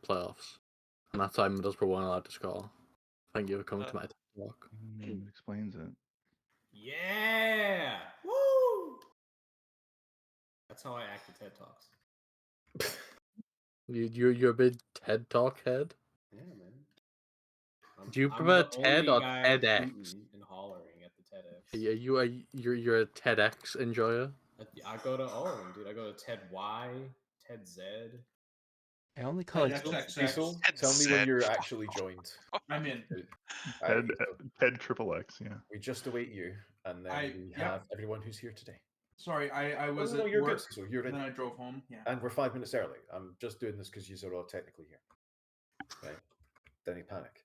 playoffs, and that's why Middlesbrough weren't allowed to score. Thank you for coming to my talk. Explains it. Yeah! Woo! That's how I act at TED Talks. You're a big TED Talk head? Yeah, man. Do you prefer I'm the TED only or guy TEDx? hooting and hollering at the TEDx. Yeah, you're a TEDx enjoyer. I go to all of them, dude. I go to TED Y, TED Z. I only call it Diesel, tell me when you're actually joined. I'm in. TED Triple X, yeah. We just await you, and then we have everyone who's here today. Sorry, I was no, at you're work, good, Cecil. You're and in. then I drove home. Yeah. And we're 5 minutes early. I'm just doing this because you're all technically here. Right? Don't you panic.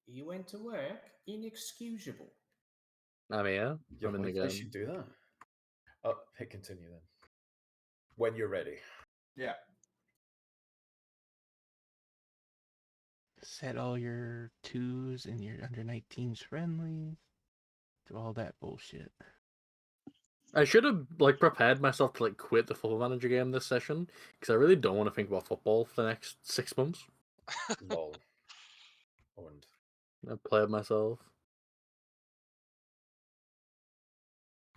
You went to work? Inexcusable. I'm here. Yeah, I'm in the I game. should do that. Oh, hit continue then. When you're ready. Yeah. set all your 2s and your under 19s friendlies. Do all that bullshit. I should have prepared myself to quit the Football Manager game this session because I really don't want to think about football for the next 6 months. Lol. Owned. I played myself.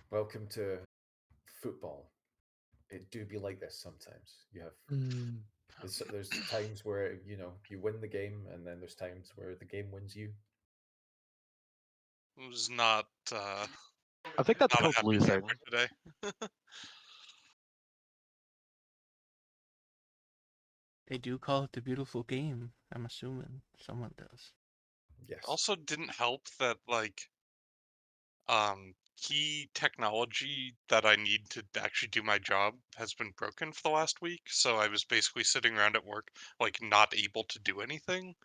Welcome to football. It do be like this sometimes. You have there's times where you win the game, and then there's times where the game wins you. It was not. I think that's not a called happy losing. camper today. They do call it the beautiful game. I'm assuming someone does. Yes. Also, didn't help that key technology that I need to actually do my job has been broken for the last week. So I was basically sitting around at work, not able to do anything.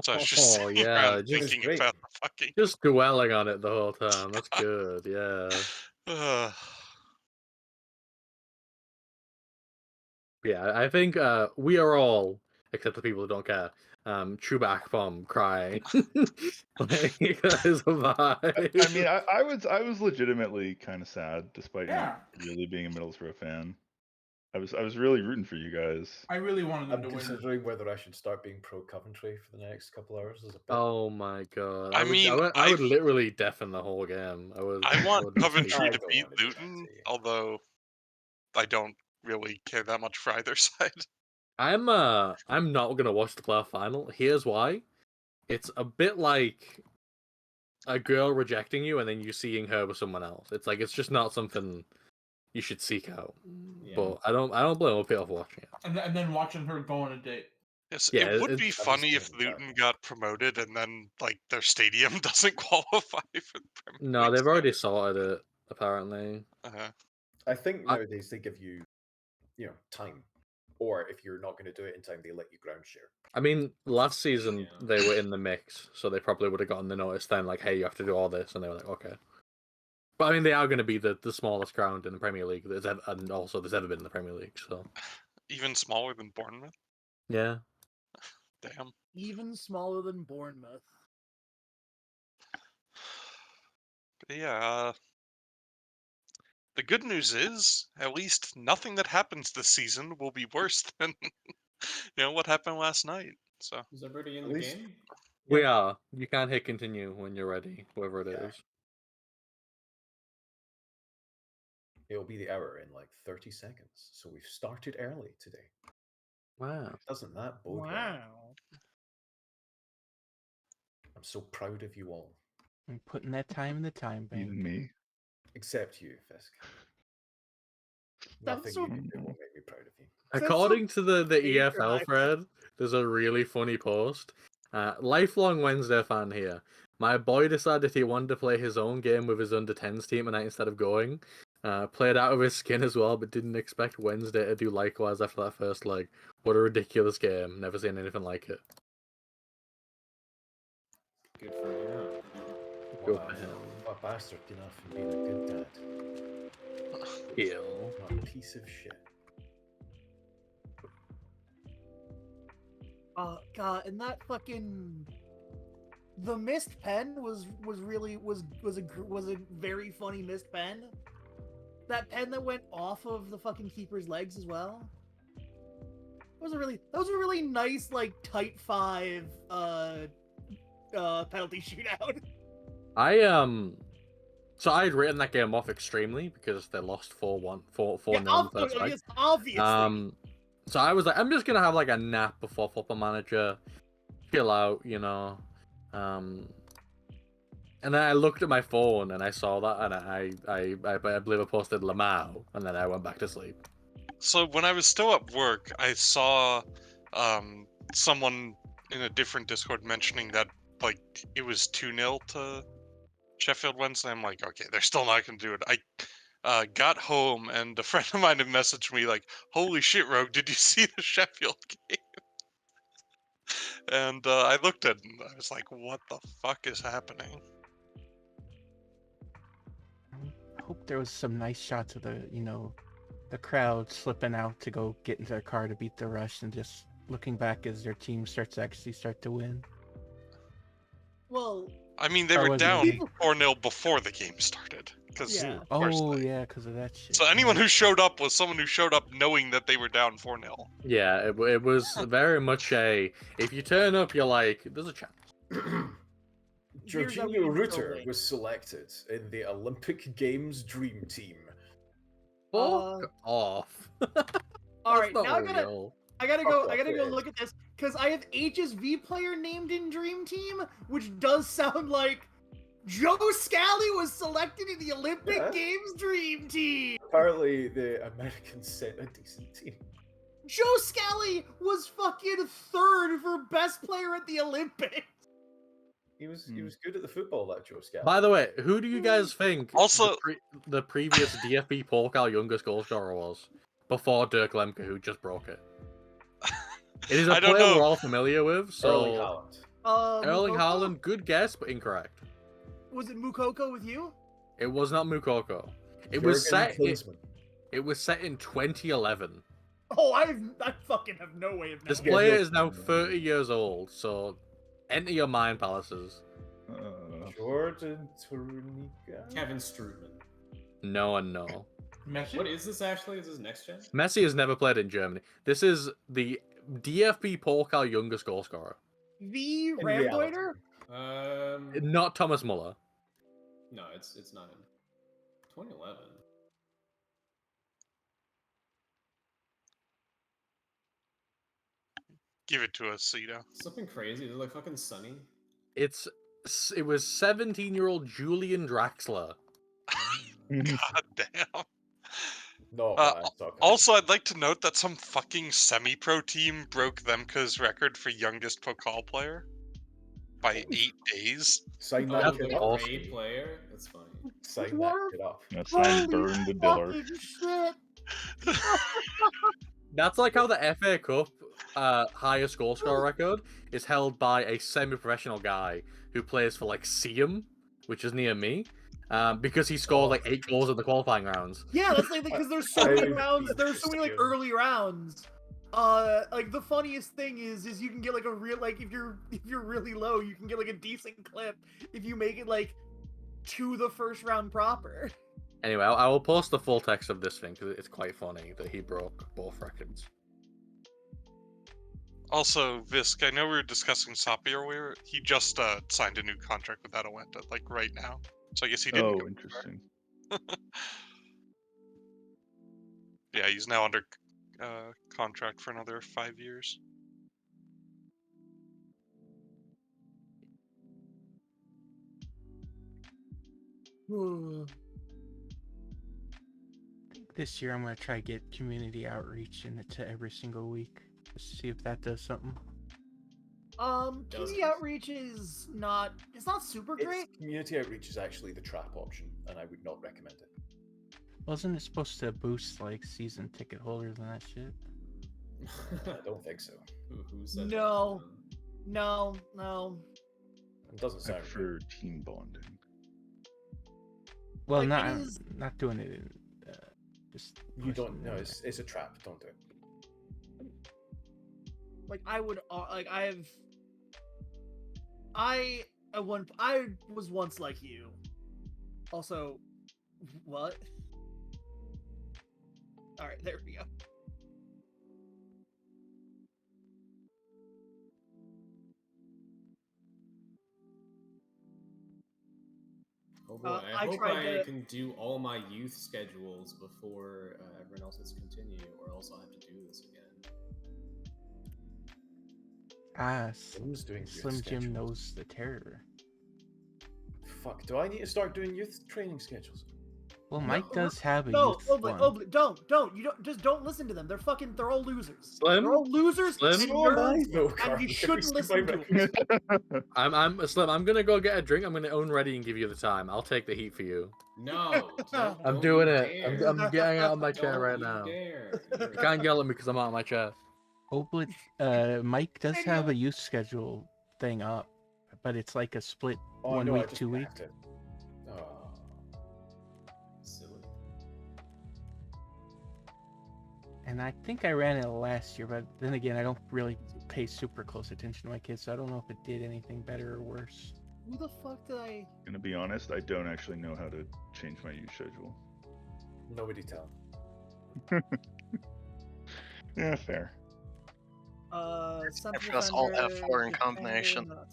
So I was just sitting around thinking about the fucking. Just dwelling on it the whole time. That's good. Yeah. Yeah, I think we are all, except the people who don't care, Chewbacca bomb crying. That is a vibe. I mean, I was legitimately kind of sad, despite not really being a Middlesbrough fan. I was really rooting for you guys. I really wanted them to win. I'm considering whether I should start being pro Coventry for the next couple hours as a bit. Oh my god! I would literally deafen the whole game. I want Coventry to beat Luton, although I don't really care that much for either side. I'm not gonna watch the playoff final. Here's why: it's a bit like a girl rejecting you and then you seeing her with someone else. It's just not something you should seek out. Yeah. But I don't blame people for watching it. And then watching her go on a date. Yes, yeah, it would be funny if Luton got promoted and then their stadium doesn't qualify for the Premier League. No, they've already sorted it apparently. I think nowadays they give you, time, or if you're not going to do it in time, they let you ground share. I mean, last season they were in the mix, so they probably would have gotten the notice then, hey, you have to do all this, and they were like, okay. But I mean, they are going to be the smallest ground in the Premier League, and also there's ever been in the Premier League. So even smaller than Bournemouth. Yeah. Damn. Even smaller than Bournemouth. But yeah. The good news is, at least nothing that happens this season will be worse than what happened last night. So is everybody in the game? We are. You can't hit continue when you're ready, whoever it is. It'll be the hour in 30 seconds. So we've started early today. Wow. Doesn't that bode well? I'm so proud of you all. I'm putting that time in the time bank. Even me. Except you, Fisk. Nothing you can do will make me proud of you. According to the EFL thread, there's a really funny post. Lifelong Wednesday fan here. My boy decided he wanted to play his own game with his under-10s team tonight instead of going. Played out of his skin as well, but didn't expect Wednesday to do likewise after that first leg. What a ridiculous game. Never seen anything like it. Good for him. Good for him. What a bastard enough and being a good dad. Heal. Not a piece of shit. God, and that fucking the missed pen was a very funny missed pen. That pen that went off of the fucking keeper's legs as well. that was a really nice like tight 5 penalty shootout. So I had written that game off extremely because they lost 4-1, 4-0 Yeah, in the first leg. yes, obviously. So I was like, I'm just gonna have like a nap before Football Manager, chill out, you know. And then I looked at my phone and I saw that, and I believe I posted Lamau, and then I went back to sleep. So when I was still at work, I saw someone in a different Discord mentioning that like it was 2-0 to Sheffield Wednesday. I'm like, okay, they're still not gonna do it. I got home and a friend of mine had messaged me like, "Holy shit, Rogue, did you see the Sheffield game?" And I looked at it and I was like, "What the fuck is happening?" I hope there was some nice shots of the crowd slipping out to go get into their car to beat the rush and just looking back as their team starts to actually start to win. Well, I mean, they Or were was it down me? 4-0 before the game started. Yeah. Of course Oh yeah, because of that shit. So anyone who showed up was someone who showed up knowing that they were down 4-0. Yeah, it was very much a, if you turn up, you're like, there's a chance. Here's how we Jorginho can Rutter relate. was selected in the Olympic Games Dream Team. Fuck off. All right, not now real. I gotta Fuck go. off, I gotta go it is. look at this because I have HSV player named in Dream Team, which does sound like Joe Scally was selected in the Olympic Yeah. Games Dream Team. Apparently, the Americans sent a decent team. Joe Scally was fucking 3rd for best player at the Olympics. He was good at the football, that Joe Scally. By the way, who do you guys think Also- the previous DFB Pokal youngest goal scorer was? Before Dirk Lemke, who just broke it. It is a I don't player know. we're all familiar with, Erling so... Haaland. Erling Mukoko? Haaland, good guess, but incorrect. Was it Mukoko with you? It was not Mukoko. It Jurgen was set. Klinsmann. It was set in 2011. Oh, I fucking have no way of knowing. This Yeah, player no- is now 30 years old, so enter your mind palaces. Jordan Toruniga. Kevin Strootman. No and no. Messi? What is this actually? Is this next gen? Messi has never played in Germany. This is the DFB Pokal youngest goal scorer. The In reality. Ramboiter? Not Thomas Muller. No, it's not in 2011. Give it to us, Cito. Something crazy. Is it like fucking Sunny? It was 17-year-old Julian Draxler. God damn. Not what I'm talking Also, I'd like to note that some fucking semi-pro team broke Lemke's record for youngest Pokal player by 8 days. Sign Oh, that the kid up. awesome. grade player? That's funny. Sign that kid up. That's not Burn the Diller. Fucking shit. That's like how the FA Cup highest goal scorer record is held by a semi-professional guy who plays for like Seaham, which is near me, because he scored like 8 goals in the qualifying rounds. Yeah, that's like because there's so many I- rounds. There's so many like early rounds. Like the funniest thing is you can get like a real like if you're really low, you can get like a decent clip if you make it like to the first round proper. Anyway, I will post the full text of this thing because it's quite funny that he broke both records. Also, Visk, I know we were discussing Sapi earlier. He just signed a new contract with Atalanta, like right now. So I guess he didn't. Oh, go interesting. Yeah, he's now under contract for another 5 years. I think this year I'm gonna try to get community outreach into every single week. Just to see if that does something. Community outreach is not super great. Community outreach is actually the trap option, and I would not recommend it. Wasn't it supposed to boost like season ticket holders and that shit? I don't think so. Who said No. that? No. It doesn't I sound prefer team bonding. Well, Like, not it is- not doing it in just You don't. No, pushing it. it's a trap. Don't do it. Like I would like I was once like you. Also, what? All right, there we go. Oh boy, I I hope tried I to- can do all my youth schedules before everyone else hits continue, or else I'll have to do this again. Who's doing youth Slim Jim schedules? knows the terror. Fuck, do I need to start doing youth training schedules? Well, No, Mike does have a No, youth Oblit, one. Oblit, don't. You don't listen to them. They're all losers. Slim? They're all losers Slim? and So am I, nerds, though, and Carl. you Every shouldn't listen to single them. I'm Slim. I'm gonna go get a drink. I'm gonna own ready and give you the time. I'll take the heat for you. No, don't, I'm don't doing you it. Dare. I'm getting out of my chair Don't right you now. Dare. You can't yell at me because I'm out of my chair. Oblit, Mike does have a youth schedule thing up, but it's like a split Oh, 1 no, I week, just 2 week. hacked it. Oh. Silly. And I think I ran it last year, but then again, I don't really pay super close attention to my kids, so I don't know if it did anything better or worse. Who the fuck did I? Gonna be honest, I don't actually know how to change my use schedule. Nobody tell. Yeah, fair. Central press Alt Defender, F4 in Defender, combination. no, that's-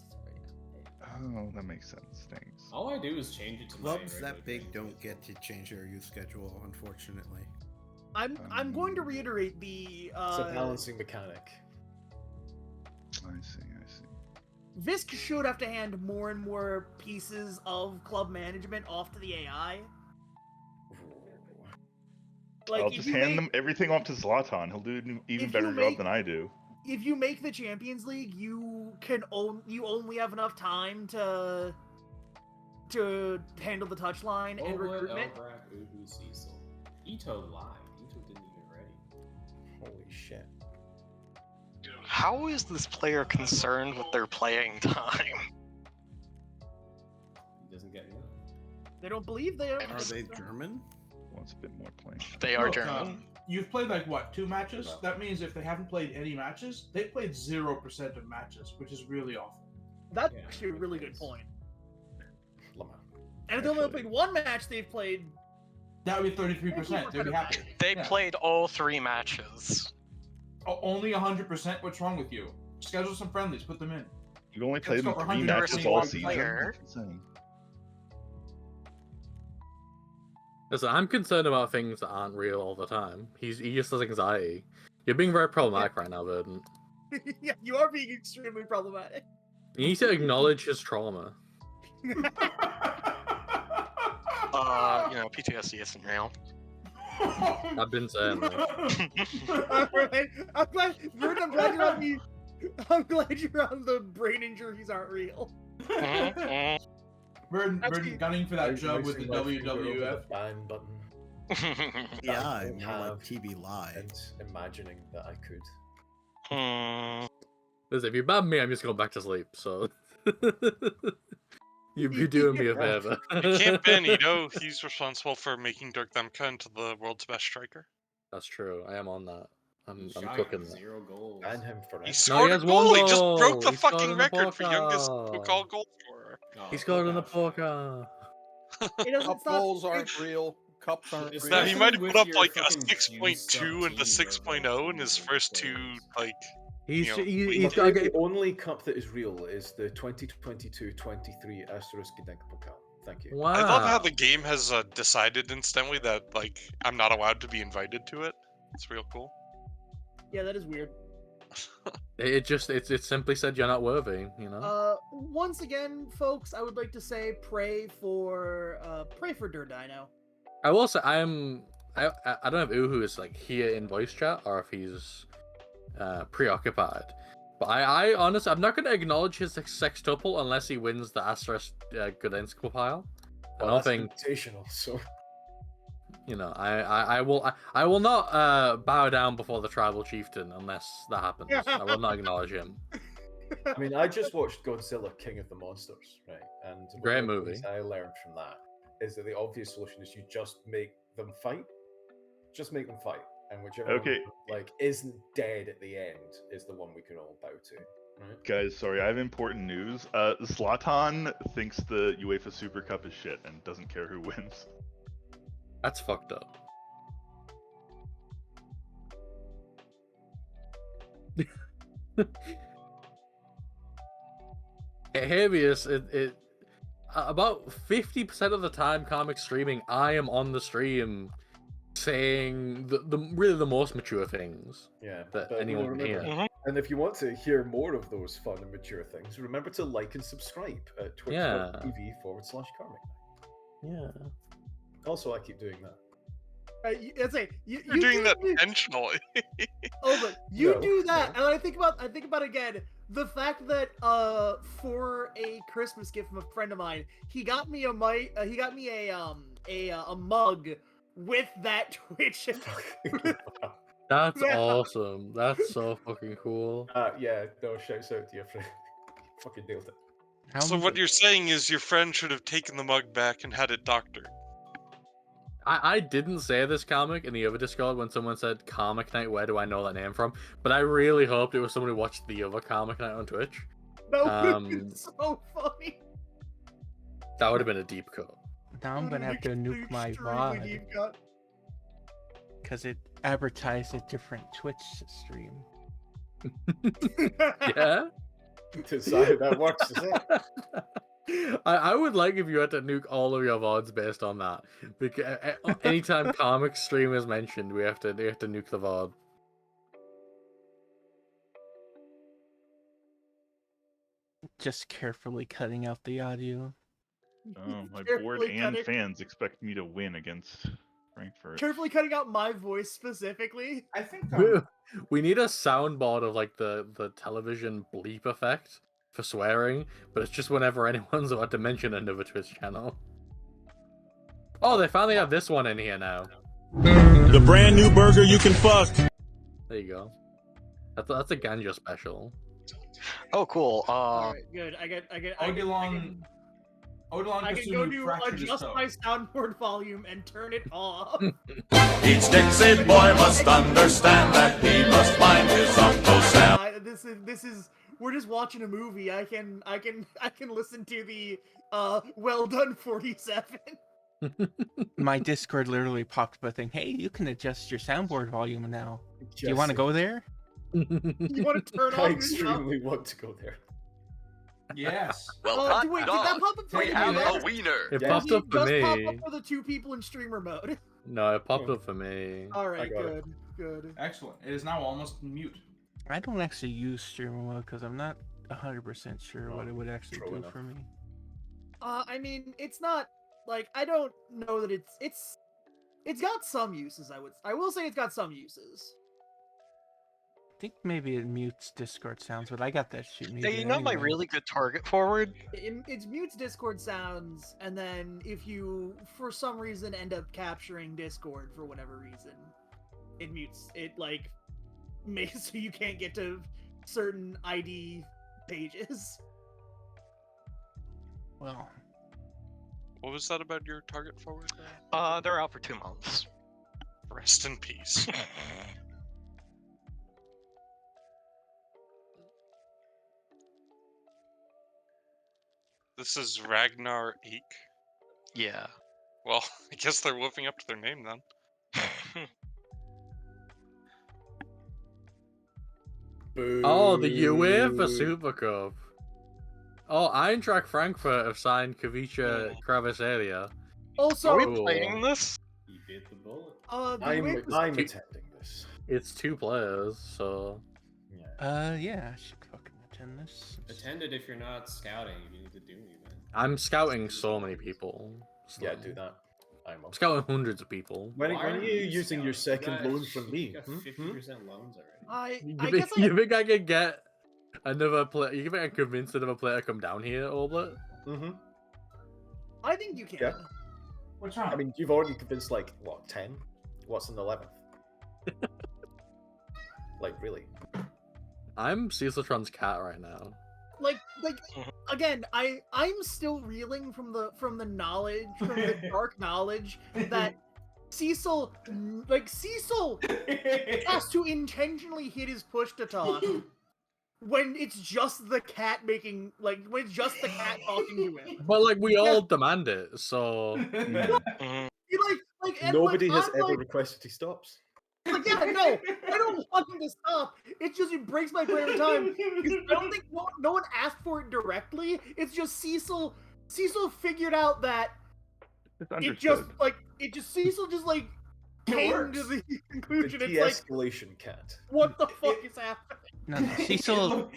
Oh, that makes sense. Thanks. All I do is change it to my Clubs regular that big training don't get to change their youth schedule, unfortunately. I'm going to reiterate the It's a balancing mechanic. I see. Visk should have to hand more and more pieces of club management off to the AI. Like, I'll if just you hand make- them everything off to Zlatan. He'll do an even If better you job make- than I do. If you make the Champions League, you only have enough time to handle the touchline and Oblit, recruitment. Elbrak, Uhu, Cecil. Ito lied. Ito didn't even ready. Holy shit. How is this player concerned with their playing time? He doesn't get enough. They don't believe they Are they German? Wants a bit more playing. They are Look, German. You've played like what, 2 matches? No. That means if they haven't played any matches, they played 0% of matches, which is really awful. That's Yeah, actually a good really points. good point. Lamar. And if they only Actually- played one match, they've played. That would be 33%. They'd be happy. They Yeah. played all 3 matches. Only 100%? What's wrong with you? Schedule some friendlies, put them in. You've only played Let's them go for 3 100 matches versus all one season. player. That's insane. Listen, I'm concerned about things that aren't real all the time. He just has anxiety. You're being very problematic right now, Verdant. Yeah, you are being extremely problematic. You need to acknowledge his trauma. PTSD isn't real. I've been saying that. Alright, I'm glad you're on the. I'm glad you're on the brain injuries aren't real. Burden gunning for that Like job with the racing my finger over WWF. the ban button Yeah, I more like have TV Live. and imagining that I could. Listen, if you ban me, I'm just going back to sleep, so... You'd be doing me a favor. You can't ban Ito. He's responsible for making Dirk Demka into the world's best striker. That's true. I am on that. I'm Shy cooking with that. 0 goals. Ban him forever. He scored a has one goal. He just goal. broke the He scored fucking in the record for youngest Pokal. Pokal goal scorer. Oh, He scored in the look poker. out, It doesn't Cup stop. goals aren't real. Cups aren't It's real. Now, not- he might have with put up your like a fucking 6.2 and the juiced up 6.0 in his team, first though, 2 players. like He's You know, he's But got to the get. only cup that is real is the 2022-23 Asterisk Gedenkpokal. Thank you. Wow. I love how the game has decided instantly that like I'm not allowed to be invited to it. It's real cool. Yeah, that is weird. It simply said you're not worthy. You know. Once again, folks, I would like to say pray for Durdino. I will say I don't know if Uhu is like here in voice chat or if he's preoccupied. But I honestly, I'm not going to acknowledge his sextuple unless he wins the Asterisk Gdańsk pile. I don't that's think invitational, so you know. I will not bow down before the tribal chieftain unless that happens. I will not acknowledge him. I mean, I just watched Godzilla King of the Monsters, right? And one Great of the movie. things I learned from that is that the obvious solution is you just make them fight. Just make them fight. And whichever Okay. one, like, isn't dead at the end is the one we can all bow to. Right? Guys, sorry, I have important news. Zlatan thinks the UEFA Super Cup is shit and doesn't care who wins. That's fucked up. Habeas, about 50% of the time comic streaming, I am on the stream saying really the most mature things Yeah, that but anyone can remember, hear. and if you want to hear more of those fun and mature things, remember to like and subscribe at twitch.tv/karmic. Yeah. Also, I keep doing that. It's like You're doing that intentionally. Oh, but you No, do that, and I think about again the fact that for a Christmas gift from a friend of mine, he got me a mug with that Twitch. That's Yeah. awesome. That's so fucking cool. Yeah, no, shouts out to your friend. Fucking nailed it. So what you're saying is your friend should have taken the mug back and had it doctored. I didn't say this comic in the other Discord when someone said Comic Night, where do I know that name from? But I really hoped it was someone who watched the other Comic Night on Twitch. That would have been so funny. That would have been a deep cut. Now I'm gonna have to nuke my VOD because it advertised a different Twitch stream. Yeah? Decided that works, is it? I would like if you had to nuke all of your VODs based on that. Because anytime comic stream is mentioned, we have to nuke the VOD. Just carefully cutting out the audio. My Carefully board and cutting- fans expect me to win against Frankfurt. Carefully cutting out my voice specifically. I think We need a soundboard of like the television bleep effect for swearing, but it's just whenever anyone's about to mention another Twitch channel. Oh, they finally have this one in here now. The brand new burger you can fuck. There you go. That's a ganja special. Oh, cool. Alright, good. I can go do adjust my soundboard volume and turn it off. Each Dixie boy must understand that he must find his Uncle Sam. This is we're just watching a movie. I can listen to the well done 47. My Discord literally popped up a thing. Hey, you can adjust your soundboard volume now. Do you want to go there? You want to turn I on extremely want to go there. Yes. Well, wait, did that pop up for we you? have Matt? a wiener. It Or popped did up for just pop me. up for the 2 people in streamer mode? No, it popped up for me. Alright, good. Excellent. It is now almost mute. I don't actually use streamer mode because I'm not 100% sure what it would actually true do enough. for me. I mean, it's not like I don't know that it's got some uses. I will say it's got some uses. I think maybe it mutes Discord sounds, but I got that shit muted. Hey, you know my anyway. really good target forward? It mutes Discord sounds, and then if you, for some reason, end up capturing Discord for whatever reason, it mutes it. Like, makes so you can't get to certain ID pages. Well, What was that about your target forward? They're out for 2 months. Rest in peace. This is Ragnar Eek. Yeah. Well, I guess they're living up to their name then. Oh, the UEFA Super Cup. Oh, Eintracht Frankfurt have signed Kavica Kvaratskhelia. Also, Are we Cool. playing this? He bit the bullet. the I'm UEFA attending this. It's 2 players, so yeah, I should fucking attend this. Attend it if you're not scouting. If you need to do anything. I'm scouting so many people. so- Yeah, do that. I'm I'm scouting hundreds of people. When Why are aren't you using your scouting? second You got- loan from me? You got 50% loans already. I guess You think I could get another player? You think I can convince another player to come down here, Oblet? Mm-hmm. I think you can. Yeah. What's wrong? I mean, you've already convinced like what 10? What's an 11th? Like really? I'm Caesartron's cat right now. Like again, I'm still reeling from the knowledge, from the dark knowledge that Cecil has to intentionally hit his push to talk when it's just the cat making when it's just the cat talking to him. But like we all demand it, so Mhm. And, Nobody has I'm ever like, requested he stops. like, yeah, no, I don't want him to stop. It breaks my brain every time. 'Cause I don't think no one asked for it directly. It's just Cecil Cecil figured out that It's Cecil just like came to the The conclusion. It's like, de-escalation cat. what the fuck is happening? No, Cecil.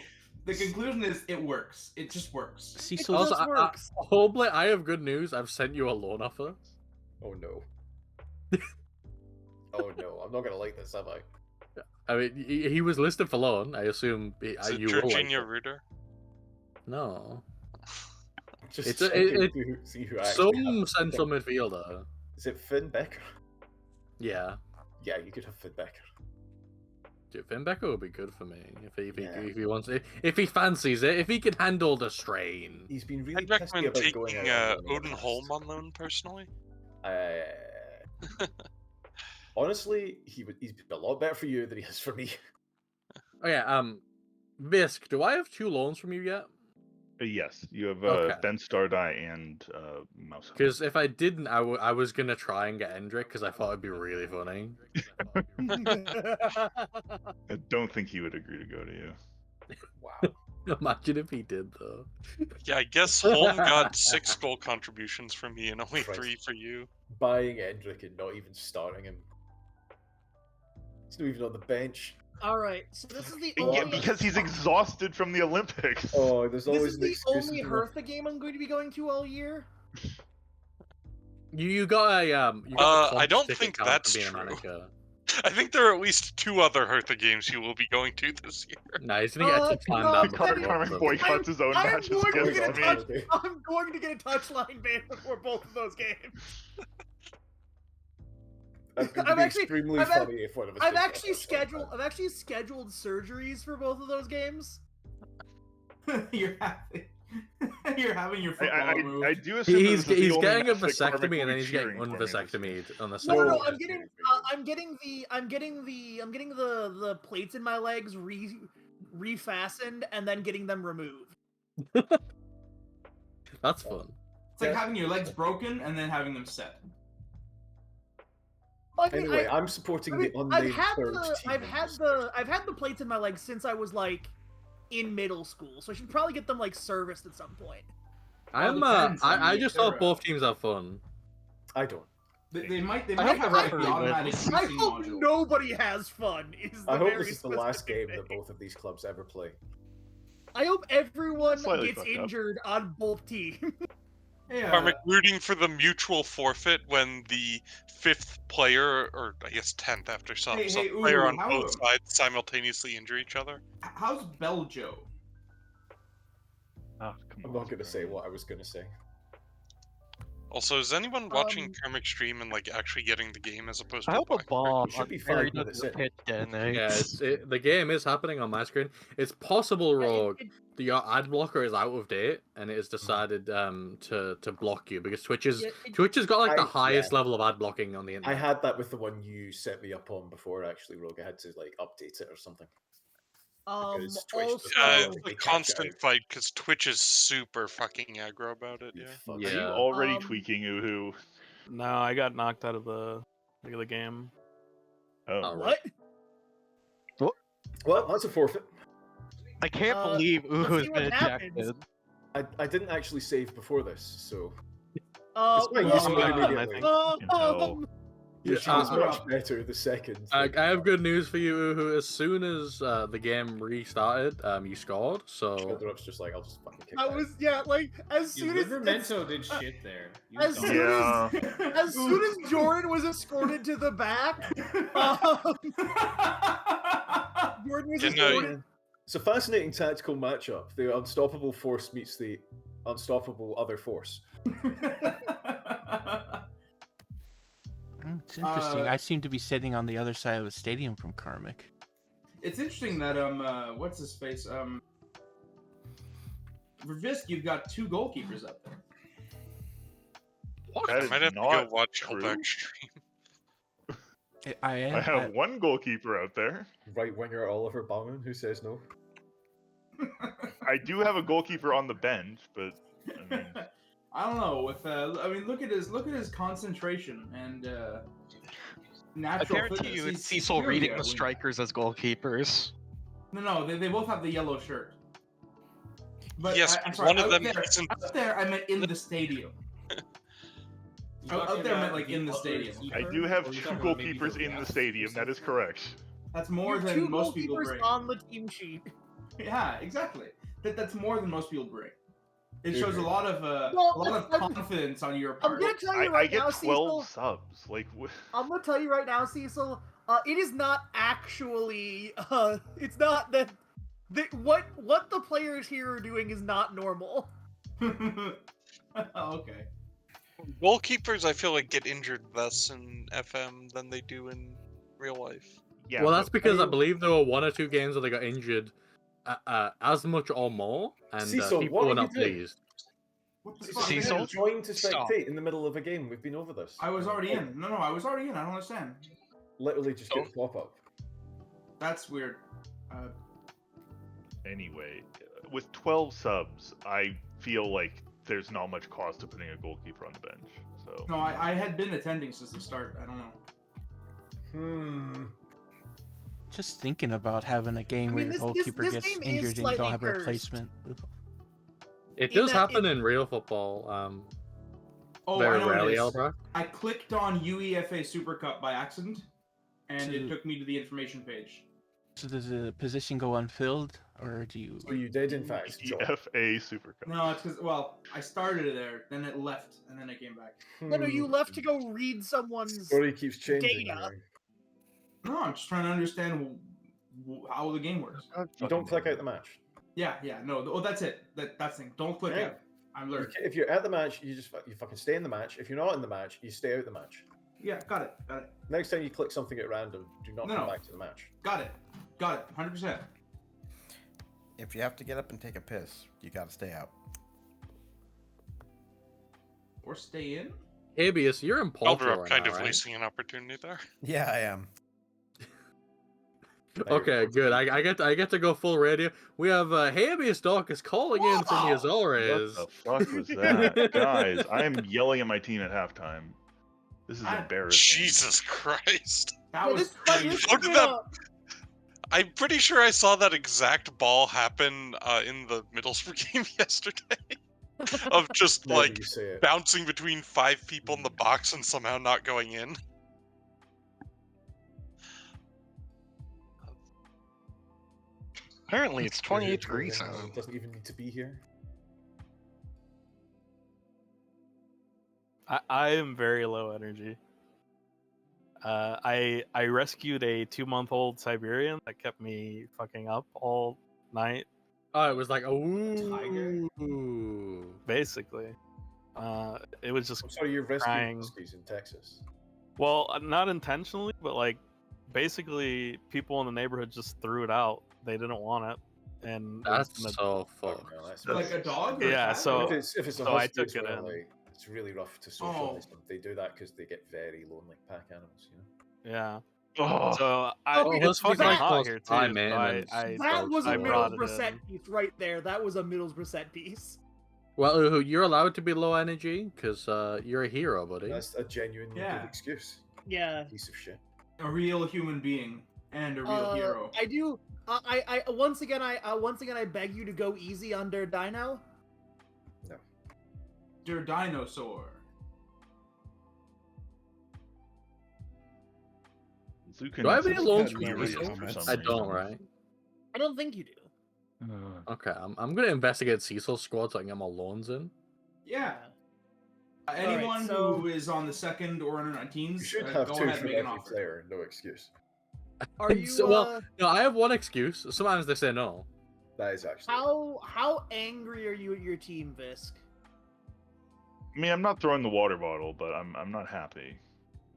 The conclusion is it works. It just works. Cecil. Also, just works. Hoblet, I have good news. I've sent you a loan offer. Oh no. Oh no, I'm not gonna like this, am I? I mean, he was listed for loan. I assume Is it you will like Virginia it. Reuter? No. Just It's checking to see who actually some has central Finn. midfielder. Is it Finn Becker? Yeah. Yeah, you could have Finn Becker. Dude, Finn Becker would be good for me if Yeah. he wants it. If he fancies it, if he can handle the strain. He's been really I'd pissy recommend about going taking out on loan in Odin the Holm past. on loan, personally. Honestly, he's been a lot better for you than he has for me. Oh yeah, Visk, do I have 2 loans from you yet? Yes, you have Okay. Ben Stardie and Mouse. Because if I didn't, I was gonna try and get Endrick because I thought it'd be really funny. I don't think he would agree to go to you. Wow. Imagine if he did though. Yeah, I guess Holm got 6 goal contributions from me and only Christ. 3 for you. Buying Endrick and not even starting him. He's not even on the bench. All right, so this is the Yeah, only. because he's exhausted from the Olympics. Oh, there's This always is an the excuse. only to- Hertha game I'm going to be going to all year. You got a you got the I comp don't ticket think count for that's being a true. manager. I think there are at least 2 other Hertha games you will be going to this year. Nah, he's gonna get a touchline no, down Connor the Carmack boycotts his own I'm matches going to against get a me. touch. I'm going to get a touchline ban before both of those games. That's going to I'm be actually- extremely I've funny if one of us. I've does that actually touchline ban. scheduled surgeries for both of those games. You're having your football moved. I do assume He's this is the only getting a match that Carmack vasectomy will and then be he's getting cheering for me this week. unvasectomied on the No, second. no, one. I'm getting the plates in my legs refastened and then getting them removed. That's fun. It's like having your legs broken and then having them set. I mean, Anyway, I'm supporting the unnamed third team. I've had the plates in my legs since I was like in middle school, so I should probably get them like serviced at some point. I just hope both teams have fun. I don't. They might I have hope- like the automatic I CC hope module. nobody has fun. I hope very this is the last game specific that thing. both of these clubs ever play. I hope everyone Slightly gets fucked up. injured on both teams. Yeah. Carmack rooting for the mutual forfeit when the 5th player, or I guess 10th after some Hey, player ooh, on how- both sides simultaneously injure each other. How's Beljo? Ah, come I'm on, not going to bro. say what I was going to say. Also, is anyone watching Carmack stream and like actually getting the game as opposed to? I hope a watching? bomb It should on be Perry 5 minutes doesn't in. pitch in, eh? Yeah, the game is happening on my screen. It's possible, Rogue, your ad blocker is out of date and it has decided to block you because Twitch has got like the highest level of ad blocking on the I internet. had that with the one you set me up on before, actually, Rogue. I had to like update it or something. Because Twitch doesn't It's automatically a catch it constant out. fight because Twitch is super fucking aggro about it. Yeah. Fuck. Are you Yeah. already tweaking Uhu? No, I got knocked out of the game. Oh, What? Well, that's a forfeit. I can't believe let's Uhu's see been what happens. ejected. I didn't actually save before this, so it's Well, quite useful I immediately. think. Yeah, she was much better the second. I have good news for you, Uhu. As soon as the game restarted, you scored. So Sheldrop's just like, I'll just fucking kick I that. was like as soon as Livermento did shit there. You as don't. soon Yeah. as soon as Jordan was escorted to the back, Jordan was You know, escorted. It's a fascinating tactical matchup. The unstoppable force meets the unstoppable other force. It's interesting. I seem to be sitting on the other side of the stadium from Karmic. It's interesting that what's his face for Visk, you've got 2 goalkeepers up there. That I is might have to go not watch true. Hellback stream. I have one goalkeeper out there. Right winger Oliver Bauman, who says no. I do have a goalkeeper on the bench, but I mean, I don't know. With I mean, look at his concentration and I natural guarantee fitness. you He's it's Cecil superior reading the when- strikers as goalkeepers. No, they both have the yellow shirt. But Yes, I'm sorry, one of them isn't... Out there, I meant in the stadium. Out there meant like in the stadium. I do have 2 goalkeepers in the stadium. That is correct. That's more than 2 most people goalkeepers bring. on the team sheet. Yeah, exactly. That's more than most people bring. It Dude, shows a lot of Well, confidence on your part. I'm gonna tell you right I get now, 12 Cecil. subs. Like, I'm gonna tell you right now, Cecil. It is not actually. It's not that. What the players here are doing is not normal. Okay. Goalkeepers, I feel like, get injured less in FM than they do in real life. Yeah, well, that's because I believe there were 1 or 2 games where they got injured as much or more, and Cecil, people what were are you not doing? pleased. What the Cecil, fuck? join to Stop. spectate in the middle of a game. We've been over this. I was already in. No, I was already in. I don't understand. Literally just get the pop up. That's weird. Anyway, with 12 subs, I feel like there's not much cost to putting a goalkeeper on the bench. So No, I had been attending since the start. I don't know. Just thinking about having a game where your goalkeeper this gets game is injured and you slightly don't have a cursed. replacement. It In does that happen in real football. Oh, very I know what rarely, it is. Albrecht. I clicked on UEFA Super Cup by accident, and it took me to the information page. So does the position go unfilled, or do you? So you did, in fact, join. FA Super Cup. No, it's because, well, I started there, then it left, and then I came back. No, you left to go read someone's Story keeps changing. data. No, I'm just trying to understand how the game works. You don't click out the match. Yeah, no. Oh, that's it. That's the thing. Don't click Yeah. out. I'm learning. If you're at the match, you fucking stay in the match. If you're not in the match, you stay out the match. Yeah, got it. Next time you click something at random, do not come back to the match. Got it. 100%. If you have to get up and take a piss, you gotta stay out. Or stay in? Habeas, you're in Portugal Elder right kind now, of right? wasting an opportunity there. Yeah, I am. Okay, good. I get to go full radio. We have Habeas Dorcas calling in from the Azores. What the fuck was that? Guys, I'm yelling at my team at halftime. This is embarrassing. Jesus Christ. That was How did that... I'm pretty sure I saw that exact ball happen in the Middlesbrough game yesterday. Of just Never like you say it. bouncing between 5 people in the box and somehow not going in. Apparently, it's 28 degrees out. It doesn't even need to be here. I am very low energy. I rescued a 2-month-old Siberian that kept me fucking up all night. Oh, it was like ooh. Basically, it was just. I'm sorry, you're rescuing crying. huskies in Texas. Well, not intentionally, but like basically, people in the neighborhood just threw it out. They didn't want it, and That's so fucked. Like a dog? Or a Yeah, cat? so if it's a so husky I took as it well, in. like, it's really rough to socialize them. They do that because they get very lonely pack animals, you know. Yeah. Oh. So let's it's fucking be hot close here to time, too. man, So and That was a I brought it Middlesbrough set in. piece right there. That was a Middlesbrough set piece. Well, you're allowed to be low energy because you're a hero, buddy. That's a genuine Yeah. good excuse. Yeah. Piece of shit. A real human being and a real hero. I do. I once again I beg you to go easy on Der Dino. No. Der dinosaur. Do I have any loans from Real Diesel? for some I don't, reason. right? I don't think you do. Okay, I'm gonna investigate Cecil's squad so I can get my loans in. Yeah. Alright, Anyone so- who is on the second or under 19s, You should have go two ahead and for make an every offer. player. No excuse. Are you? Well, no, I have one excuse. Sometimes they say no. That is actually. How angry are you at your team, Visk? I mean, I'm not throwing the water bottle, but I'm not happy.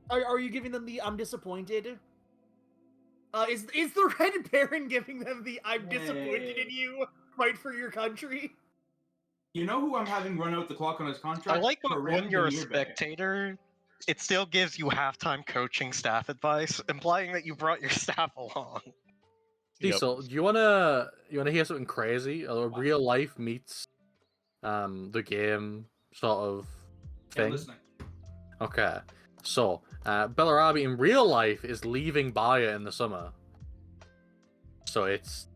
Are you giving them the I'm disappointed? Is the Red Baron giving them the I'm disappointed in you, fight for your country? You know who I'm having run out the clock on his contract? I like when Karim you're a Demirbaş. spectator, it still gives you halftime coaching staff advice, implying that you brought your staff along. Cecil, do you wanna hear something crazy? A real life meets the game sort of Yeah, thing. listening. Okay, so Bellarabi in real life is leaving Bayer in the summer, so it's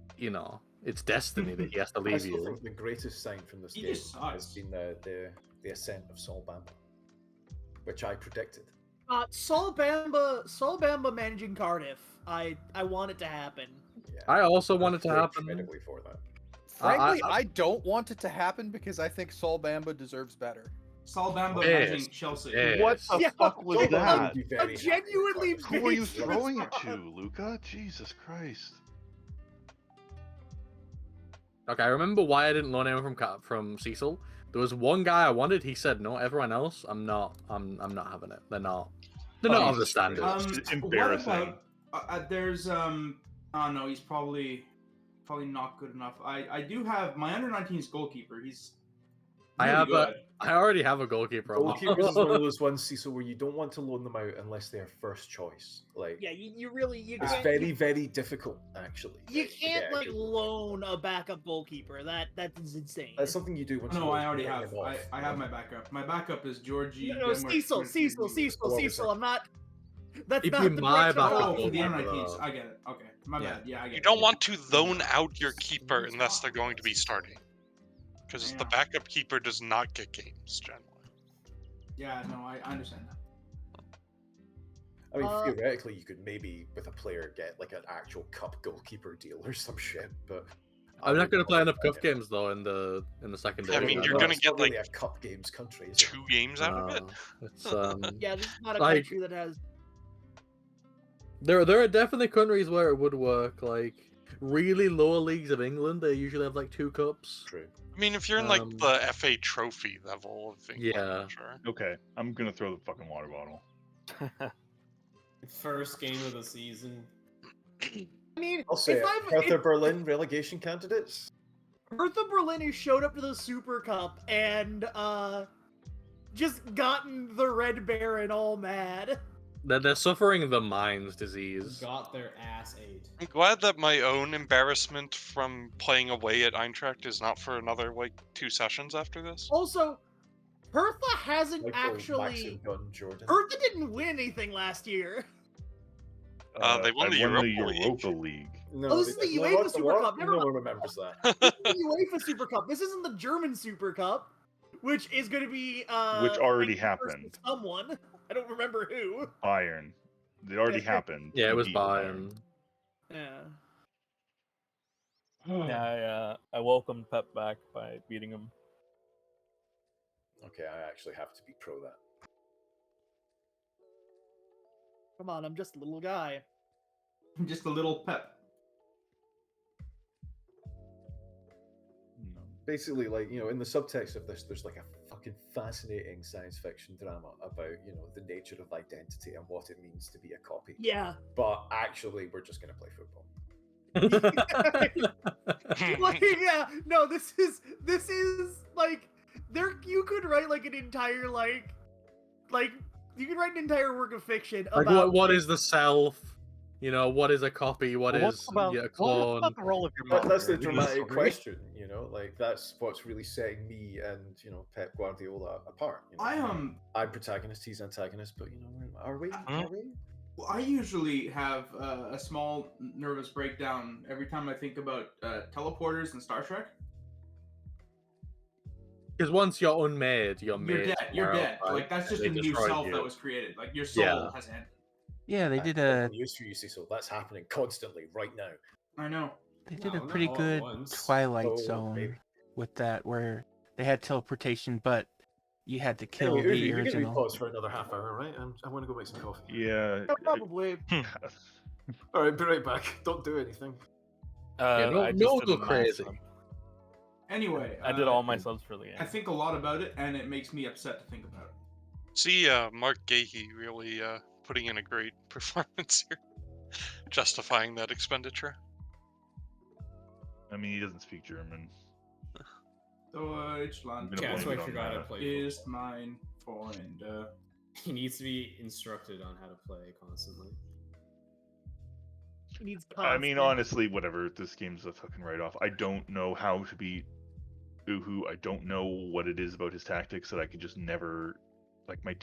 It's destiny that he has to I leave still you. think the greatest sign from this He game just has sucks. been the ascent of Sol Bamba, which I predicted. Sol Bamba managing Cardiff. I want it to happen. Yeah, I also want it to feel happen. incredibly for that. Frankly, I don't want it to happen because I think Sol Bamba deserves better. Sol Bamba Yes, managing Chelsea. yes. What the Yeah, fuck was Sol Bamba that? would be very A genuinely happy with Cardiff. Who are you based throwing it response. to, Luca? Jesus Christ. Okay, I remember why I didn't loan anyone from Cecil. There was one guy I wanted. He said no. Everyone else, I'm not having it. They're not of the standards. It's embarrassing. What about there's oh no, he's probably not good enough. I do have my under-19s goalkeeper. He's really good. I already have a goalkeeper. Goalkeepers is one of those ones, Cecil, where you don't want to loan them out unless they're first choice. Like, Yeah, you really it's can't. very, very difficult, actually. You to can't get a like good- loan a backup goalkeeper. That's insane. That's something you do once. No, you I already bring have. them off, I have my backup. My backup is Georgie. No, Cecil. I'm not. That's It'd not be the my direction I'm backup. Oh, going. for the goalkeeper, under-19s. though. I get it. Okay, my bad. Yeah, I get it. You don't want to loan out your keeper unless they're going to be starting. Because the Yeah. backup keeper does not get games, generally. Yeah, no, I understand that. I mean, theoretically, you could maybe, with a player, get like an actual cup goalkeeper deal or some shit, but I'm not going to play enough cup cup games though in the second I day. mean, you're Well, going to it's get not really like a cup games country, is it? 2 games out of it. It's Yeah, this is not a Like- country that has. there are definitely countries where it would work. Like really lower leagues of England, they usually have like 2 cups. True. I mean, if you're in like the FA Trophy level of England, Yeah. sure. Okay, I'm gonna throw the fucking water bottle. First game of the season. I mean, I'll say if it. I've Hertha if Berlin relegation candidates. Hertha Berlin has showed up to the Super Cup and just gotten the Red Baron all mad. They're suffering the Mines disease. Got their ass ate. I'm glad that my own embarrassment from playing away at Eintracht is not for another like 2 sessions after this. Also, Hertha hasn't Like actually. Maxim Gun Jordan. Hertha didn't win anything last year. They won the Europa League. No, Oh, this is they- the no, UEFA what the Super what? Cup. Never No mind. one remembers that. This is the UEFA Super Cup. This isn't the German Super Cup, which is going to be Which already Frankfurt versus happened. Someone. I don't remember who. Bayern. It already happened. Yeah, it We was beat Bayern. Yeah. Yeah, I welcomed Pep back by beating him. Okay, I actually have to be pro that. Come on, I'm just a little guy. Just a little pep. Basically, like, you know, in the subtext of this, there's like a fucking fascinating science fiction drama about, you know, the nature of identity and what it means to be a copy. Yeah. But actually, we're just gonna play football. Like, yeah, no, this is like there you could write like an entire like you could write an entire work of fiction Like about what is the self? You know, what is a copy? What Well, is a clone? what about the role of your But mother? that's the in the dramatic story? question, you know, like that's what's really setting me and, you know, Pep Guardiola apart. You know? I'm protagonist, he's antagonist, but, you know, are we? Are we? Well, I usually have a small nervous breakdown every time I think about teleporters in Star Trek. Because once you're unmade, you're made. You're dead. You're somewhere dead. else, right? Like that's just They a new destroy self you. that was created. Like your soul Yeah. has ended. Yeah, they did a News for you, Cecil. That's happening constantly right now. I know. they did No, a not pretty all at good once. Twilight Oh, Zone maybe. with that, where they had teleportation, but you had to kill Anyway, Uvi, the you're going to be original. paused for another half hour, right? I want to go make some coffee. Yeah. probably. All right, be right back. Don't do anything. Yeah, I just don't did go a max crazy. sub. Anyway, I did all my subs for the game. I think a lot about it, and it makes me upset to think about it. See, Mark Gahey really putting in a great performance here, justifying that expenditure. I mean, he doesn't speak German. Deutschland I'm gonna Yeah, that's blame why I it on forgot to that. play is football. mein Freund. He needs to be instructed on how to play constantly. He needs I mean, constant- honestly, whatever. This game's a fucking write-off. I don't know how to beat Uhu. I don't know what it is about his tactics that I could just never, like my.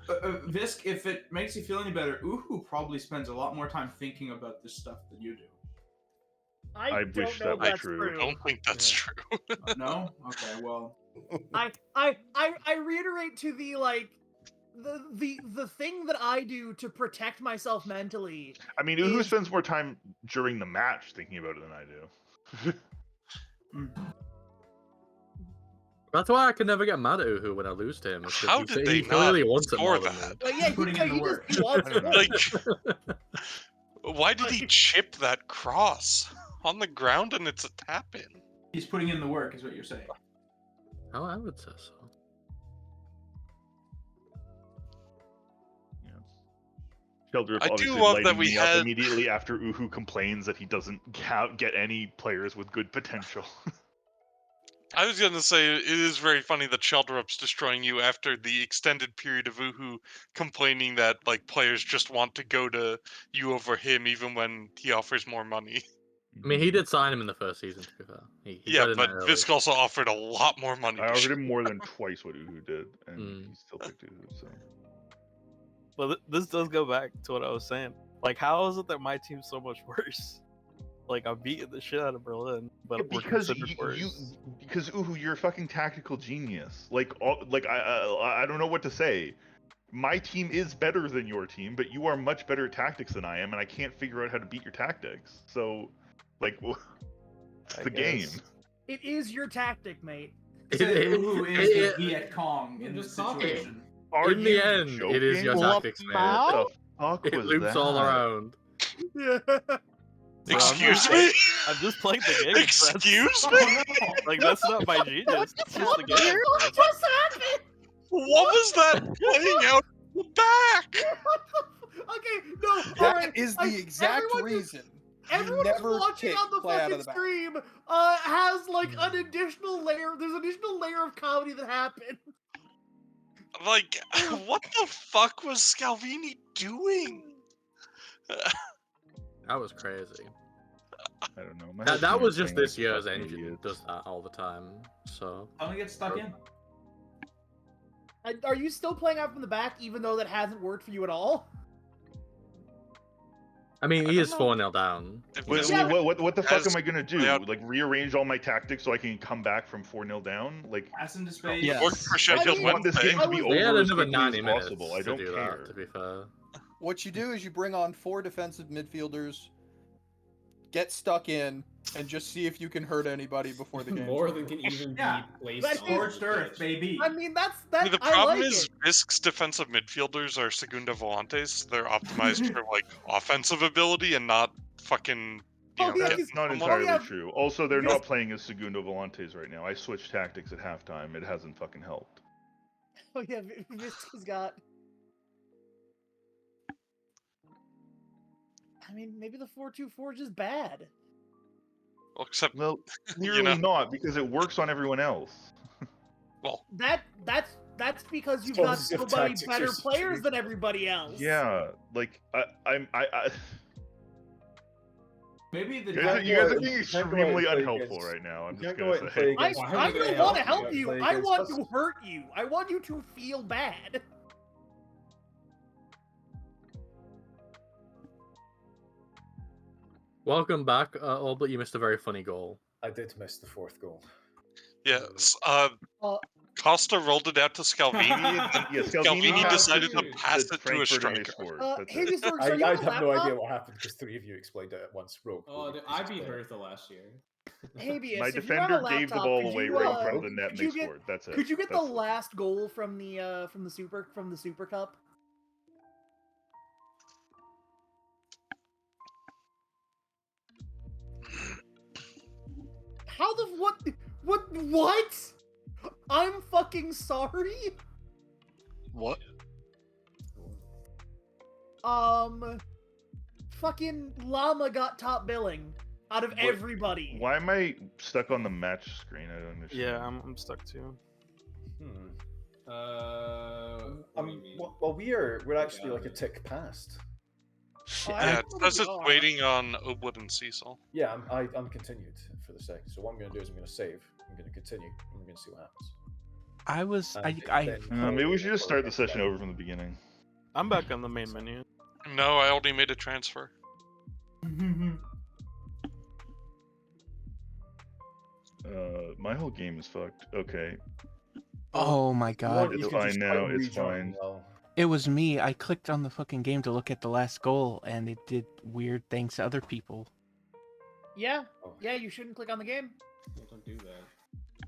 Visk, if it makes you feel any better, Uhu probably spends a lot more time thinking about this stuff than you do. I don't wish know that if was that's true. I don't think that's true. No? Okay, well. I reiterate to the like the thing that I do to protect myself mentally. I mean, who is- spends more time during the match thinking about it than I do? That's why I can never get mad at Uhu when I lose to him. How He did they clearly not wants it score more than me. that? Like, yeah, Putting in the work. he wants I don't know. it. Like, why did he chip that cross on the ground and it's a tap in? He's putting in the work, is what you're saying. Oh, I would say so. Sheldrip I do obviously love that lighting we me up had- immediately after Uhu complains that he doesn't get any players with good potential. I was gonna say it is very funny that Sheldrup's destroying you after the extended period of Uhu complaining that like players just want to go to you over him even when he offers more money. I mean, he did sign him in the first season, to be fair. He Yeah, got in but there early. Fisk also offered a lot more money. I to offered Sheldrup. him more than twice what Uhu did, and he still picked Uhu. So But this does go back to what I was saying. Like, how is it that my team's so much worse? Like, I'm beating the shit out of Berlin, but we're because considered worse. because Uhu, you're a fucking tactical genius. Like I don't know what to say. My team is better than your team, but you are much better at tactics than I am, and I can't figure out how to beat your tactics. So, like, it's the game. It is your tactic, mate. Who is the Viet Cong in this situation? In the end, it is your tactics, man. What the fuck It was loops all that? around. Yeah. Excuse me? I'm just playing the game. Excuse Fred. me? Like, that's not my genius. It's just the game. What just happened? What was that playing out the back? Okay, no. That alright, is like, the exact everyone reason. Everyone you who's never watching kick on the play out fucking of the back. stream has like an additional layer. There's an additional layer of comedy that happened. Like, what the fuck was Scalvini doing? That was crazy. I don't know. My That whole team was is just playing this like year's fucking engine. idiots. Does that all the time. So. How get stuck in? Are you still playing out from the back, even though that hasn't worked for you at all? I mean, he is 4-0 down. What the fuck As- am I gonna do? yeah. Like rearrange all my tactics so I can come back from 4-0 down? Like Pass into space. Yeah. Worked for I Sheffield just want this Wednesday. game to be They had over as another quickly 90 as minutes possible. I to don't do care. that, to be fair. What you do is you bring on 4 defensive midfielders, get stuck in, and just see if you can hurt anybody before the game. More than can even Yeah, be placed that's on Scorched the earth, pitch. baby. I mean, that's The I problem like is it. Fisk's defensive midfielders are Segunda Volantes. They're optimized for like offensive ability and not fucking Oh, yeah, getting That's not someone. entirely yeah. true. Also, they're Yes. not playing as Segundo Volantes right now. I switched tactics at halftime. It hasn't fucking helped. Oh yeah, Visca's got. I mean, maybe the 4-2-4 is just bad. Well, except Well, You clearly know. not, because it works on everyone else. well, That's because you've It's got as if so many tactics better are players stupid. than everybody else. Yeah, like I Maybe the you guys go are out being and- you can't go out extremely and play unhelpful against- right now. I'm you just can't go gonna out and say. play I against- don't Play want to against help you. I us. want to hurt you. I want you to feel bad. Welcome back, all but you missed a very funny goal. I did miss the 4th goal. yes. Uh, Costa rolled it out to Scalvini, and then Yeah, Scalvini Scalvini passed decided to to pass it to a Frankfurt and they striker. scored. That's hey, it. Sorg, I are you on have the no idea laptop? what happened because 3 of you explained it at once. Rogue. Oh, I beat Hertha last year. Habeas, My if you're on a defender gave the laptop, ball could away you, right in front of the net could and they you get- scored. That's it. Could you get That's the last goal from the Super Cup? How the what? I'm fucking sorry. What? Fucking Llama got top billing out of What- everybody. Why am I stuck on the match screen? I don't understand. Yeah, I'm stuck too. Well, we're actually like a tick past. Yeah, it says it's waiting on Obwood and Cecil. Yeah, I'm continued for the second. So what I'm going to do is I'm going to save. I'm going to continue. And we're going to see what happens. I was Maybe we should just start the session over from the beginning. I'm back on the main menu. No, I already made a transfer. My whole game is fucked. Okay. Oh my god. It's You can fine just now. click It's rejoin fine. now. It was me. I clicked on the fucking game to look at the last goal, and it did weird things to other people. Yeah, Oh. yeah, you shouldn't click on the game. Don't do that.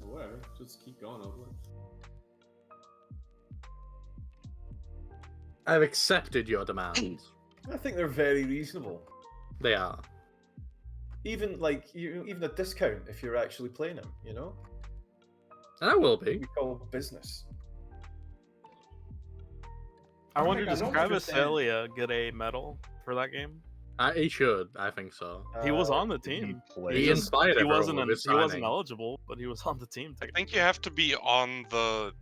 Or whatever. Just keep going over it. I've accepted your demands. I think they're very reasonable. They are. Even like even a discount if you're actually playing them, you know? And I will be. We call business. I wonder, does don't Travis understand. Celia get a medal for that game? He should. I think so. He was on the Did he team. play? He just- inspired he everyone wasn't with an, his he wasn't signing. eligible, but he was on the team. I think you have to be on the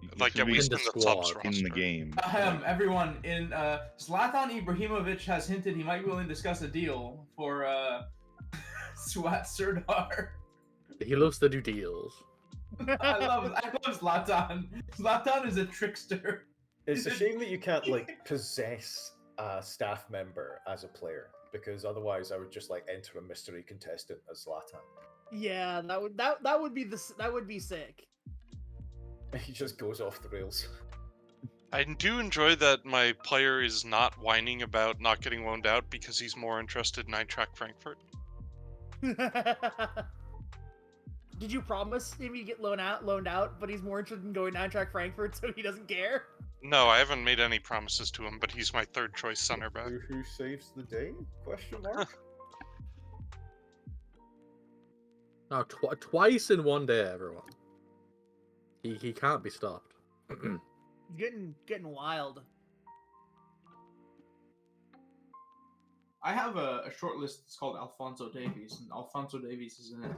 You like should at be least in in the the subs squad, roster. in the game. Everyone, in Zlatan Ibrahimovic has hinted he might be willing to discuss a deal for Swat Serdar. He loves to do deals. I love Zlatan. Zlatan is a trickster. It's a shame that you can't like possess a staff member as a player, because otherwise I would just like enter a mystery contestant as Zlatan. Yeah, that would be sick. He just goes off the rails. I do enjoy that my player is not whining about not getting loaned out because he's more interested in Eintracht Frankfurt. Did you promise him you get loaned out, but he's more interested in going to Eintracht Frankfurt, so he doesn't care? No, I haven't made any promises to him, but he's my third choice center back. Who saves the day? Question mark. No, twice in one day, everyone. He can't be stopped. Getting wild. I have a short list. It's called Alphonso Davies, and Alphonso Davies is in it.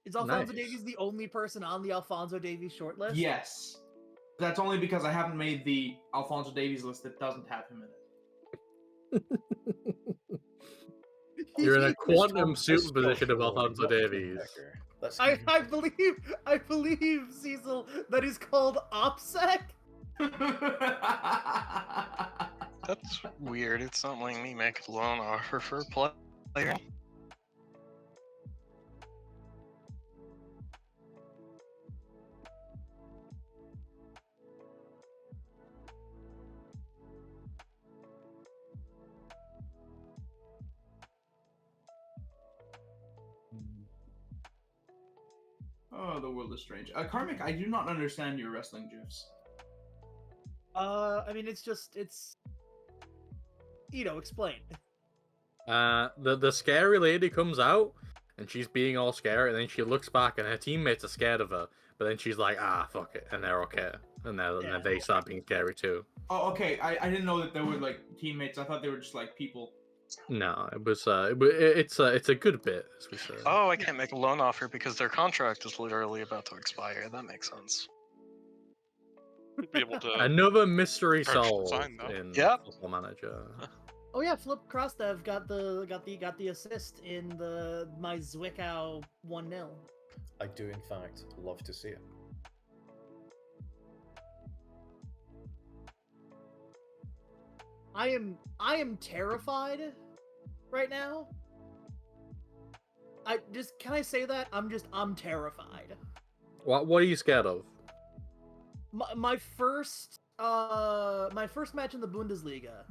Is Alphonso Nice. Davies the only person on the Alphonso Davies shortlist? Yes. That's only because I haven't made the Alphonso Davies list that doesn't have him in it. You're in a quantum It's not superposition of Sean, Alphonso not Davies. Becker. That's I believe, Cecil, that is called OPSEC. That's weird. It's not letting me make a loan offer for a player. Oh, the world is strange. Karmik, I do not understand your wrestling gifs. I mean, it's explain. The scary lady comes out, and she's being all scary, and then she looks back, and her teammates are scared of her, but then she's like, fuck it, and they're okay, and then they start being scary too. Oh, okay. I didn't know that they were like teammates. I thought they were just like people. No, it was it's a good bit, as we say. Oh, I can't make a loan offer because their contract is literally about to expire. That makes sense. Be able to Another mystery Stretch the solved sign, though. in Yep. Football Manager. Oh yeah, Flip Krostev got the assist in my Zwickau 1-0. I do in fact love to see it. I am terrified right now. Can I say that? I'm terrified. What are you scared of? My first match in the Bundesliga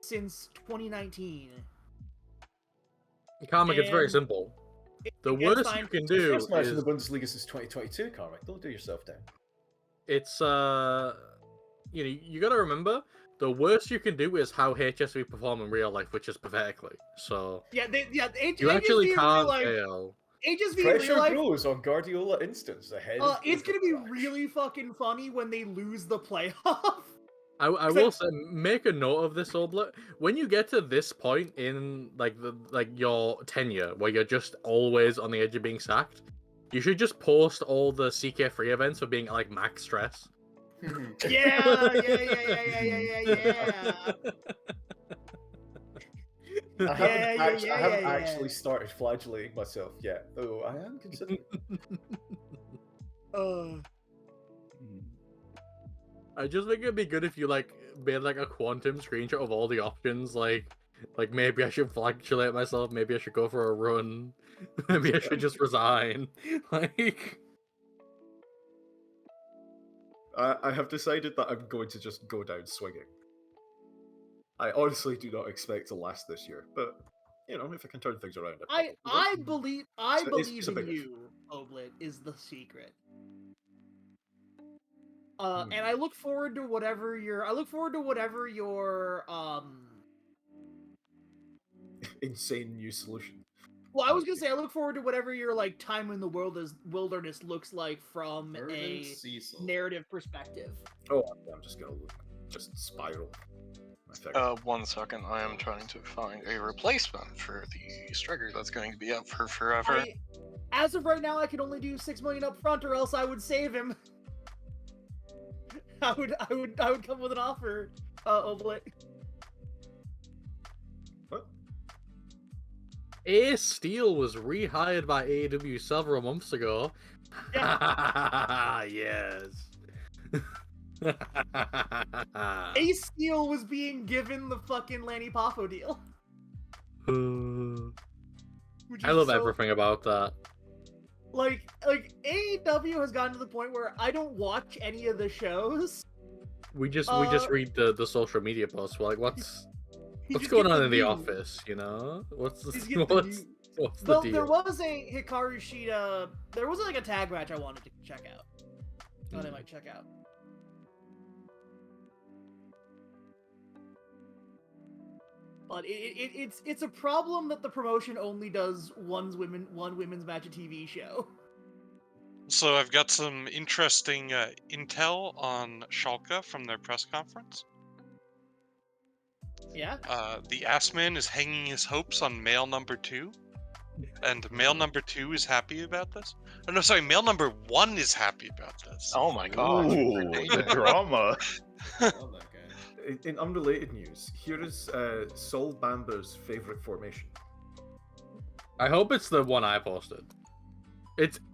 since 2019. Karmik, it's very And simple. The against worst you Ein- can The do first match in is the Bundesliga since 2022, Carmick. Don't do yourself down. it's you gotta remember the worst you can do is how HSV perform in real life, which is pathetically. So you actually HSV in real can't life- fail. HSV in Pressure real life. grows on Guardiola instance ahead. It's gonna be really fucking funny when they lose the playoff. I will say, make a note of this, Oblet. When you get to this point in your tenure, where you're just always on the edge of being sacked, you should just post all the CK3 events for being like max stress. Yeah. I haven't Yeah. actually started flagellating myself yet, though I am considering. I just think it'd be good if you made a quantum screenshot of all the options, Like, maybe I should flagellate myself. Maybe I should go for a run. Maybe I should just resign. Like, I have decided that I'm going to just go down swinging. I honestly do not expect to last this year, but you know, if I can turn things around, I probably will. believe a in big if. you, Oblit, is the secret. And I look forward to whatever your Insane new solution. Well, I was gonna say I look forward to whatever your like time in the wilderness looks like from a Cecil. narrative perspective. Oh, I'm just gonna just spiral. 1 second. I am trying to find a replacement for the striker that's going to be up for forever. As of right now, I can only do 6 million up front, or else I would save him. I would come with an offer, Oblit. What? Ace Steel was rehired by AEW several months ago. Yeah. Yes. Ace Steel was being given the fucking Lanny Poffo deal. I love everything about that. Like AEW has gotten to the point where I don't watch any of the shows. We just read the social media posts. We're like, what's just going get on the in the news. office? You know, what's the Just get the news. what's the Well, deal? there was a Hikaru Shida. There was like a tag match I wanted to check out. That I might check out. But it's a problem that the promotion only does one women's match a TV show. So I've got some interesting intel on Schalke from their press conference. Yeah. The Assman is hanging his hopes on male number 2, and male number 2 is happy about this. Oh no, sorry, male number 1 is happy about this. Oh my god! Ooh, the drama. In unrelated news, here is Sol Bamba's favorite formation. I hope it's the one I posted.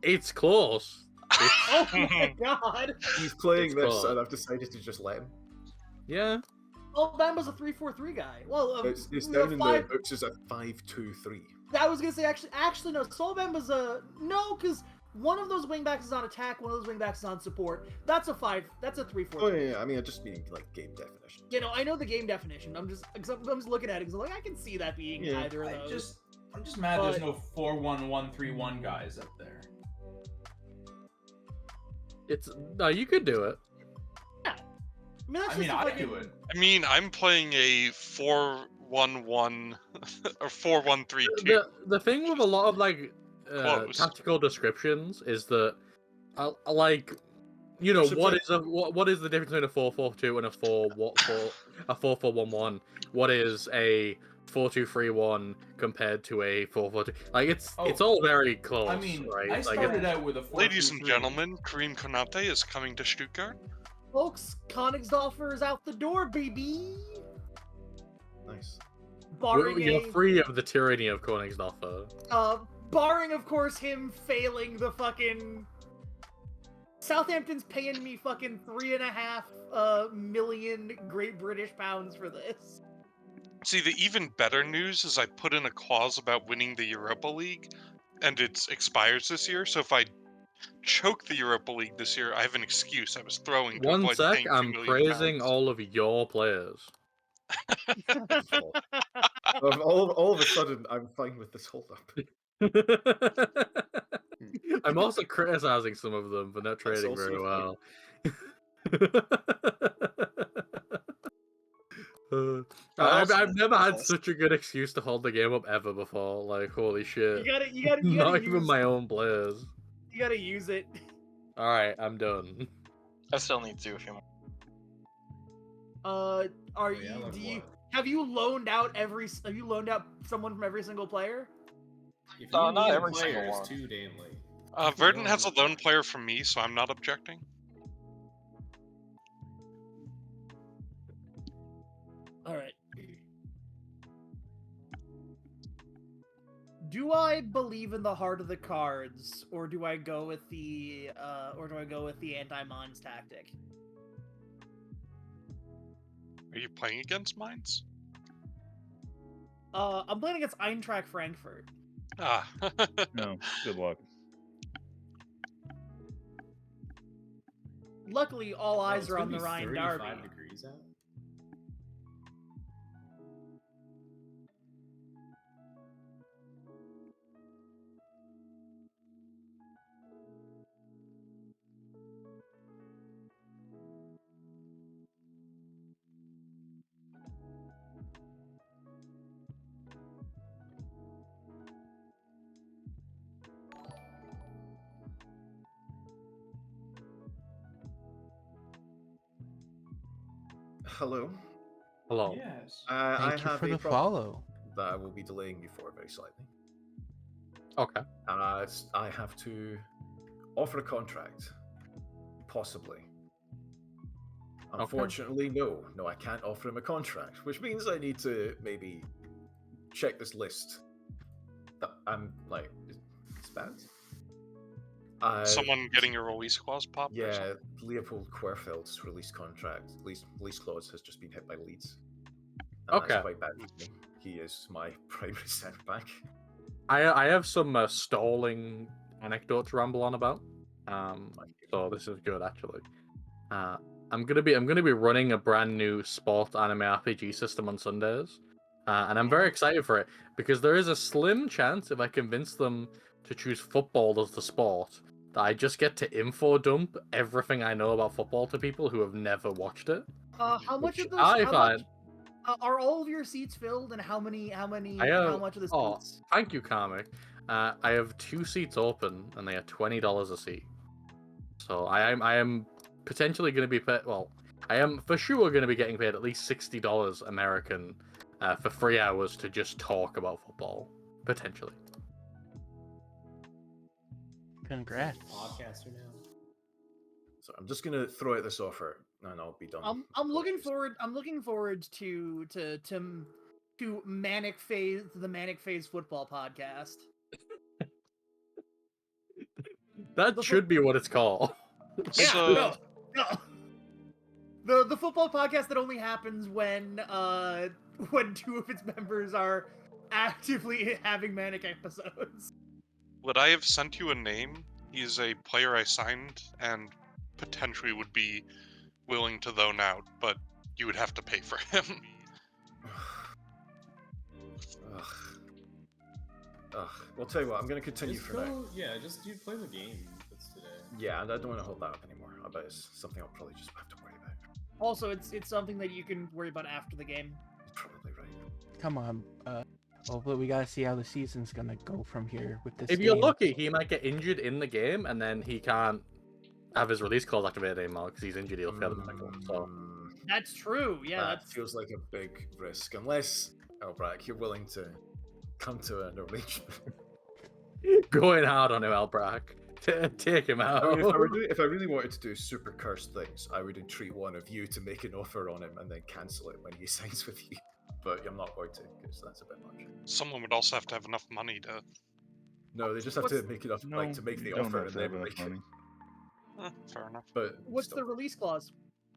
It's close. Oh my god! He's playing It's this, close. and I've decided to just let him. Yeah. Oh, Bamba's a 3-4-3 guy. Well, It's we down have in five. the books as a 5-2-3. I was gonna say actually no. Soul Bamba's a no, because one of those wingbacks is on attack, one of those wingbacks is on support. That's a 5. That's a 3-4. Oh yeah, I mean, I just mean like game definition. You know, I know the game definition. I'm just looking at it because I'm like, I can see that being either of those. I'm just mad there's no 4-1-1-3-1 guys up there. No, you could do it. Yeah. I mean, I do it. I mean, I'm playing a 4-1-1 or 4-1-3-2. The thing with a lot of like Close. tactical descriptions is that like, you know, So what is the difference between a 4-4-2 and a 4-4-1-1? What is a 4-2-3-1 compared to a 4-4-2? Like it's all very close. I mean, right? I Like, started out with a 4-2-3. Ladies and gentlemen, Kareem Konate is coming to Stuttgart. Folks, Königsdorfer is out the door, baby. Nice. Barring you're free of the tyranny of Königsdorfer. Barring of course him failing the fucking. Southampton's paying me fucking 3.5 million Great British pounds for this. See, the even better news is I put in a clause about winning the Europa League, and it expires this year. So if I choke the Europa League this year, I have an excuse. I was throwing to One avoid sec, paying 2 I'm million praising pounds. all of your players. all of a sudden, I'm fine with this holdup. I'm also criticizing some of them for not trading also very a well. I've never had such a good excuse to hold the game up ever before. Like, holy shit. You gotta Not even use, my own players. You gotta use it. Alright, I'm done. I still need to do a few more. Have you loaned out someone from every single player? If No, you not need every single players one. too, Danley. Verdant has a lone player from me, so I'm not objecting. All right. Do I believe in the heart of the cards, or do I go with the anti-mines tactic? Are you playing against mines? I'm playing against Eintracht Frankfurt. Ah. No, good luck. Luckily, all eyes it's are gonna on the be Rhine 35 Derby. degrees out. Hello. Hello. Yes. I Thank you have for a the problem follow. that I will be delaying you for very slightly. Okay. I have to offer a contract, possibly. Unfortunately, no, I can't offer him a contract, which means I need to maybe check this list. That I'm like, it's bad. Someone getting a release clause popped or Yeah, something? Leopold Querfeld's release contract, release clause has just been hit by Leeds. And Okay. that's quite bad for me. He is my primary centre back. I have some stalling anecdotes to ramble on about. So this is good actually. I'm gonna be running a brand new sport anime RPG system on Sundays, and I'm very excited for it because there is a slim chance if I convince them to choose football as the sport that I just get to info dump everything I know about football to people who have never watched it. How much Which of those? I How find. much are all of your seats filled? And how many? I How have. much of the Oh, seats? thank you, Karmic. I have 2 seats open, and they are $20 a seat. So I am potentially going to be paid. Well, I am for sure going to be getting paid at least $60 American for 3 hours to just talk about football, potentially. Congrats. Podcaster now. So I'm just gonna throw out this offer, and I'll be done. I'm looking forward. I'm looking forward to Manic Phase, the Manic Phase Football Podcast. That should be what it's called. Yeah, So- no. The football podcast that only happens when 2 of its members are actively having manic episodes. Would I have sent you a name? He's a player I signed and potentially would be willing to loan out, but you would have to pay for him. Ugh. Well, tell you what, I'm going to continue Just for now. go, yeah, just play the game that's today. Yeah, and I don't want to hold that up anymore. I bet it's something I'll probably just have to worry about. Also, it's something that you can worry about after the game. Probably right. Come on. But we gotta see how the season's gonna go from here with this. If you're game. lucky, he might get injured in the game, and then he can't have his release clause activated anymore because he's injured. He'll fail the medical. So That's true. Yeah, that feels like a big risk, unless Elbrack, you're willing to come to an arrangement. going hard on him, Elbrack. Take him out. I mean, if I really wanted to do super cursed things, I would entreat one of you to make an offer on him and then cancel it when he signs with you. But I'm not going to, because that's a bit much. Someone would also have to have enough money to. No, they just have to make enough, to make the don't offer have and to have then enough make money. Fair enough. But what's still, the release clause?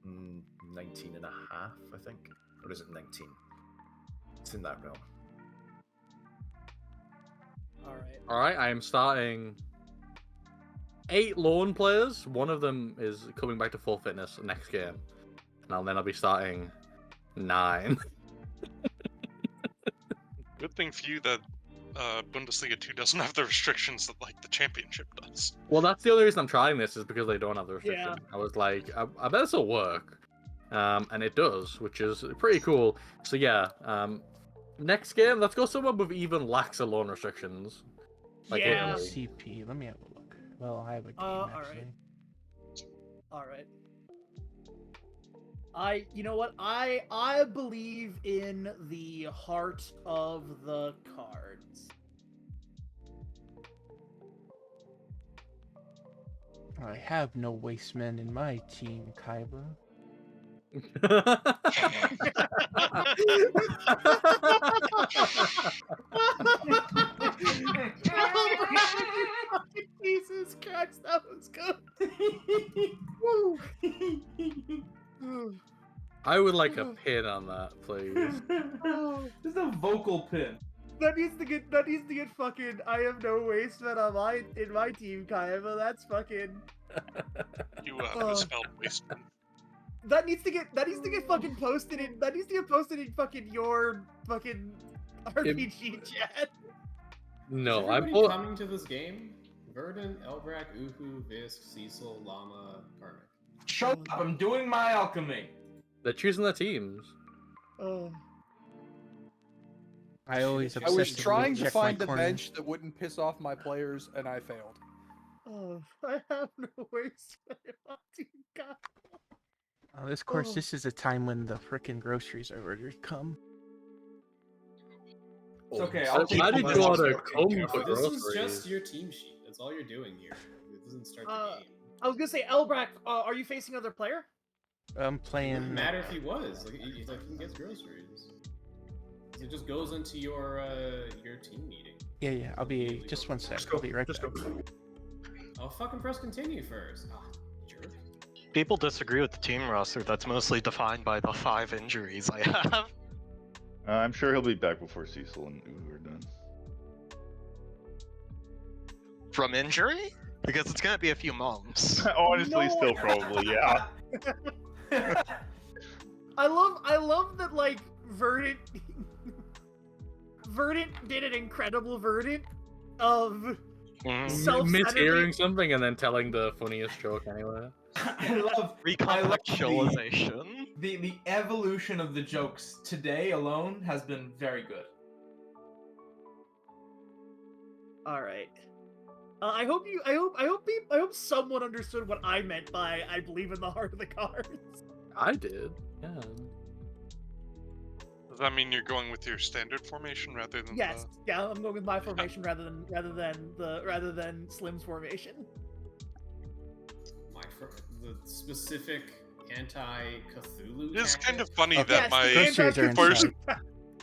19 and a half, I think, or is it 19? It's in that realm. All right. I am starting 8 lone players. One of them is coming back to full fitness next game, and then I'll be starting 9. Good thing for you that Bundesliga 2 doesn't have the restrictions that like the Championship does. Well, that's the only reason I'm trying this is because they don't have the restriction. Yeah. I was like, I bet this will work, and it does, which is pretty cool. So yeah, next game, let's go somewhere with even laxer loan restrictions. Like Yeah. Italy. CP. Let me have a look. Well, I have a game all actually. All right. You know what? I believe in the heart of the cards. I have no wastemen in my team, Kaiba. Jesus Christ, that was good. I would like a pin on that, please. the vocal pin. That needs to get fucking. I have no waste men on in my team, Kaiba. That's fucking. You misspelled wasteman. That needs to get fucking posted in. That needs to get posted in fucking your fucking RPG chat. No, Is everybody coming to this game? Verdant, Elbrak, Uhu, Visk, Cecil, Llama, Karmic. Shut up! I'm doing my alchemy. They're choosing their teams. Oh. I always I was obsessively trying to check find my a corner. bench that wouldn't piss off my players, and I failed. Oh, I have no waste men on my team, God. Of course, this is a time when the frickin' groceries are ready to come. It's okay. So I'll take why the did you order money. come for This is groceries? just your team sheet. That's all you're doing here. It doesn't start the game. I was gonna say, Elbrak, are you facing another player? I'm It playing. doesn't matter if he was. Like he gets groceries. It just goes into your team meeting. Yeah. I'll be just one sec. I'll be right back. I'll fucking press continue first. Ah, jerk. People disagree with the team roster. That's mostly defined by the 5 injuries I have. I'm sure he'll be back before Cecil and Uhu are done. From injury? Because it's gonna be a few months. Honestly, still probably, yeah. I love that, like, Verdant did an incredible Verdant of Mishearing something and then telling the funniest joke anyway. I love recontextualization. The evolution of the jokes today alone has been very good. All right. I hope someone understood what I meant by "I believe in the heart of the cards." I did. Yeah. Does that mean you're going with your standard formation rather than Yes. Yeah, I'm going with my formation rather than Slim's formation. The specific anti-Cthulhu. It's tactic? kind of funny that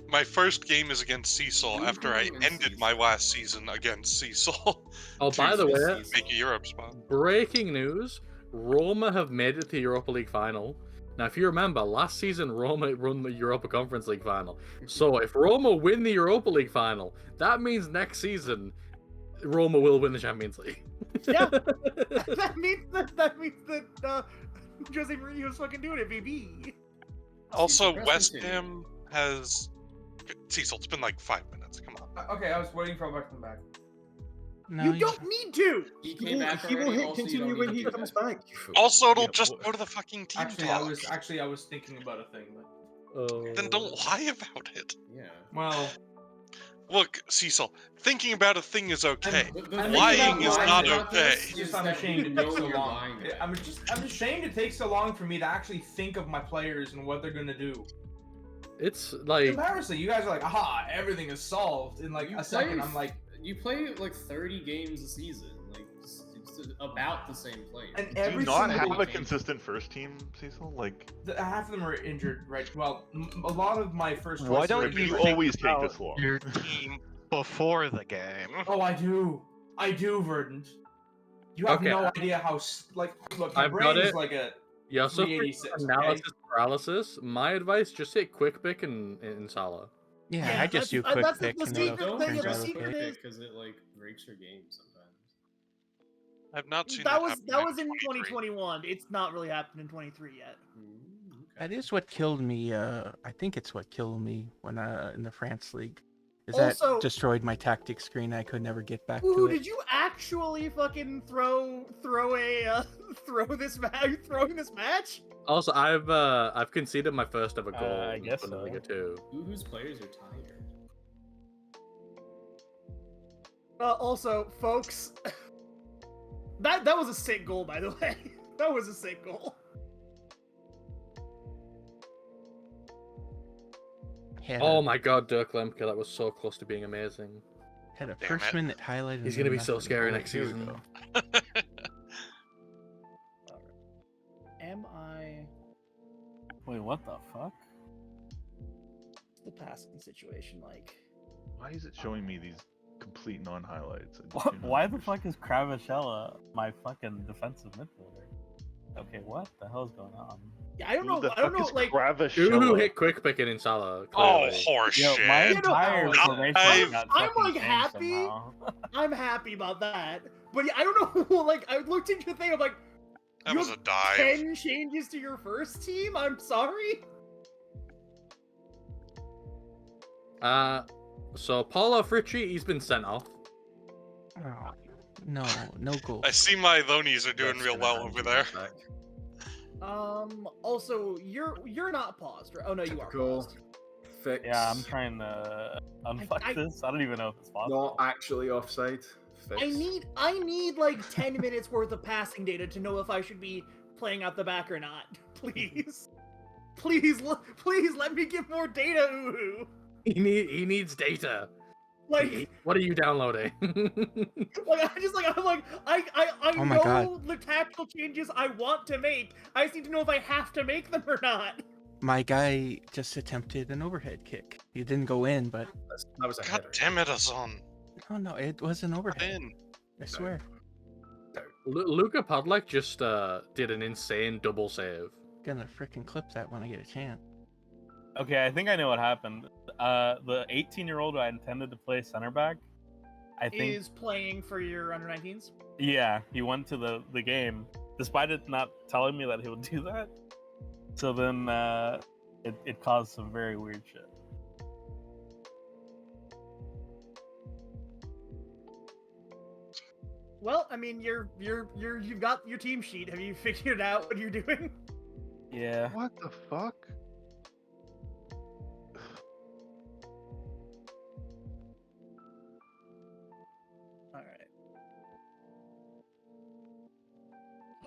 my first game is against Cecil after I ended my last season against Cecil. Oh, by the way, make a Europe spot. Breaking news: Roma have made it to the Europa League final. Now, if you remember, last season Roma won the Europa Conference League final. So if Roma win the Europa League final, that means next season Roma will win the Champions League. Yeah, that means that Jose Mourinho's fucking doing it, baby. Also, West Ham has Cecil. It's been like 5 minutes. Come on. Okay, I was waiting for him to come back. No, you don't need to. He came back already. Also, continue when he comes back. Also, it'll just go to the fucking team talk. I was thinking about a thing, but Then don't lie about it. Yeah. Well, look, Cecil. Thinking about a thing is okay. I'm Lying is not okay. I'm ashamed it takes so long. I'm ashamed it takes so long for me to actually think of my players and what they're gonna do. It's like embarrassing. You guys are like, aha, everything is solved in like a second. I'm like, you play like 30 games a season, like it's about the same players. And Do you not have a consistent first team, Cecil? Like half of them are injured, right? Well, a lot of my first. Why don't you always take this long? Your team before the game. Oh, I do, Verdant. You have no idea how look. My brain is like a. Yeah, so for 386, analysis paralysis, my advice: just hit quick pick in Salah. Yeah, I just do quick pick. Don't press quick pick because it like breaks your game sometimes. I've not seen that was in 2021. It's not really happened in 23 yet. That is what killed me. I think it's what killed me when in the France League. Is Also- that destroyed my tactic screen? I could never get back Ooh, to it. did you actually fucking throw this match? Are you throwing this match? Also, I've conceded my first ever goal. I guess in so. Liga 2. Whose players are tired? Also, folks, that was a sick goal, by the way. That was a sick goal. Oh my god, Dirk Lemke, that was so close to being amazing. Had a first minute highlighted. He's gonna be so scary next Here we season. go. Am I Wait, what the fuck? the passing situation like? Why is it showing me these complete non-highlights? Why the fuck is Kravachella my fucking defensive midfielder? Okay, what the hell is going on? Yeah, I don't know. Who the I don't fuck know. is Like, Who Cravashella? hit quick picking in Salah? Oh, Clearly. horse Yo, shit. my you know, entire like, formation I've- got I'm fucking like changed happy. somehow. I'm happy about that. But I don't know. Like, I looked into the thing. I'm like, That you was have a dive. 10 changes to your first team. I'm sorry. So Paulo Fritchi, he's been sent off. Oh, no goal. I see my Lonies are doing Ref's real gonna well hand over you there. that back. Also, you're not paused, right? Oh no, you are Typical. paused. Fix. Yeah, I'm trying to unfuck this. I don't even know if it's possible. Not actually offside. Fix. I need like 10 minutes worth of passing data to know if I should be playing out the back or not. Please. Please let me get more data, Uhu. He needs data. Like, What are you downloading? I Oh my know God. the tactical changes I want to make. I just need to know if I have to make them or not. My guy just attempted an overhead kick. He didn't go in, but That was a God header. damn it, Azon. no, it was an overhead. In. I swear. Luka Podlek just did an insane double save. Gonna freaking clip that when I get a chance. Okay, I think I know what happened. The 18-year-old who I intended to play center back, I think, Is playing for your under 19s. yeah, he went to the game despite it not telling me that he would do that. So then it caused some very weird shit. Well, I mean, you've got your team sheet. Have you figured out what you're doing? Yeah. What the fuck? All right.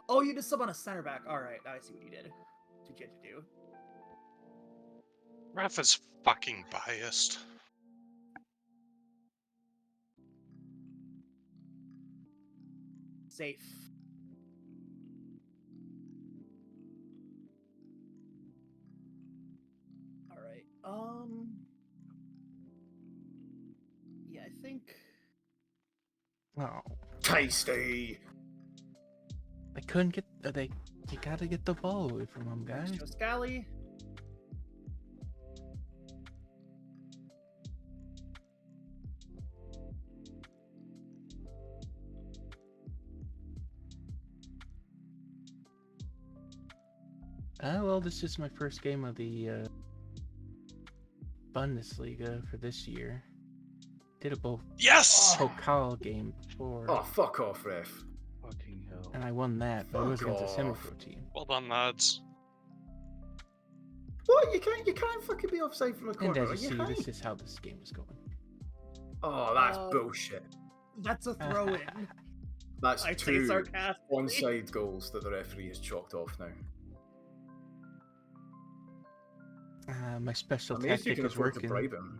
Oh, you just sub on a center back. All right, I see what you did. That's what you had to do. Ref is fucking biased. Safe. All right. Yeah, I think. Oh, Tasty. I couldn't get. They gotta get the ball away from him, guys. Joe Scally. Well, this is my first game of the Bundesliga for this year. Did a both Yes! Pokal game before, Oh, fuck off, ref. Fucking hell. and I won that, but it was Fuck against a off. semi-pro team. Well done, lads. What? You can't fucking be offside from a And corner. as Are you you see, high? this is how this game is going. Oh, that's bullshit. That's a throw in. That's I say two sarcastically. onside goals that the referee has chalked off now. My special I mean, if you tactic can is afford to working. bribe him.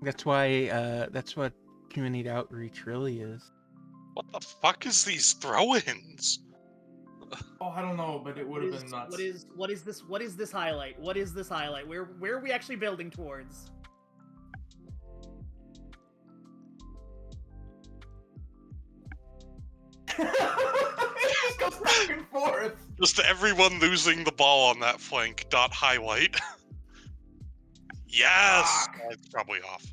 That's why. That's what community outreach really is. What the fuck is these throw-ins? Oh, I don't know, but it would have been nuts. What is this highlight? What is this highlight? Where are we actually building towards? It just goes back and forth. Just everyone losing the ball on that flank. Dot highlight. Yes! It's probably off.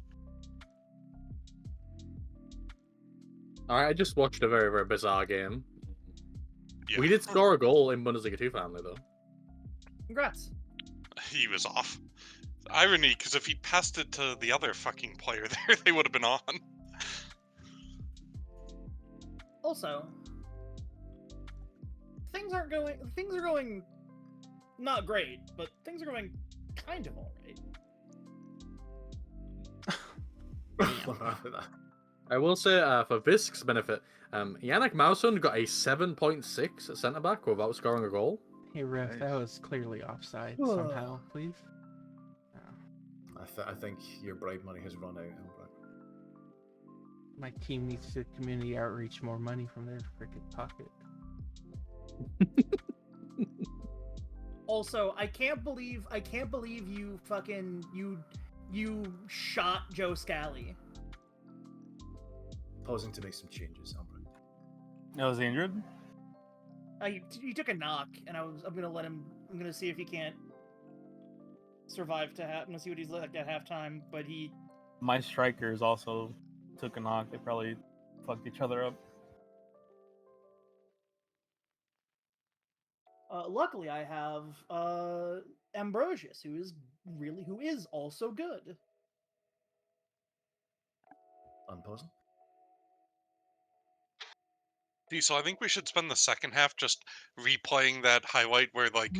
Alright, I just watched a very, very bizarre game. Yeah. We did score a goal in Bundesliga 2 family, though. Congrats. He was off. Irony, because if he'd passed it to the other fucking player there, they would have been on. Also, things are going not great, but things are going kind of all right. I will say, for Visk's benefit, Yannick Mauson got a 7.6 at centre back without scoring a goal. Hey ref, that was clearly offside somehow, please. I think your bribe money has run out, Albert. My team needs to community outreach more money from their freaking pocket. Also, I can't believe you fucking you shot Joe Scally. Pausing to make some changes, Albert. I was injured. He took a knock, and I'm gonna let him I'm gonna see if he can't survive to I'm gonna see what he's like at halftime. But My strikers also took a knock. They probably fucked each other up. Luckily, I have Ambrosius, who is also good. Unpause. So I think we should spend the second half just replaying that highlight where, like,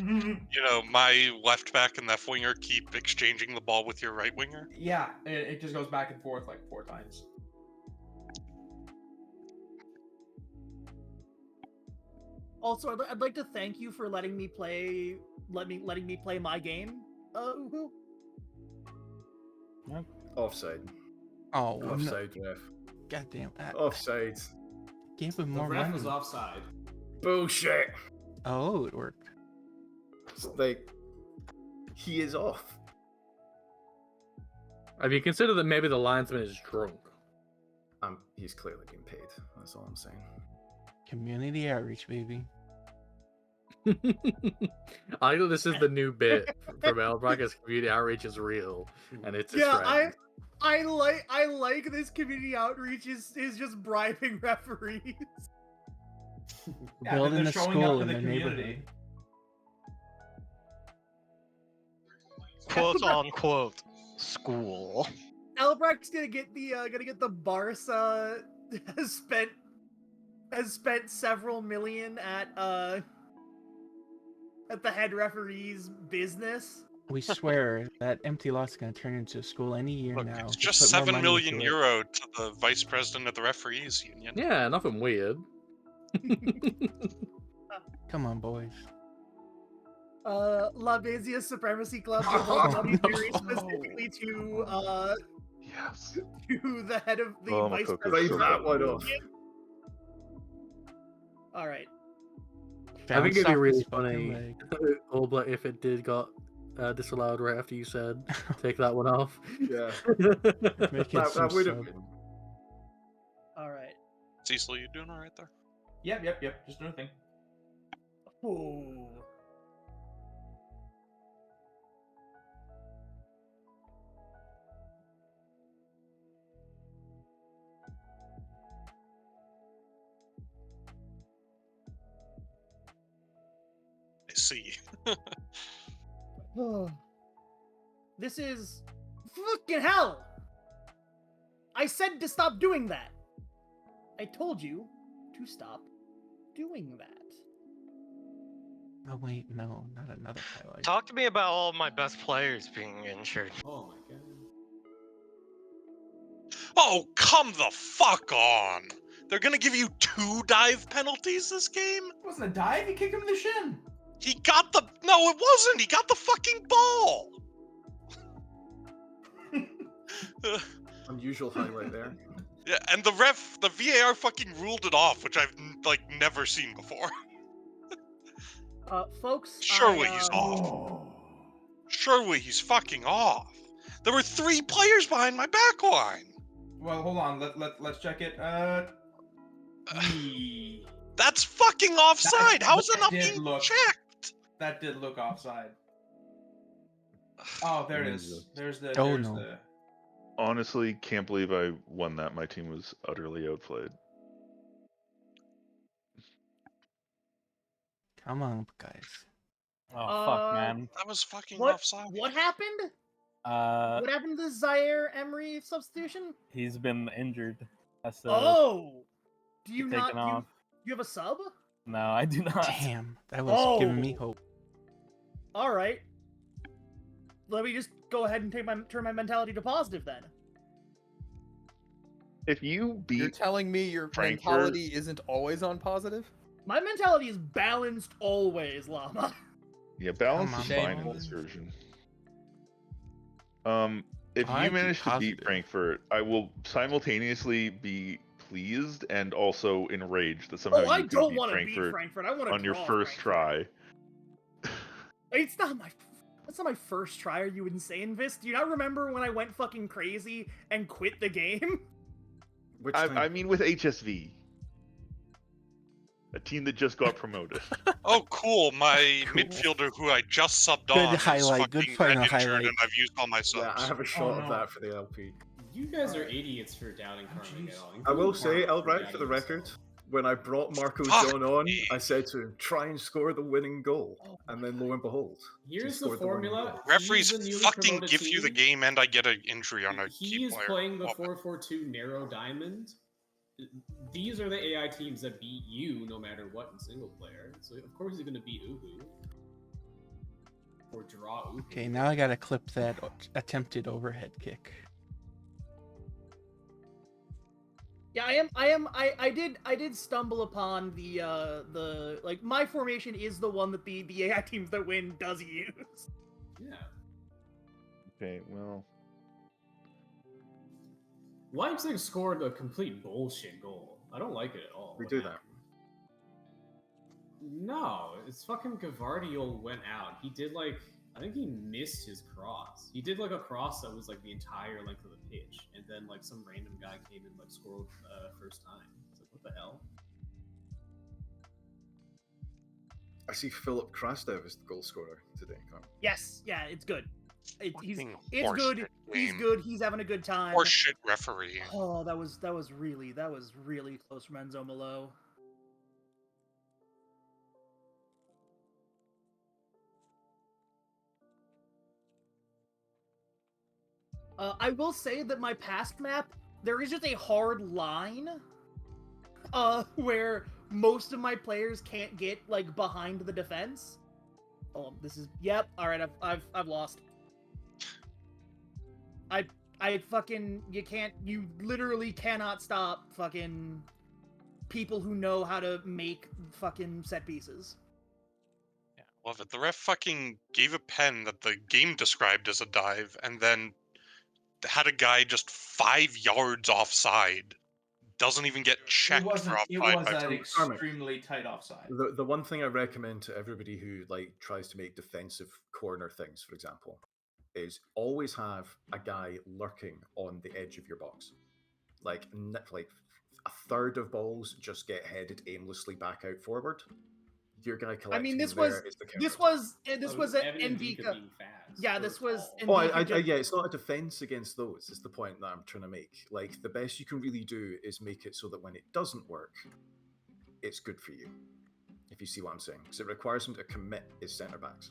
my left back and left winger keep exchanging the ball with your right winger. Yeah, it just goes back and forth like 4 times. Also, I'd like to thank you for letting me play my game. Uhu. Offside. Oh, no. Offside, ref. Goddamn. Offside. Gave him The more ref money. was offside. Bullshit. Oh, it worked. It's like he is off. Have you considered that maybe the linesman is drunk? He's clearly being paid. That's all I'm saying. Community outreach, baby. I know this is the new bit from Elbrack as community outreach is real, and it's a trend. I like this community outreach is just bribing referees. Building they're a showing school up in the the community. neighborhood. Quote unquote school. Elbrack's gonna get the Barca has spent several million at the head referee's business. We swear that empty lot's gonna turn into a school any year Look, now. it's Just just put more 7 money million into it. euro to the vice president of the referees union. Yeah, nothing weird. Come on, boys. La Bezia Supremacy Club will hold money very specifically to Yes. to the head of the Oh, vice Makoko's president. so that one fucking off. good. All right. I think it'd be Bounce off really his fucking funny, leg. if it did got disallowed right after you said take that one off. Yeah. Make it that some would have sub. been. All right. Cecil, you doing all right there? Yep. Just doing a thing. Ooh. I see. This is fucking hell. I said to stop doing that. I told you to stop doing that. Oh wait, no, not another highlight. Talk to me about all my best players being injured. Oh my god. Oh, come the fuck on! They're gonna give you 2 dive penalties this game? It wasn't a dive. He kicked him in the shin. He got the... No, it wasn't! He got the fucking ball! Unusual highlight there. Yeah, and the VAR fucking ruled it off, which I've, like, never seen before. Folks. Surely he's off. Surely he's fucking off. There were 3 players behind my back line. Well, hold on. Let's check it. That's fucking offside. How is it not being checked? That did look offside. Oh, there it is. There's the. Oh, there's no. the... Honestly, can't believe I won that. My team was utterly outplayed. Come on, guys. Oh fuck, man. That was fucking What? offside. What happened? What happened to the Zaire Emery substitution? He's been injured. That's Oh, do you taken not? off. You have a sub? No, I do not. Damn, that was giving me hope. All right. Let me just go ahead and turn my mentality to positive then. If you beat You're telling me your Frankfurt- mentality isn't always on positive? My mentality is balanced always, Llama. Yeah, balance Come is on, fine man. in this version. If I you do manage to beat positive. Frankfurt, I will simultaneously be pleased and also enraged that somehow Oh, I you could don't beat want to beat Frankfurt Frankfurt. I want to on your first try. It's not my. That's not my first try. Are you insane, Vis? Do you not remember when I went fucking crazy and quit the game? Which I mean, with HSV. A team that just got promoted. Oh, cool. My Cool. midfielder who I just subbed Good on is highlight, good fucking final red injured, highlight. and I've used all my subs. Yeah, I have a shot of no. that for the LP. You guys are idiots for doubting Carmageddon. I will including say, Carmack Elbright, for doubting the record, himself. when I brought Marco Fuck John on, me. I said to him, try and score the winning goal. And then lo and behold, he Here's the scored the winning formula. goal. Referees He's a newly fucking promoted give you the team. game, and I get an injury on a He key is player. playing the Oh, 4-4-2 narrow diamond. These are the AI teams that beat you no matter what in single player. So of course he's going to beat Uhu. Or draw Uhu. Okay, now I gotta clip that attempted overhead kick. Yeah, I did stumble upon the like my formation is the one that the AI teams that win does use. Yeah. Okay, well. Leipzig scored a complete bullshit goal. I don't like it at all. We What do happened? that. No, it's fucking Gavardiol went out. He did like, I think he missed his cross. He did like a cross that was like the entire length of the pitch, and then like some random guy came and like scored first time. It's like, what the hell? I see Philip Krastev as the goal scorer today. Carl. Yes, yeah, it's good. It's Fucking good. horseshit He's game. good. He's having a good time. Or shit referee. Oh, that was really close from Enzo Malo. I will say that my past map, there is just a hard line, where most of my players can't get like behind the defense. Oh, this is yep. All right, I've lost. I fucking you literally cannot stop fucking people who know how to make fucking set pieces. Yeah, love it. The ref fucking gave a pen that the game described as a dive, and then had a guy just 5 yards offside. Doesn't even get checked for offside. It was by an some- extremely tight offside. The one thing I recommend to everybody who like tries to make defensive corner things, for example, is always have a guy lurking on the edge of your box. Like a third of balls just get headed aimlessly back out forward. Your guy collecting I mean, this there was is the this counter. was an Ndika. Yeah, this was. Oh, Ndika yeah, it's not a defense against those. Is the point that I'm trying to make. Like the best you can really do is make it so that when it doesn't work, it's good for you. If you see what I'm saying, because it requires him to commit his centre backs.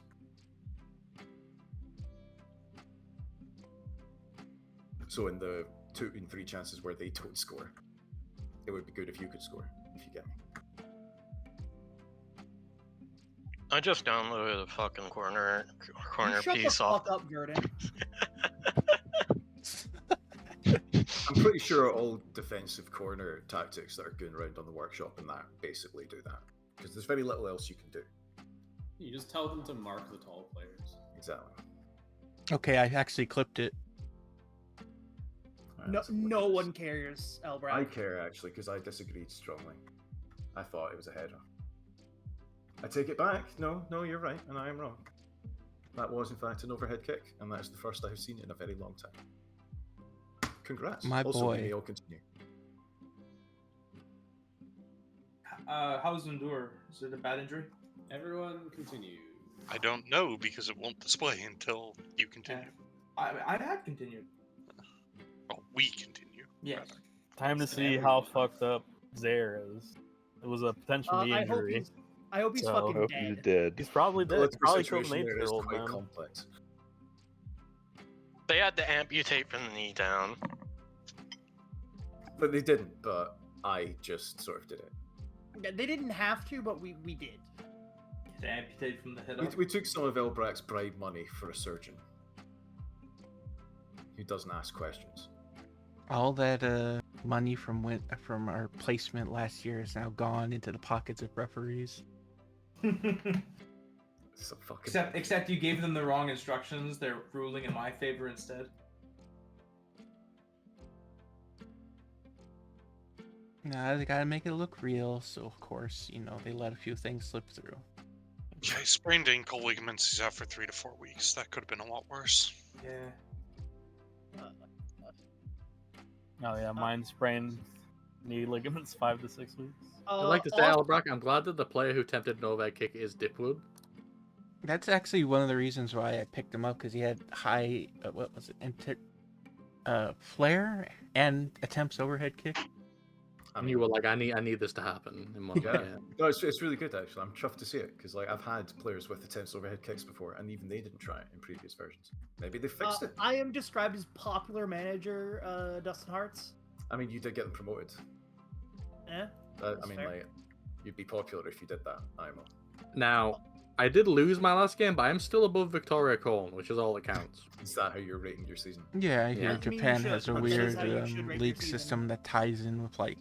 So in the 2 in 3 chances where they don't score, it would be good if you could score. If you get me. I just downloaded a fucking corner shut the piece off. fuck up, Jordan. I'm pretty sure all defensive corner tactics that are going around on the workshop and that basically do that. Because there's very little else you can do. You just tell them to mark the tall players. Exactly. Okay, I actually clipped it. No one cares, Elbright. I care actually because I disagreed strongly. I thought it was a header. I take it back. No, you're right, and I am wrong. That was in fact an overhead kick, and that's the first I've seen in a very long time. Congrats. My also, boy. we may all continue. How's Endur? Is it a bad injury? Everyone continue. I don't know because it won't display until you continue. I had continued. Oh, we continue. Yes. Time to see how fucked up Zaire is. It was a potential knee I hope injury. he's So- fucking I hope dead. he's dead. He's probably The dead. political Probably killed an situation there is 8-year-old quite man. complex. They had to amputate from the knee down. But they didn't, but I just sort of did it. Yeah, they didn't have to, but we did. They amputate from the head up. We took some of Elbrack's bribe money for a surgeon who doesn't ask questions. All that money from our placement last year is now gone into the pockets of referees. It's a fucking... Except you gave them the wrong instructions. They're ruling in my favor instead. Nah, they gotta make it look real, so of course, they let a few things slip through. Yeah, he sprained ankle ligaments. He's out for 3 to 4 weeks. That could have been a lot worse. Yeah. Oh yeah, mine sprained Knee ligaments 5 to 6 weeks. I'd like to say, Albrock, I'm glad that the player who tempted Novak kick is Dipwood. That's actually one of the reasons why I picked him up, because he had high, what was it, flare and attempts overhead kick. I mean, you were like, I need this to happen in one Yeah, game. no, it's really good actually. I'm chuffed to see it because like I've had players with attempts overhead kicks before, and even they didn't try it in previous versions. Maybe they fixed it. I am described as popular manager, Dustin Hartz. I mean, you did get them promoted. Yeah. I mean, like, you'd be popular if you did that, IMO. Now, I did lose my last game, but I'm still above Victoria Cole, which is all that counts. Is that how you're rating your season? Yeah, I hear Yeah. Japan has a That is weird how you should rate your league season. system that ties in with like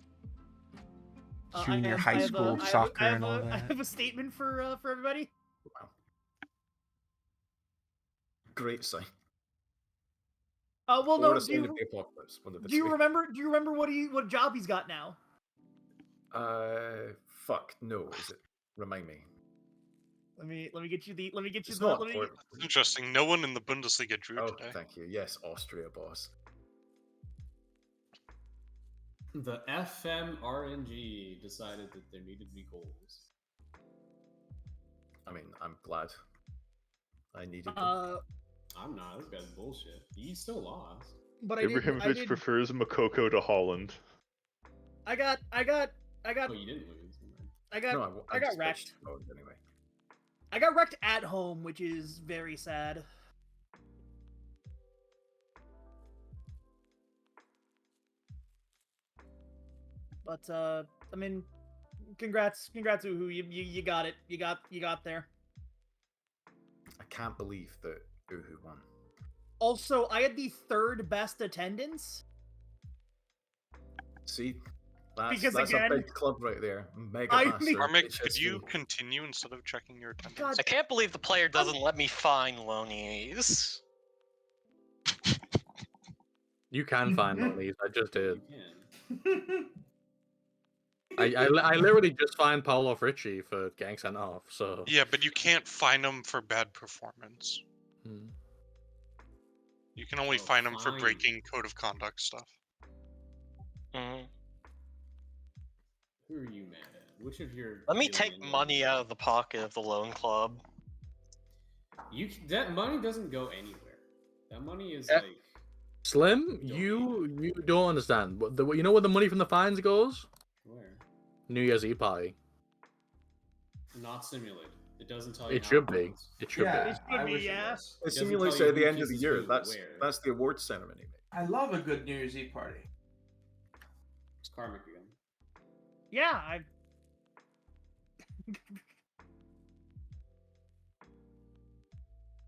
I junior have- high I have a- school I have a- soccer I have and all a- I that. have a statement for everybody. Wow. Great sign. Well, Or no. a sign of the apocalypse, one of the Do you two. remember? Do you remember what job he's got now? Fuck, no, is it? Remind me. Let me get you the. Let me get you It's the. not Let me, important. Interesting. No one in the Bundesliga drew Oh, today. thank you. Yes, Austria, boss. The FMRNG decided that there needed to be goals. I mean, I'm glad. I needed them. I'm not. This guy's bullshit. He still lost. but Ibrahimovic prefers Makoko to Holland. I got. Oh, you didn't lose. I got. No, I got just wrecked. pitched Holland anyway. I got wrecked at home, which is very sad. But I mean, congrats, Uhu. You got it. You got there. I can't believe that Uhu won. Also, I had the third best attendance. See? That's Because a again, big club right there. Mega I massive mean- Armick, could HSV. you continue instead of checking your attendance? God, I can't believe the player doesn't let me find Lonies. You can find all these. I just did. You can. I literally just find Paolo Fricci for getting sent off. So Yeah, but you can't fine them for bad performance. Hmm. You can only Oh, fine them for fine. breaking code of conduct stuff. Mhm. Who are you mad at? Which of your? Let me alien take money out of the pocket of the loan club. That money doesn't go anywhere. That money is Yeah. like. Slim, you don't understand. You know where the money from the fines goes? Where? New Year's Eve party. Not simulated. It doesn't tell you. It how should it be. goes. It should Yeah, be. It should I be, wish yeah. it was. It doesn't simulates tell it you at the who end of the kisses year. who, That's where. the awards ceremony, mate. I love a good New Year's Eve party. It's karmic again. Yeah, I.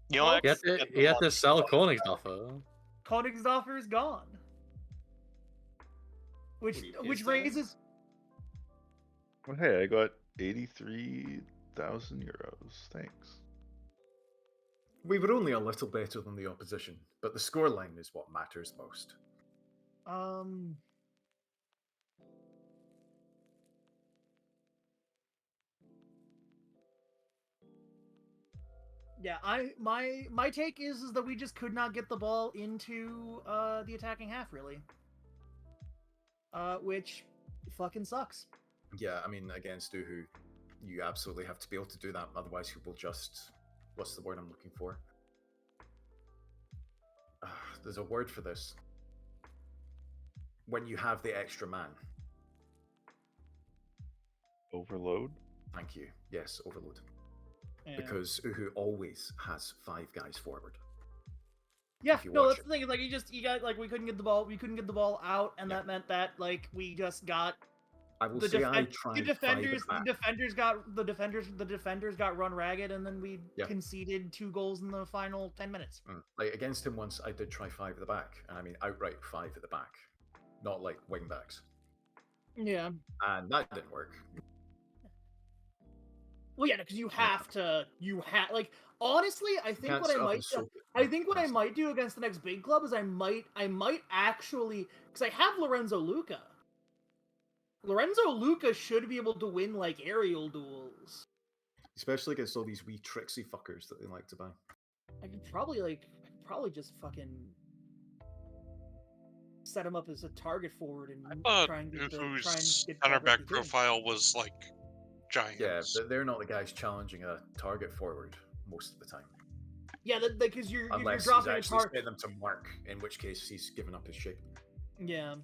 You know what? You have to sell Königsdorfer. Königsdorfer is gone. Which What are you which pissed at him? raises. Well, hey, I got 83,000 euros. Thanks. We were only a little better than the opposition, but the scoreline is what matters most. Yeah, my take is that we just could not get the ball into the attacking half really. Which fucking sucks. Yeah, I mean, against Uhu, you absolutely have to be able to do that, otherwise he will just... What's the word I'm looking for? There's a word for this. When you have the extra man. Overload? Thank you. Yes, overload. Yeah. Because Uhu always has 5 guys forward. Yeah, if you no, watch that's the thing. Is like you got like we couldn't get the ball out, and that meant that like we just got I will the, say I defen- tried the defenders. five The at back. defenders got run ragged, and then we Yeah. conceded 2 goals in the final 10 minutes. Like against him once, I did try 5 at the back, and I mean outright 5 at the back, not like wing backs, Yeah. and that didn't work. Well, yeah, because you have to. Like honestly, I think Can't what I sit up might. and soak it. I think what I might do against the next big club is I might actually, because I have Lorenzo Luca. Lorenzo Luca should be able to win like aerial duels. Especially against all these wee tricksy fuckers that they like to buy. I could probably just fucking set him up as a target forward and try and get whose the center job back ready to do. profile was like giants. Yeah, but they're not the guys challenging a target forward most of the time. Yeah, because you're Unless dropping a he's actually target. set them to mark, in which case he's given up his shape. Yeah.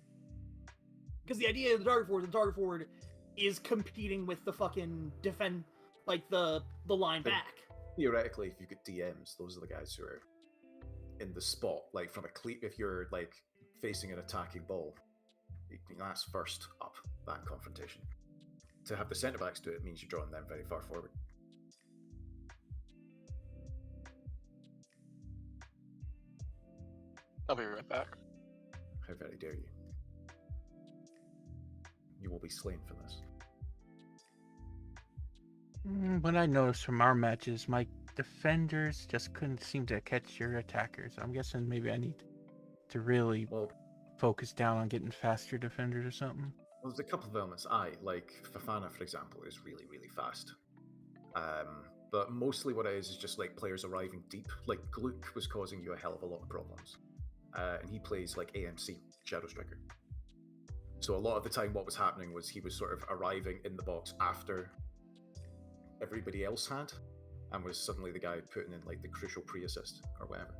Because the idea of the target forward is competing with the fucking defend, like the line But back. Theoretically, if you get DMs, those are the guys who are in the spot. Like from a if you're like facing an attacking ball, that's first up that confrontation. To have the centre backs do it means you're drawing them very far forward. I'll be right back. How very dare you? You will be slain for this. What I noticed from our matches, my defenders just couldn't seem to catch your attackers. I'm guessing maybe I need to really focus down on getting faster defenders or something. Well, there's a couple of elements. Like Fafana, for example, is really, really fast. But mostly what it is just like players arriving deep. Like Gluck was causing you a hell of a lot of problems. And he plays like AMC, Shadow Striker. So a lot of the time what was happening was he was sort of arriving in the box after everybody else had, and was suddenly the guy putting in like the crucial pre-assist or whatever.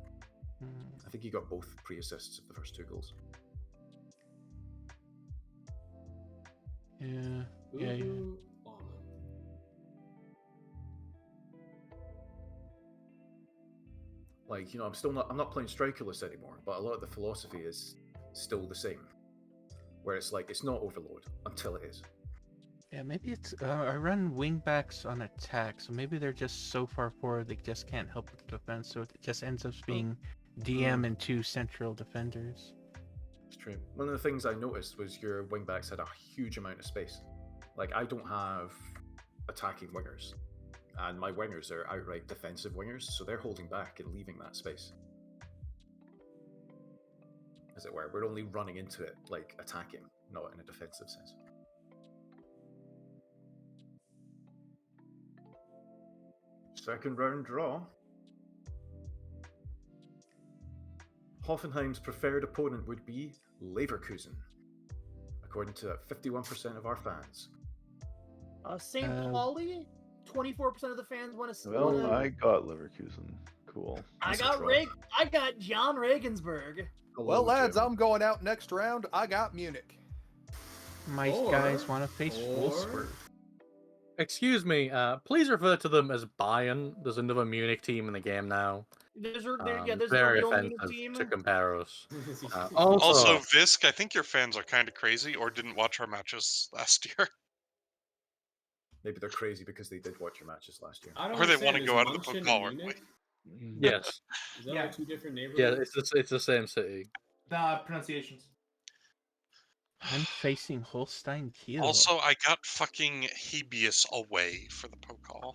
I think he got both pre-assists of the first 2 goals. Yeah. Like, you know, I'm not playing strikerless anymore, but a lot of the philosophy is still the same. Where it's like, it's not overload until it is. Yeah, maybe it's I run wingbacks on attack, so maybe they're just so far forward they just can't help with the defense, so it just ends up being DM and 2 central defenders. It's true. One of the things I noticed was your wingbacks had a huge amount of space. Like, I don't have attacking wingers, and my wingers are outright defensive wingers, so they're holding back and leaving that space. As it were, we're only running into it, like, attacking, not in a defensive sense. Second round draw. Hoffenheim's preferred opponent would be Leverkusen, according to 51% of our fans. St. Pauli, 24% of the fans want to. Well, I got Leverkusen. Cool. I got John Regensburg. Well, lads, I'm going out next round. I got Munich. My guys want to face Wolfsburg. Excuse me, please refer to them as Bayern. There's another Munich team in the game now. There's very a real Munich offensive team. to compare us. Also, Visk, I think your fans are kind of crazy or didn't watch our matches last year. Maybe they're crazy because they did watch your matches last year. I don't Or they want understand, to go is out of the Munchen Pokal and early. Munich? Yes. Is that like 2 different Yeah, neighborhoods? it's the same city. The pronunciations. I'm facing Holstein Kiel. Also, I got fucking Habeas away for the Pokal.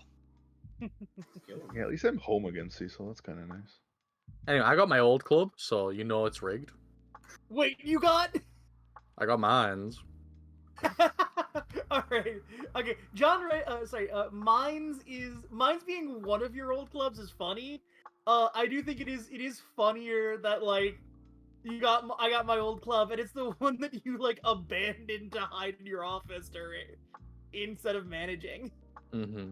Yeah, at least I'm home again, Cecil. That's kind of nice. Anyway, I got my old club, so you know it's rigged. Wait, you got? I got mines. All right. Okay, John. Mines being one of your old clubs is funny. I do think it is funnier that like I got my old club, and it's the one that you like abandoned to hide in your office during instead of managing. Mm-hmm.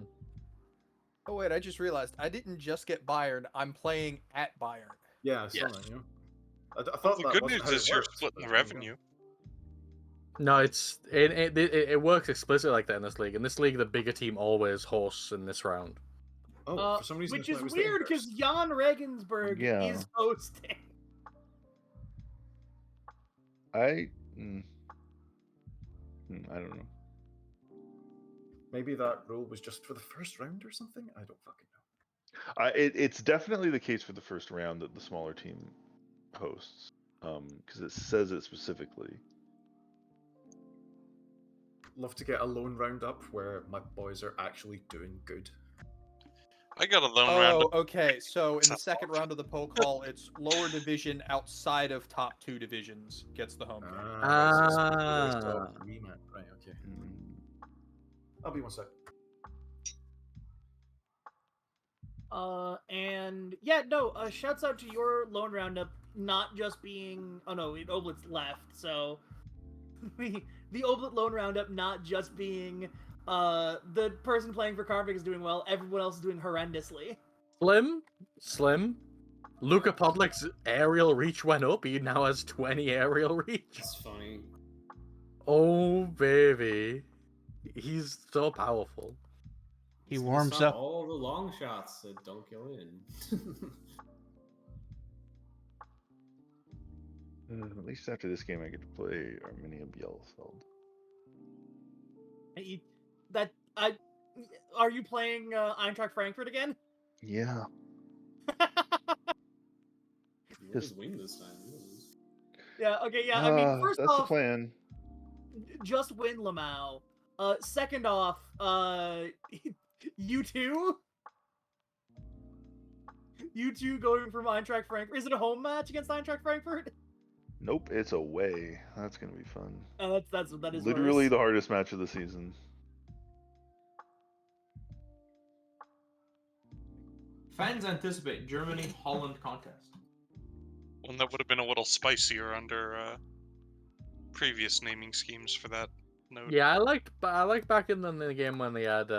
Oh wait, I just realized I didn't just get Bayern. I'm playing at Bayern. Yeah, I saw that. You know, I Well, thought the that good wasn't news how is it you're worked, splitting but the there you go. revenue. No, it works explicitly like that in this league. In this league, the bigger team always hosts in this round. Oh, for some reason, Which I thought is it was the weird inverse. because Jan Regensburg Yeah. is hosting. I don't know. Maybe that rule was just for the first round or something. I don't fucking know. It's definitely the case for the first round that the smaller team hosts, because it says it specifically. Love to get a lone round up where my boys are actually doing good. I got a lone round. Oh, okay. So in the second round of the Pokal, it's lower division outside of top 2 divisions gets the home game. Right, okay. I'll be one sec. And yeah, no, shouts out to your lone roundup. not just being. Oh no, Oblet's left. So the Oblet Lone Roundup not just being the person playing for Carving is doing well. Everyone else is doing horrendously. Slim. Luka Podlick's aerial reach went up. He now has 20 aerial reach. It's funny. Oh baby, he's so powerful. He He's gonna warms stop up. all the long shots that don't go in. At least after this game, I get to play Arminia Bielefeld. Are you playing Eintracht Frankfurt again? Yeah. We'll just win this time. Yeah. Okay. Yeah. I mean, first that's off, the plan. just win Lamau. Second off, you two going from Eintracht Frankfurt. Is it a home match against Eintracht Frankfurt? Nope, it's away. That's gonna be fun. That is Literally worse. the hardest match of the season. Fans anticipate Germany-Holland contest. One that would have been a little spicier under previous naming schemes for that note. Yeah, I liked back in the game when they had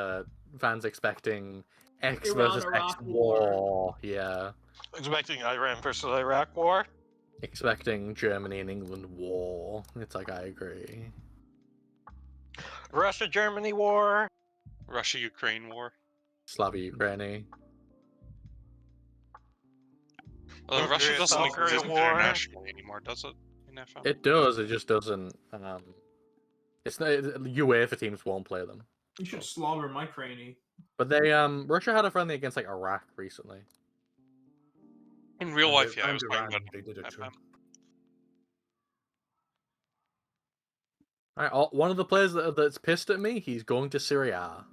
fans expecting X versus X war. Yeah. Expecting Iran versus Iraq war. Expecting Germany and England war. It's like, I agree. Russia-Germany war. Russia-Ukraine war. Slava-Ukraine. Well, Russia doesn't South exist Korea war. internationally anymore, does it? In FM? It does, it just doesn't. It's not, UEFA teams won't play them. You should slobber my cranny. But they Russia had a friendly against like Iraq recently. In real life, yeah, I And was Iran, talking about they did it too. FM. Alright, one of the players that's pissed at me, he's going to Syria.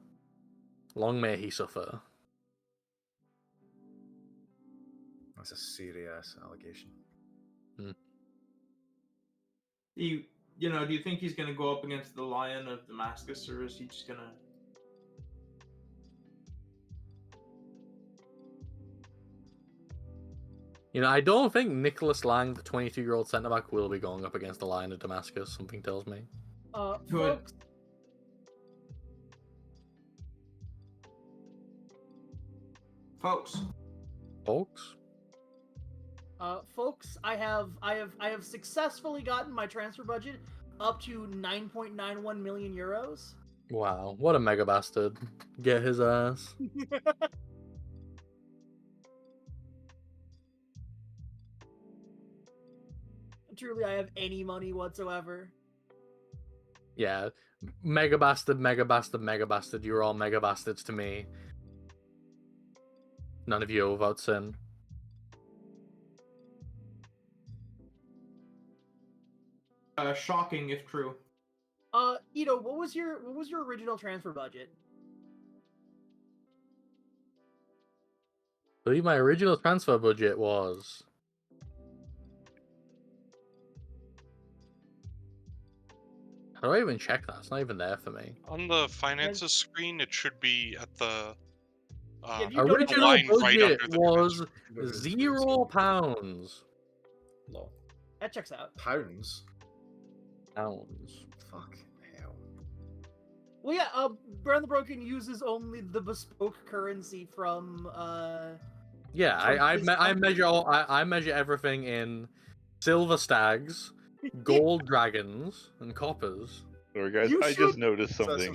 Long may he suffer. That's a serious allegation. Do you think he's gonna go up against the Lion of Damascus, or is he just gonna? I don't think Nicholas Lang, the 22-year-old centre-back, will be going up against the Lion of Damascus, something tells me. Folks. Folks, I have successfully gotten my transfer budget up to 9.91 million euros. Wow, what a mega bastard. Get his ass. Truly, I have any money whatsoever. Yeah, mega bastard, mega bastard, mega bastard. You're all mega bastards to me. None of you without sin. Shocking if true. Ito, what was your original transfer budget? I believe my original transfer budget was... How do I even check that? It's not even there for me. On the finances screen, it should be at the original line budget right under the was transfer. £0. Lol. That checks out. Pounds? Pounds. Fuck hell. Well, yeah, Burn the Broken uses only the bespoke currency from, Yeah, I measure I measure everything in silver stags, gold dragons, and coppers. Sorry guys, I just noticed something.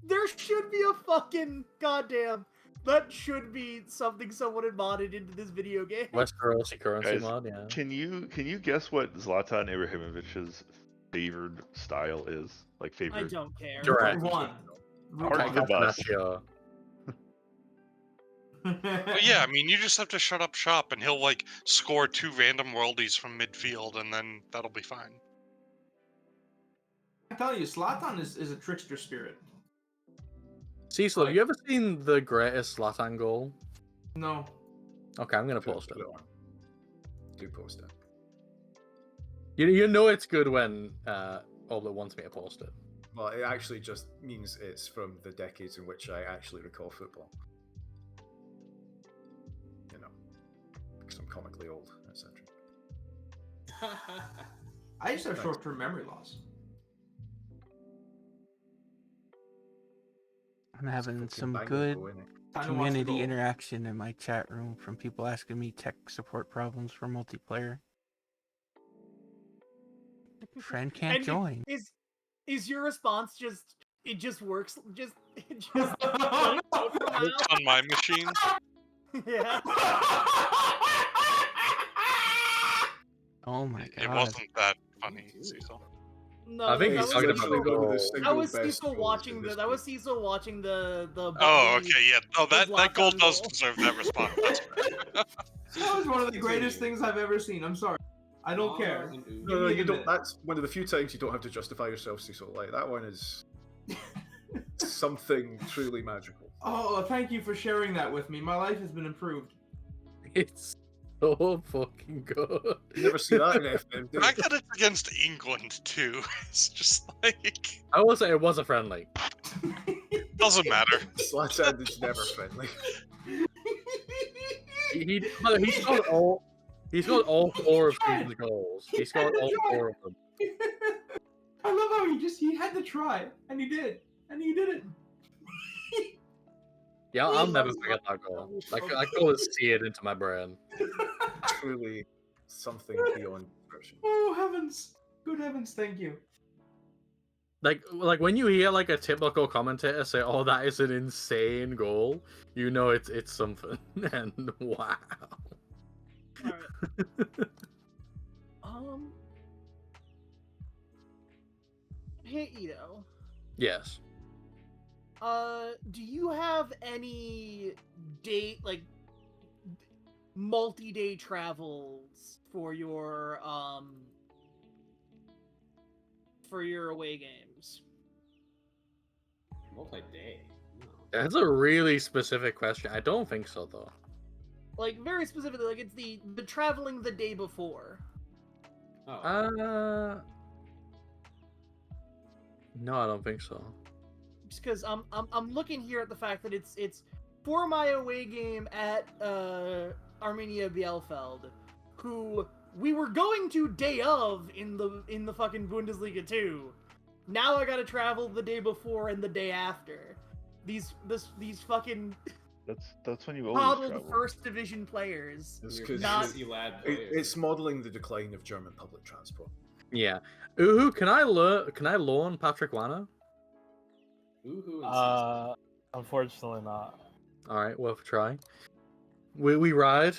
There should be a fucking goddamn. That should be something someone had modded into this video game. Westerosi currency Guys, mod, yeah. Can you guess what Zlatan Ibrahimovic's favored style is? Like favorite? I don't care. Direct. One. Park the bus. But yeah, I mean, you just have to shut up shop, and he'll like score 2 random worldies from midfield, and then that'll be fine. I tell you, Zlatan is a trickster spirit. Cecil, have you ever seen the greatest Zlatan goal? No. Okay, I'm gonna post it. Do post it. You know it's good when Oblet wants me to post it. Well, it actually just means it's from the decades in which I actually recall football. You know, because I'm comically old. I used to have short-term memory loss. I'm having some bang good though, innit? Time to watch the community goal. interaction in my chat room from people asking me tech support problems for multiplayer. Friend can't And join. Is your response just it just works just it just Works on my machine. yeah. Oh my god. It wasn't that funny, Cecil. No, I think that he's was talking about Cecil- the one of the goal. That single was best Cecil goals watching in the this that was league. Cecil watching the Oh, the- okay, yeah. Oh, the that goal Zlatan does goal. deserve that response. That's fair. That was one of the greatest things I've ever seen. I'm sorry. I don't care. No, you don't. That's one of the few times you don't have to justify yourself, Cecil. Like that one is something truly magical. Oh, thank you for sharing that with me. My life has been improved. It's so fucking good. You never see that in FM, do The fact that it's against England too, it's just like I will say it was a friendly. doesn't matter. Zlatan is never friendly. He scored all. He scored all four of Sweden goals. He scored all four of them. I love how he had to try, and he did, and he did it. Yeah, I'll never forget that goal. That goal is seared into my brain. Truly something beyond description. Oh heavens! Good heavens! Thank you. Like when you hear like a typical commentator say, "Oh, that is an insane goal," you know it's something. And wow. Alright. Hey Ito. Yes. Do you have any multi-day travels for your away games? Multi-day. No. That's a really specific question. I don't think so though. Like very specifically, like it's the traveling the day before. Oh. No, I don't think so. Just because I'm looking here at the fact that it's for my away game at Arminia Bielefeld, who we were going to day of in the fucking Bundesliga 2. Now I gotta travel the day before and the day after. These fucking That's when you always coddled travel. first division players. It's 'cause Not it's modelling the decline of German public transport. Yeah. Uhu, can I loan Patrick Wanner? Unfortunately not. All right, worth a try. We ride.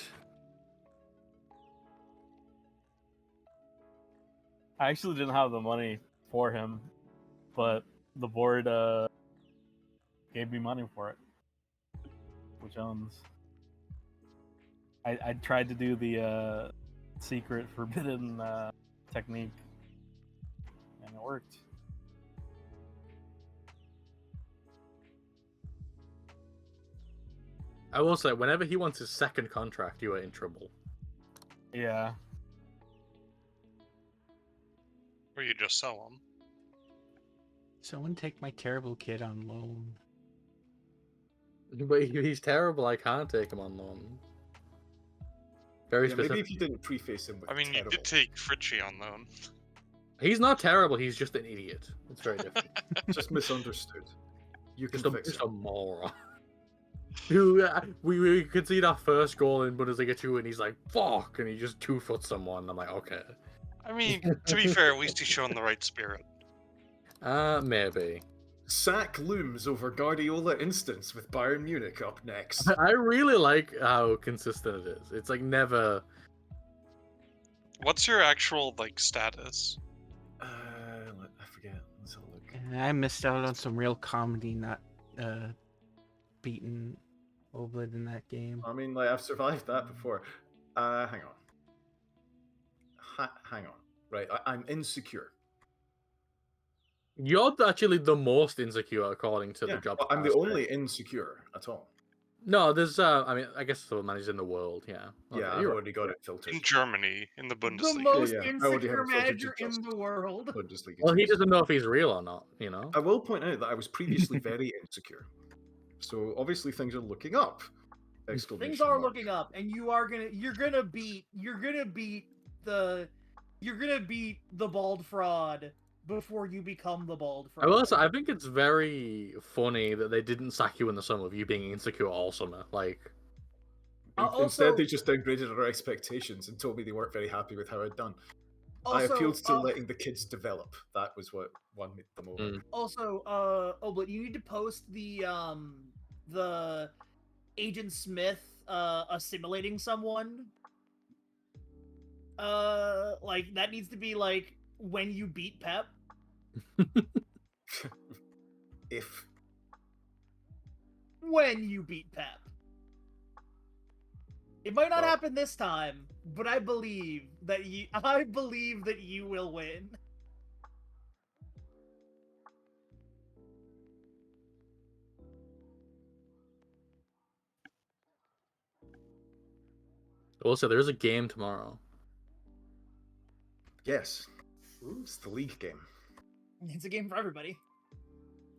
I actually didn't have the money for him, but the board gave me money for it. Which owns. I tried to do the secret forbidden technique, and it worked. I will say, whenever he wants his second contract, you are in trouble. Yeah. Or you just sell them. Someone take my terrible kid on loan. But he's terrible. I can't take him on loan. Very Yeah, specific. maybe if you didn't preface him with I mean, terrible. you did take Fritchie on loan. He's not terrible. He's just an idiot. It's very different. Just misunderstood. You can just fix just it. a moron. Who we could see that first goal in Bundesliga 2, and he's like, "Fuck!" and he just 2-foot someone. I'm like, okay. I mean, to be fair, at least he's shown the right spirit. Maybe. Sack looms over Guardiola instance with Bayern Munich up next. I really like how consistent it is. It's like never. What's your actual status? I forget. Let's have a look. And I missed out on some real comedy not beating Oblid in that game. I mean, I've survived that before. Hang on. Hang on. Right, I'm insecure. You're actually the most insecure according to Yeah, the job. but I'm the prospect. only insecure at all. No, there's. I mean, I guess so many in the world. Yeah. Yeah, Okay, I've you're already got it filtered. In Germany, in the The Bundesliga. most I already have insecure it filtered manager to in just the world. Bundesliga Well, he teams. doesn't know if he's real or not. You know. I will point out that I was previously very insecure. So obviously things are looking up. Exclamation Things are mark. looking up, and you're gonna beat the you're gonna beat the bald fraud before you become the bald I fraud. will say, I think it's very funny that they didn't sack you in the summer of you being insecure all summer. Like, Instead, they just downgraded our expectations and told me they weren't very happy with how I'd done. I appealed to letting the kids develop. That was what won them over. Also, Oblit, you need to post the Agent Smith assimilating someone. Like that needs to be like when you beat Pep. When you beat Pep. It might not happen this time, but I believe that you will win. Also, there's a game tomorrow. Yes. It's the league game. It's a game for everybody.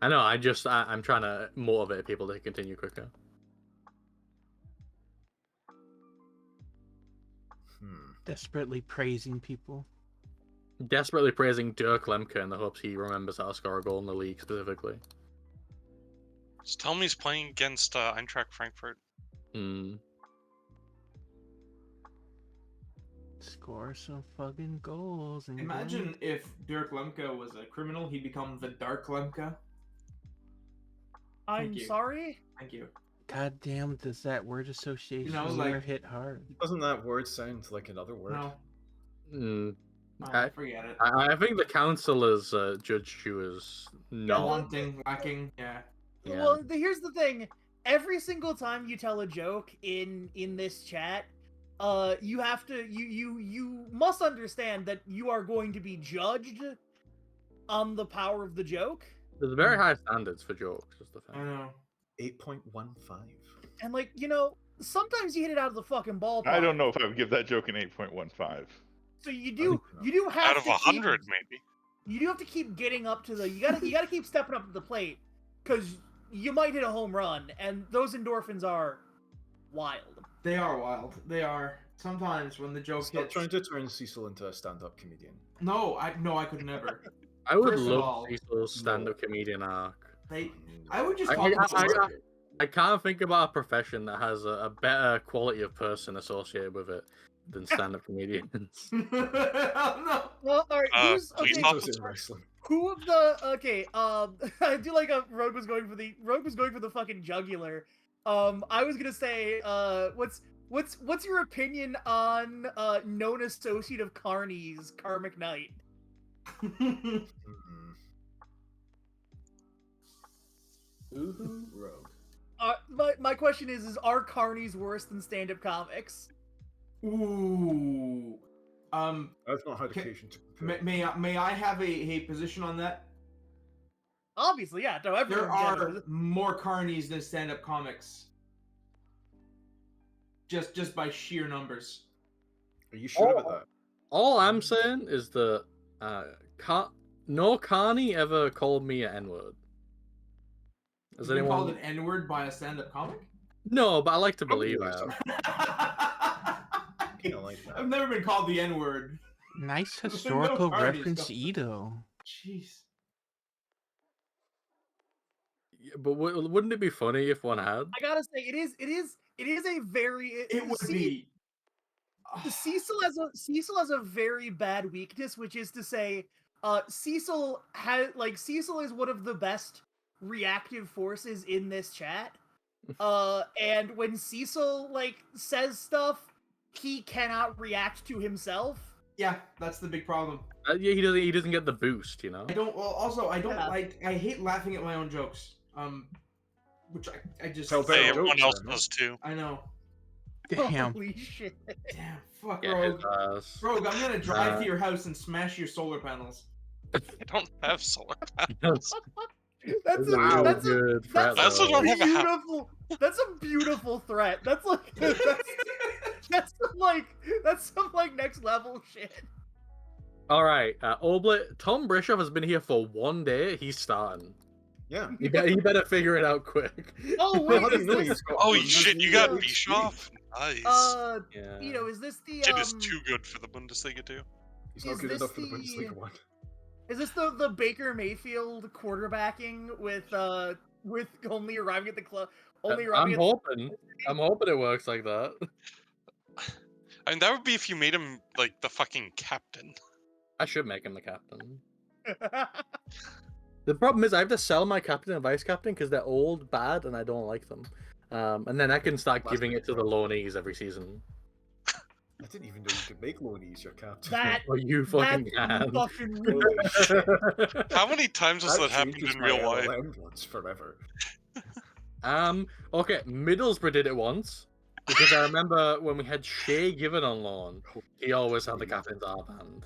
I know, I'm trying to motivate people to continue quicker. Desperately praising people. Desperately praising Dirk Lemke in the hopes he remembers how to score a goal in the league specifically. Just tell me he's playing against Eintracht Frankfurt. Score some fucking goals. And Imagine if Dirk Lemke was a criminal, he'd become the Dark Lemke. I'm sorry? Thank you. God damn, does that word association hit hard? Doesn't that word sound like another word? No. Forget it. I think the councillors judged you as no. Wanting, lacking, yeah. Well, here's the thing. Every single time you tell a joke in this chat, you have to you must understand that you are going to be judged on the power of the joke. There's very high standards for jokes, is the thing. I know. 8.15. And like, sometimes you hit it out of the fucking ballpark. I don't know if I would give that joke an 8.15. So you do have out of 100 maybe. You do have to keep getting up to the you gotta keep stepping up to the plate, because you might hit a home run, and those endorphins are wild. They are wild. They are. Sometimes when the joke Stop hits. trying to turn Cecil into a stand-up comedian. No, I could never. I would First of love all, Cecil's stand-up comedian arc. I would just call them I can't think about a profession that has a better quality of person associated with it than stand-up comedians. No. Well, all right. wrestling. Who of the I do like a Rogue was going for the fucking jugular. I was gonna say, what's your opinion on known associate of Carney's Karmic Knight? Rogue. My question is are Carnies worse than stand-up comics? Ooh. I've not had occasion to compare. May I have a position on that? Obviously, yeah. No, there are more carnies than stand-up comics. Just by sheer numbers. Are you sure about that? All I'm saying is that no Carney ever called me an N-word. Has anyone called an N-word by a stand-up comic? No, but I like to believe that. I've never been called the N-word. Nice historical reference, Edo. Jeez. Yeah, but wouldn't it be funny if one had? I gotta say, it is a very. It would be. Cecil has a very bad weakness, which is to say, Cecil is one of the best reactive forces in this chat. And when Cecil says stuff, he cannot react to himself. Yeah, that's the big problem. Yeah, he doesn't get the boost, you know. I don't. Well, also, I don't like. I hate laughing at my own jokes. Which I just. Hey, everyone else does too. I know. Damn. Holy shit. Damn. Fuck, Yeah, Rogue. Rogue, I'm gonna drive to your house and smash your solar panels. I don't have solar panels. That's a beautiful threat. That's like that's some next level shit. All right, Oblit. Tom Brischoff has been here for 1 day. He's starting. Yeah, he better figure it out quick. Oh wait, oh shit! You got Bischoff. Nice. Yeah. Is this the? Kid is too good for the Bundesliga too. He's not Is good this enough for the Bundesliga the- one. Is this the Baker Mayfield quarterbacking with only arriving at the club? Only arriving I'm hoping it works like that. I mean, that would be if you made him like the fucking captain. I should make him the captain. The problem is I have to sell my captain and vice captain because they're old, bad, and I don't like them. And then I can start giving it to the loanees every season. I didn't even know you could make loanees your captain. That Oh, you fucking that's can. fucking Holy weird. shit. How many times has that happened changes in my real life? LLM once forever. Okay, Middlesbrough did it once. Because I remember when we had Shea Given on loan, he always had the captain's armband.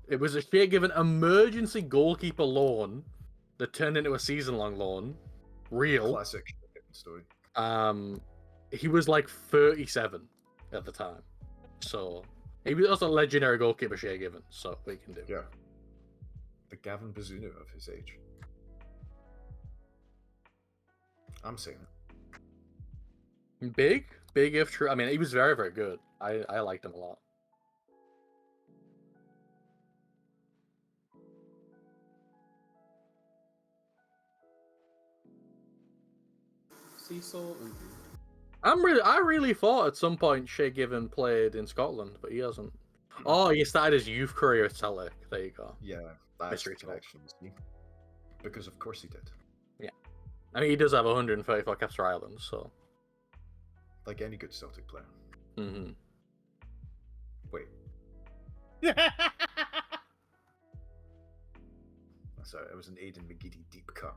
It was a Shea Given emergency goalkeeper loan that turned into a season-long loan. Real. Classic story. He was like 37 at the time. So, he was also a legendary goalkeeper, Shea Given, so we can do. Yeah. The Gavin Bazunu of his age. I'm saying it. Big if true. I mean, he was very, very good. I liked him a lot. Cecil. I really thought at some point Shea Given played in Scotland, but he hasn't. Oh, he started his youth career at Celtic. There you go. Yeah, that's Mystery the solved. connection. See? Because of course he did. Yeah. I mean, he does have 134 caps for Ireland, so. Like any good Celtic player. Mm-hmm. Wait. Sorry, it was an Aidan McGeady deep cut.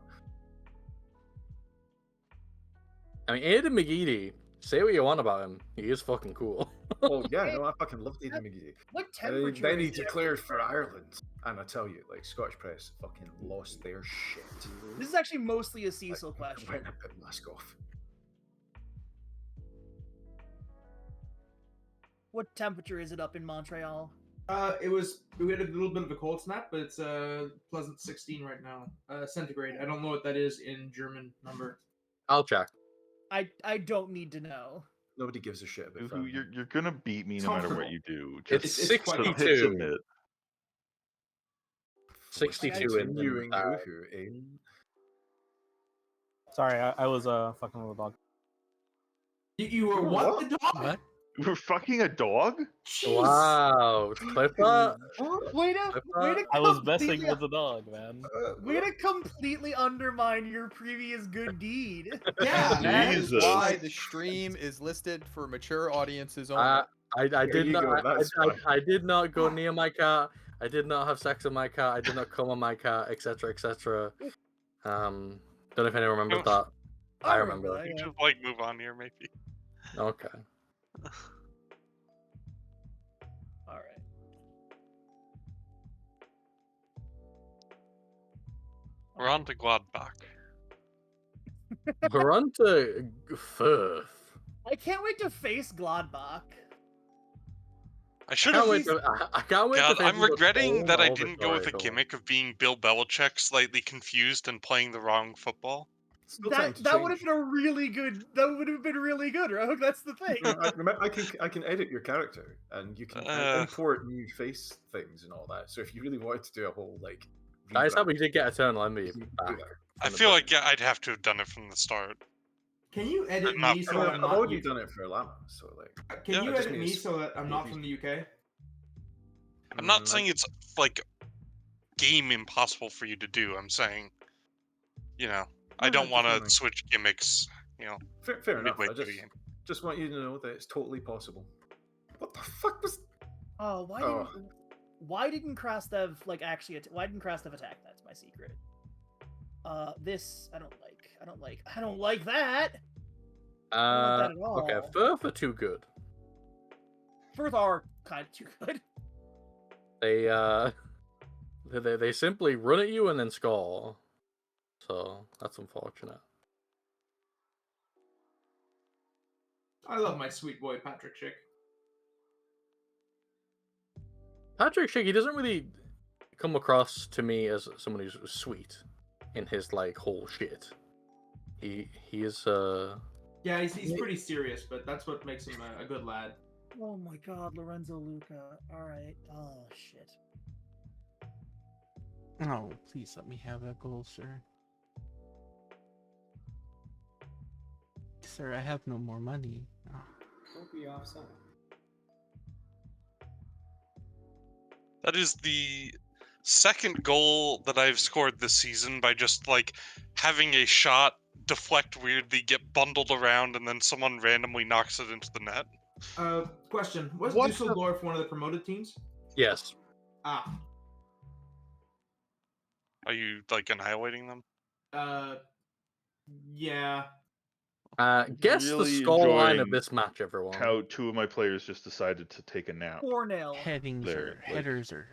I mean, Aidan McGeady, say what you want about him, he is fucking cool. Oh yeah, no, I fucking loved Aidan McGeady. What And temperature? then he is it? declared for Ireland, and I tell you, like Scottish press fucking lost their shit. This is actually mostly a Cecil question. When I put mask off. What temperature is it up in Montreal? We had a little bit of a cold snap, but it's pleasant 16 right now. Centigrade. I don't know what that is in German number. I'll check. I don't need to know. Nobody gives a shit about Uhu, Fahrenheit. you're gonna beat me no matter what you do. It's Just 62. submit. 62 in Continuing the Uhu in. Sorry, I was fucking with a dog. You were what? The dog? What? You were fucking a dog? Wow, clip that. Way to I was messing completely- with the dog, man. Way to completely undermine your previous good deed. Yeah, That is Jesus. why the stream is listed for mature audiences only. I did you not. go, that's fine. I did not go near my cat. I did not have sex with my cat. I did not come on my cat, etc., etc. Don't know if anyone remembers that. I remember. You just like move on here, maybe. Okay. All right. We're on to Gladbach. We're on to Firth. I can't wait to face Gladbach. I should have. I can't wait. God, to I'm face regretting the that I whole didn't go with a Victoria goal. gimmick of being Bill Belichick, slightly confused and playing the wrong football. Still time That to that would have change. been a really good. That would have been really good, Rogue. That's the thing. I can edit your character, and you can import new face things and all that. So if you really wanted to do a whole like, Guys, how rebrand, we did get Eternal Envy you can do back. that I from the feel bottom. like I'd have to have done it from the start. Can you edit Not me for so the- I'm I've not? already done it for Lama, so like. Can Yeah, you I just edit need me to so that I'm not from the UK? I'm not saying it's like game impossible for you to do. I'm saying, you know, I don't want to switch gimmicks. You know, Fair enough. midway I through the game. just want you to know that it's totally possible. What the fuck was? Oh, why didn't Krastev like actually? Why didn't Krastev attack? That's my secret. This I don't like. I don't like that. I don't want that at all. Okay, Firth are too good. Firth are kind of too good. They simply run at you and then score. So that's unfortunate. I love my sweet boy Patrick Schick. Patrick Schick, he doesn't really come across to me as someone who's sweet in his like whole shit. He is Yeah, he's pretty serious, but that's what makes him a good lad. Oh my God, Lorenzo Luca. All right. Oh shit. Oh, please let me have that goal, sir. Sir, I have no more money. Oh. Don't be offside. That is the second goal that I've scored this season by just like having a shot deflect weirdly, get bundled around, and then someone randomly knocks it into the net. Question: Was What's Dusseldorf one of the promoted teams? Yes. Ah. Are you like annihilating them? Yeah. Guess the Really scoreline of enjoying this match, everyone. How two of my players just decided to take a nap. 4-0. They're, like, Headers are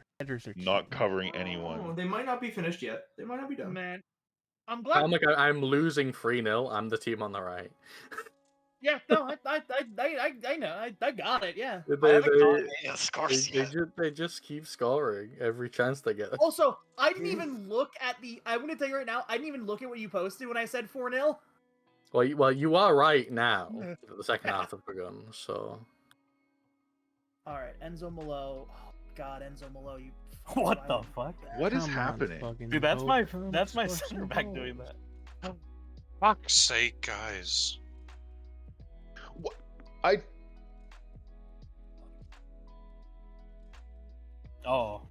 not cheating. covering anyone. Oh, they might not be finished yet. They might not be done. Man, I'm glad. I'm losing 3-0. I'm the team on the right. Yeah, no, I know. I got it. Yeah. They just keep scoring every chance they get. Also, I didn't even look at the. I'm gonna tell you right now. I didn't even look at what you posted when I said 4-0. Well, you are right now. The second half has begun, so. All right, Enzo Malo. Oh God, Enzo Malo, you. What the fuck? What is happening? Dude, that's my center back doing that. Fuck's sake, guys. What? Oh.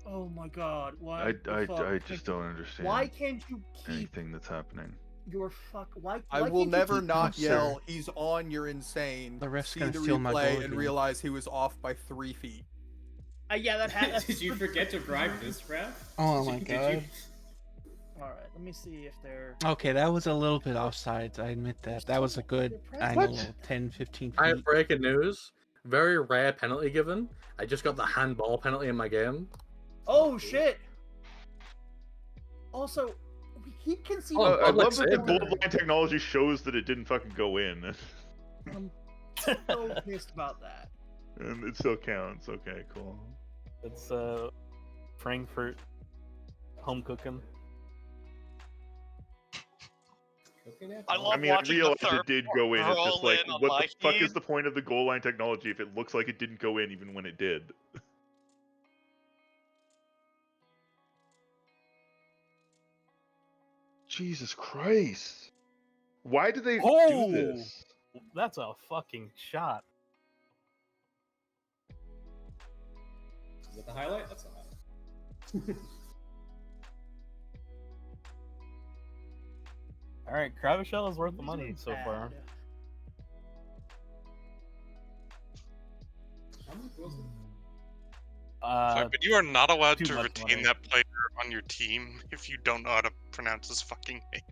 Oh my God! Why? I just don't understand. Why can't you keep anything that's happening? your fuck? Wwhy? I why will can't you never keep not them, yell, sir? he's on, you're insane. The ref's See gonna the steal my goal replay and again. realize he was off by 3 feet. Yeah, that had. Did you forget to bribe this ref? Oh my Did God. All right, let me see if they're. Okay, that was a little bit offsides. I admit that. That was a good, I don't know, 10, 15 feet. I have breaking news. Very rare penalty given. I just got the handball penalty in my game. Oh shit! Also, we keep conceding. I love that the Save goal line technology shows that it didn't fucking go in. I'm so pissed about that. And it still counts. Okay, cool. It's Frankfurt home cooking. I mean, I realized it did go in. It's just like, what the fuck is the point of the goal line technology if it looks like it didn't go in even when it did? Jesus Christ. Why do they do this? That's a fucking shot. Is that the highlight? That's a highlight. All right, Kravachel is worth the money so far. Sorry, but you are not allowed too to much retain money. that player on your team if you don't know how to pronounce his fucking name.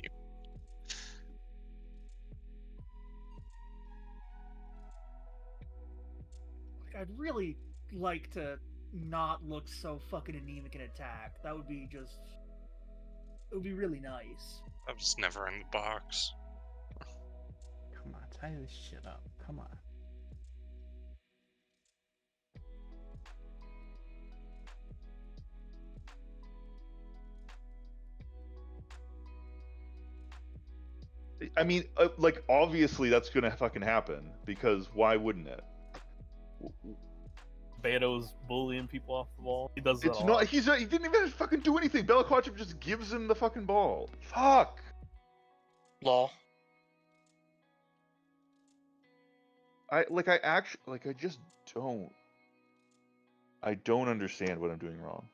Like, I'd really like to not look so fucking anemic in attack. That would be just. It would be really nice. I was never in the box. Come on, tie this shit up. Come on. I mean, like, obviously that's gonna fucking happen, because why wouldn't it? Beto's bullying people off the ball. He does that It's a not. lot. He didn't even fucking do anything. Belichick just gives him the fucking ball. Fuck. Lol. I just don't. I don't understand what I'm doing wrong.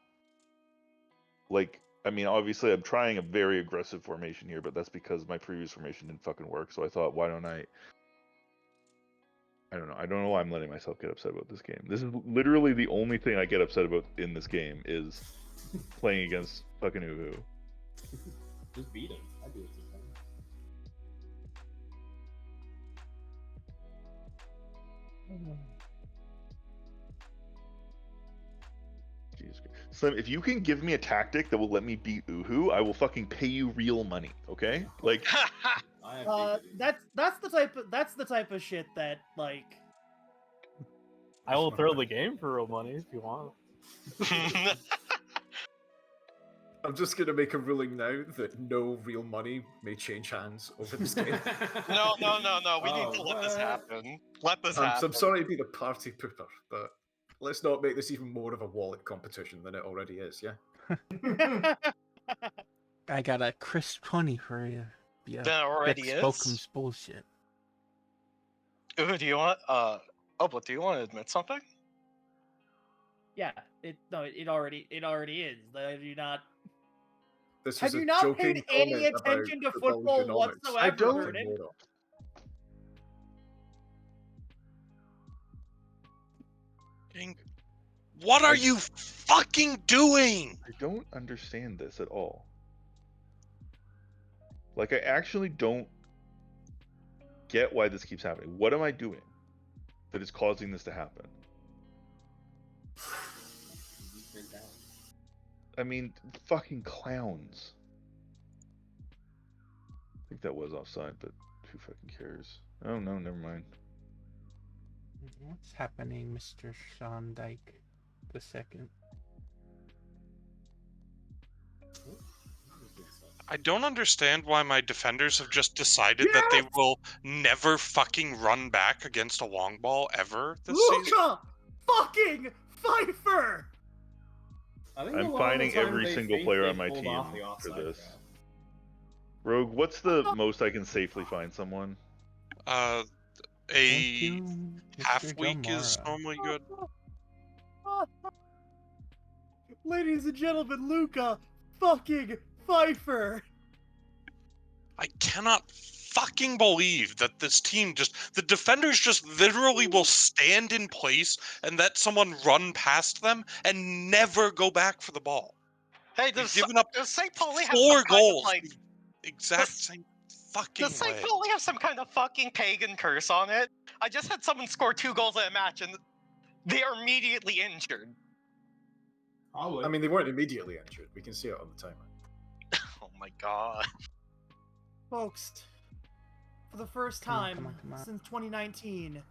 Like, I mean, obviously I'm trying a very aggressive formation here, but that's because my previous formation didn't fucking work. So I thought, why don't I don't know. I don't know why I'm letting myself get upset about this game. This is literally the only thing I get upset about in this game is playing against fucking Uhu. Just beat him. I do it sometimes. Jesus Christ. Slim, if you can give me a tactic that will let me beat Uhu, I will fucking pay you real money. Okay? Like, That's the type of shit that like. I will throw the game for real money if you want. I'm just going to make a ruling now that no real money may change hands over this game. No. We need to let this happen. Let this happen. I'm sorry to be the party pooper, but let's not make this even more of a wallet competition than it already is, yeah? I got a crisp 20 for you. Yeah, That already is? Bochum's bullshit. Ooh, do you want, but do you want to admit something? Yeah, it already is. Do you not? This Have was you a not joking paid any comment about attention to football football economics. whatsoever, I don't. Vernon? What are you fucking doing? I don't understand this at all. Like, I actually don't get why this keeps happening. What am I doing that is causing this to happen? I mean, fucking clowns. I think that was offside, but who fucking cares? Oh no, never mind. What's happening, Mr. Sean Dyke the second? I don't understand why my defenders have just decided that they will never fucking run back against a long ball ever this season. Luca fucking Pfeiffer! I'm finding every single player on my team for this. Rogue, what's the most I can safely find someone? A you, half Mr. week is Delmara. normally good. Ladies and gentlemen, Luca fucking Pfeiffer! I cannot fucking believe that this team the defenders just literally will stand in place and let someone run past them and never go back for the ball. Hey, They've given up does St. Pauli have 4 some kind of, goals. like... Exact same fucking Does St. way. Pauli have some kind of fucking pagan curse on it? I just had someone score 2 goals in a match and they are immediately injured. Probably. I mean, they weren't immediately injured. We can see it on the timer. Oh my god. Folks, for the first Come on, time come on. since 2019,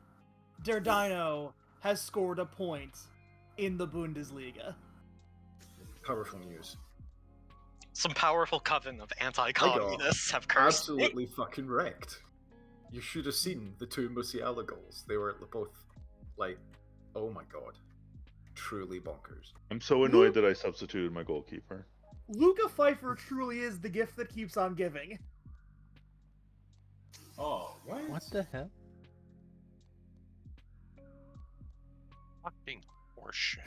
Der Dino has scored a point in the Bundesliga. Powerful news. Some powerful coven of anti-communists have cursed absolutely fucking wrecked. You should have seen the 2 Musiala goals. They were both, like, oh my god. Truly bonkers. I'm so annoyed that I substituted my goalkeeper. Luca Pfeiffer truly is the gift that keeps on giving. Oh, what? What the hell? Fucking horseshit.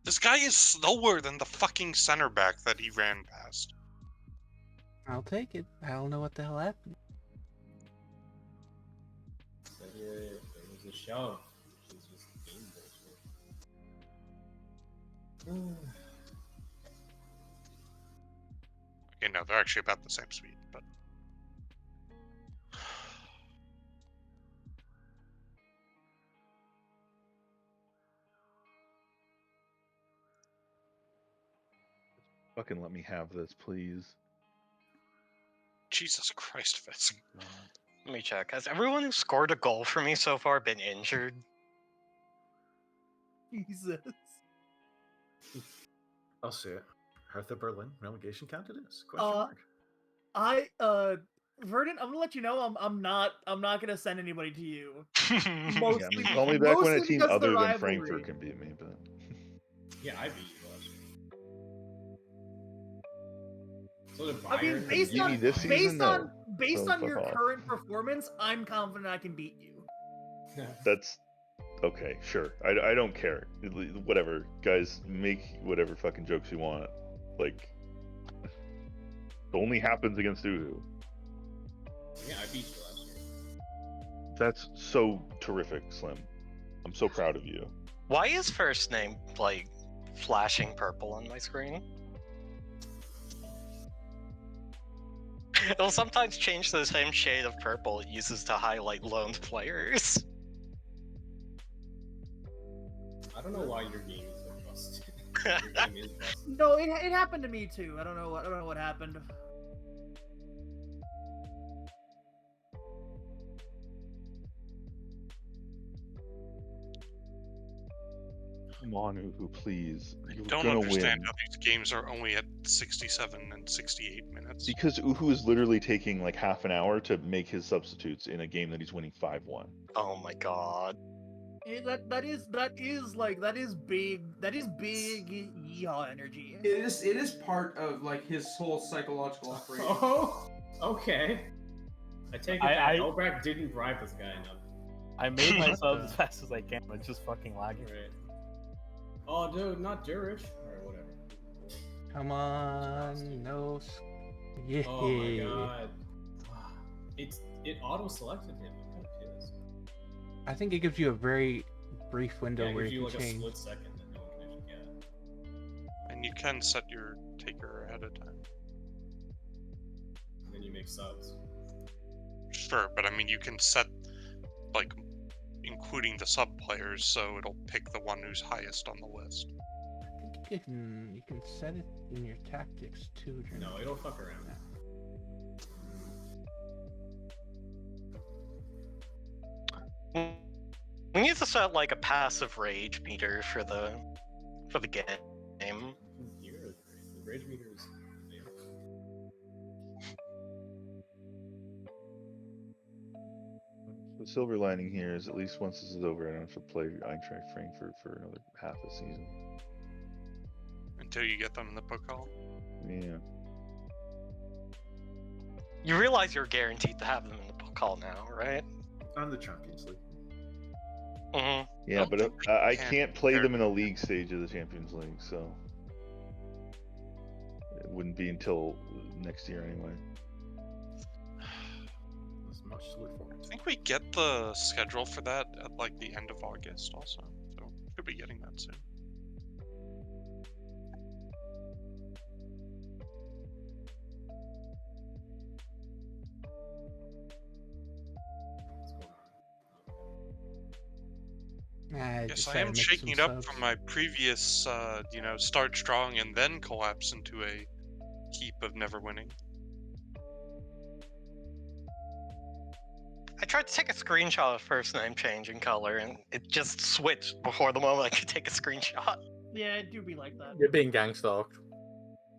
This guy is slower than the fucking center back that he ran past. I'll take it. I don't know what the hell happened. So it was a shove. Which is just game bullshit. Okay, no, they're actually about the same speed, but... Fucking let me have this, please. Jesus Christ, Fitz. Let me check. Has everyone who scored a goal for me so far been injured? Jesus. I'll say it. Hertha Berlin relegation candidates? Question mark. Vernon, I'm gonna let you know I'm not gonna send anybody to you. Yeah, I mean, call me back when a team other than Frankfurt can beat me, but... Yeah, I beat you last year. So did I mean, Bayern. based on this season, no. based So on your fuck off. current performance, I'm confident I can beat you. That's... Okay, sure. I don't care. Whatever. Guys, make whatever fucking jokes you want. Like... It only happens against Uhu. Yeah, I beat you last year. That's so terrific, Slim. I'm so proud of you. Why is first name, like, flashing purple on my screen? It'll sometimes change to the same shade of purple it uses to highlight loaned players. I don't know why your game is so busted. Your game is busted. No, it happened to me too. I don't know what happened. Come on, Uhu, please. You're Don't gonna understand win. how these games are only at 67 and 68 minutes. Because Uhu is literally taking like half an hour to make his substitutes in a game that he's winning 5-1. Oh my god. That is big. That is big yeehaw energy. It is part of like his whole psychological operation. Oh, okay. I take it that Elbrack didn't bribe this guy enough. I made my subs as fast as I can, but it's just fucking lagging. Right. Oh, dude, not Durich. Or whatever. Come on, no. Yeah. Oh my god. It auto-selected him. I'm kind of pissed. I think it gives you a very brief window Yeah, it where gives you you can like change. a split second that no one can actually get. And you can set your taker ahead of time. And then you make subs. Sure, but I mean, you can set, like, including the sub players, so it'll pick the one who's highest on the list. I think you can set it in your tactics too. No, it'll fuck around. We need to set like a passive rage meter for the game. The rage meter is. The silver lining here is at least once this is over, I don't have to play Eintracht Frankfurt for another half a season. Until you get them in the Pokal. Yeah. You realize you're guaranteed to have them in the Pokal now, right? And the Champions League. Mm-hmm. Yeah, but I can't play them in a league stage of the Champions League, so it wouldn't be until next year anyway. There's much to look forward to. I think we get the schedule for that at like the end of August also, so should be getting that soon. Yes, I am shaking it up from my previous, start strong and then collapse into a heap of never winning. I tried to take a screenshot of first name change in color, and it just switched before the moment I could take a screenshot. Yeah, it do be like that. You're being gang stalked.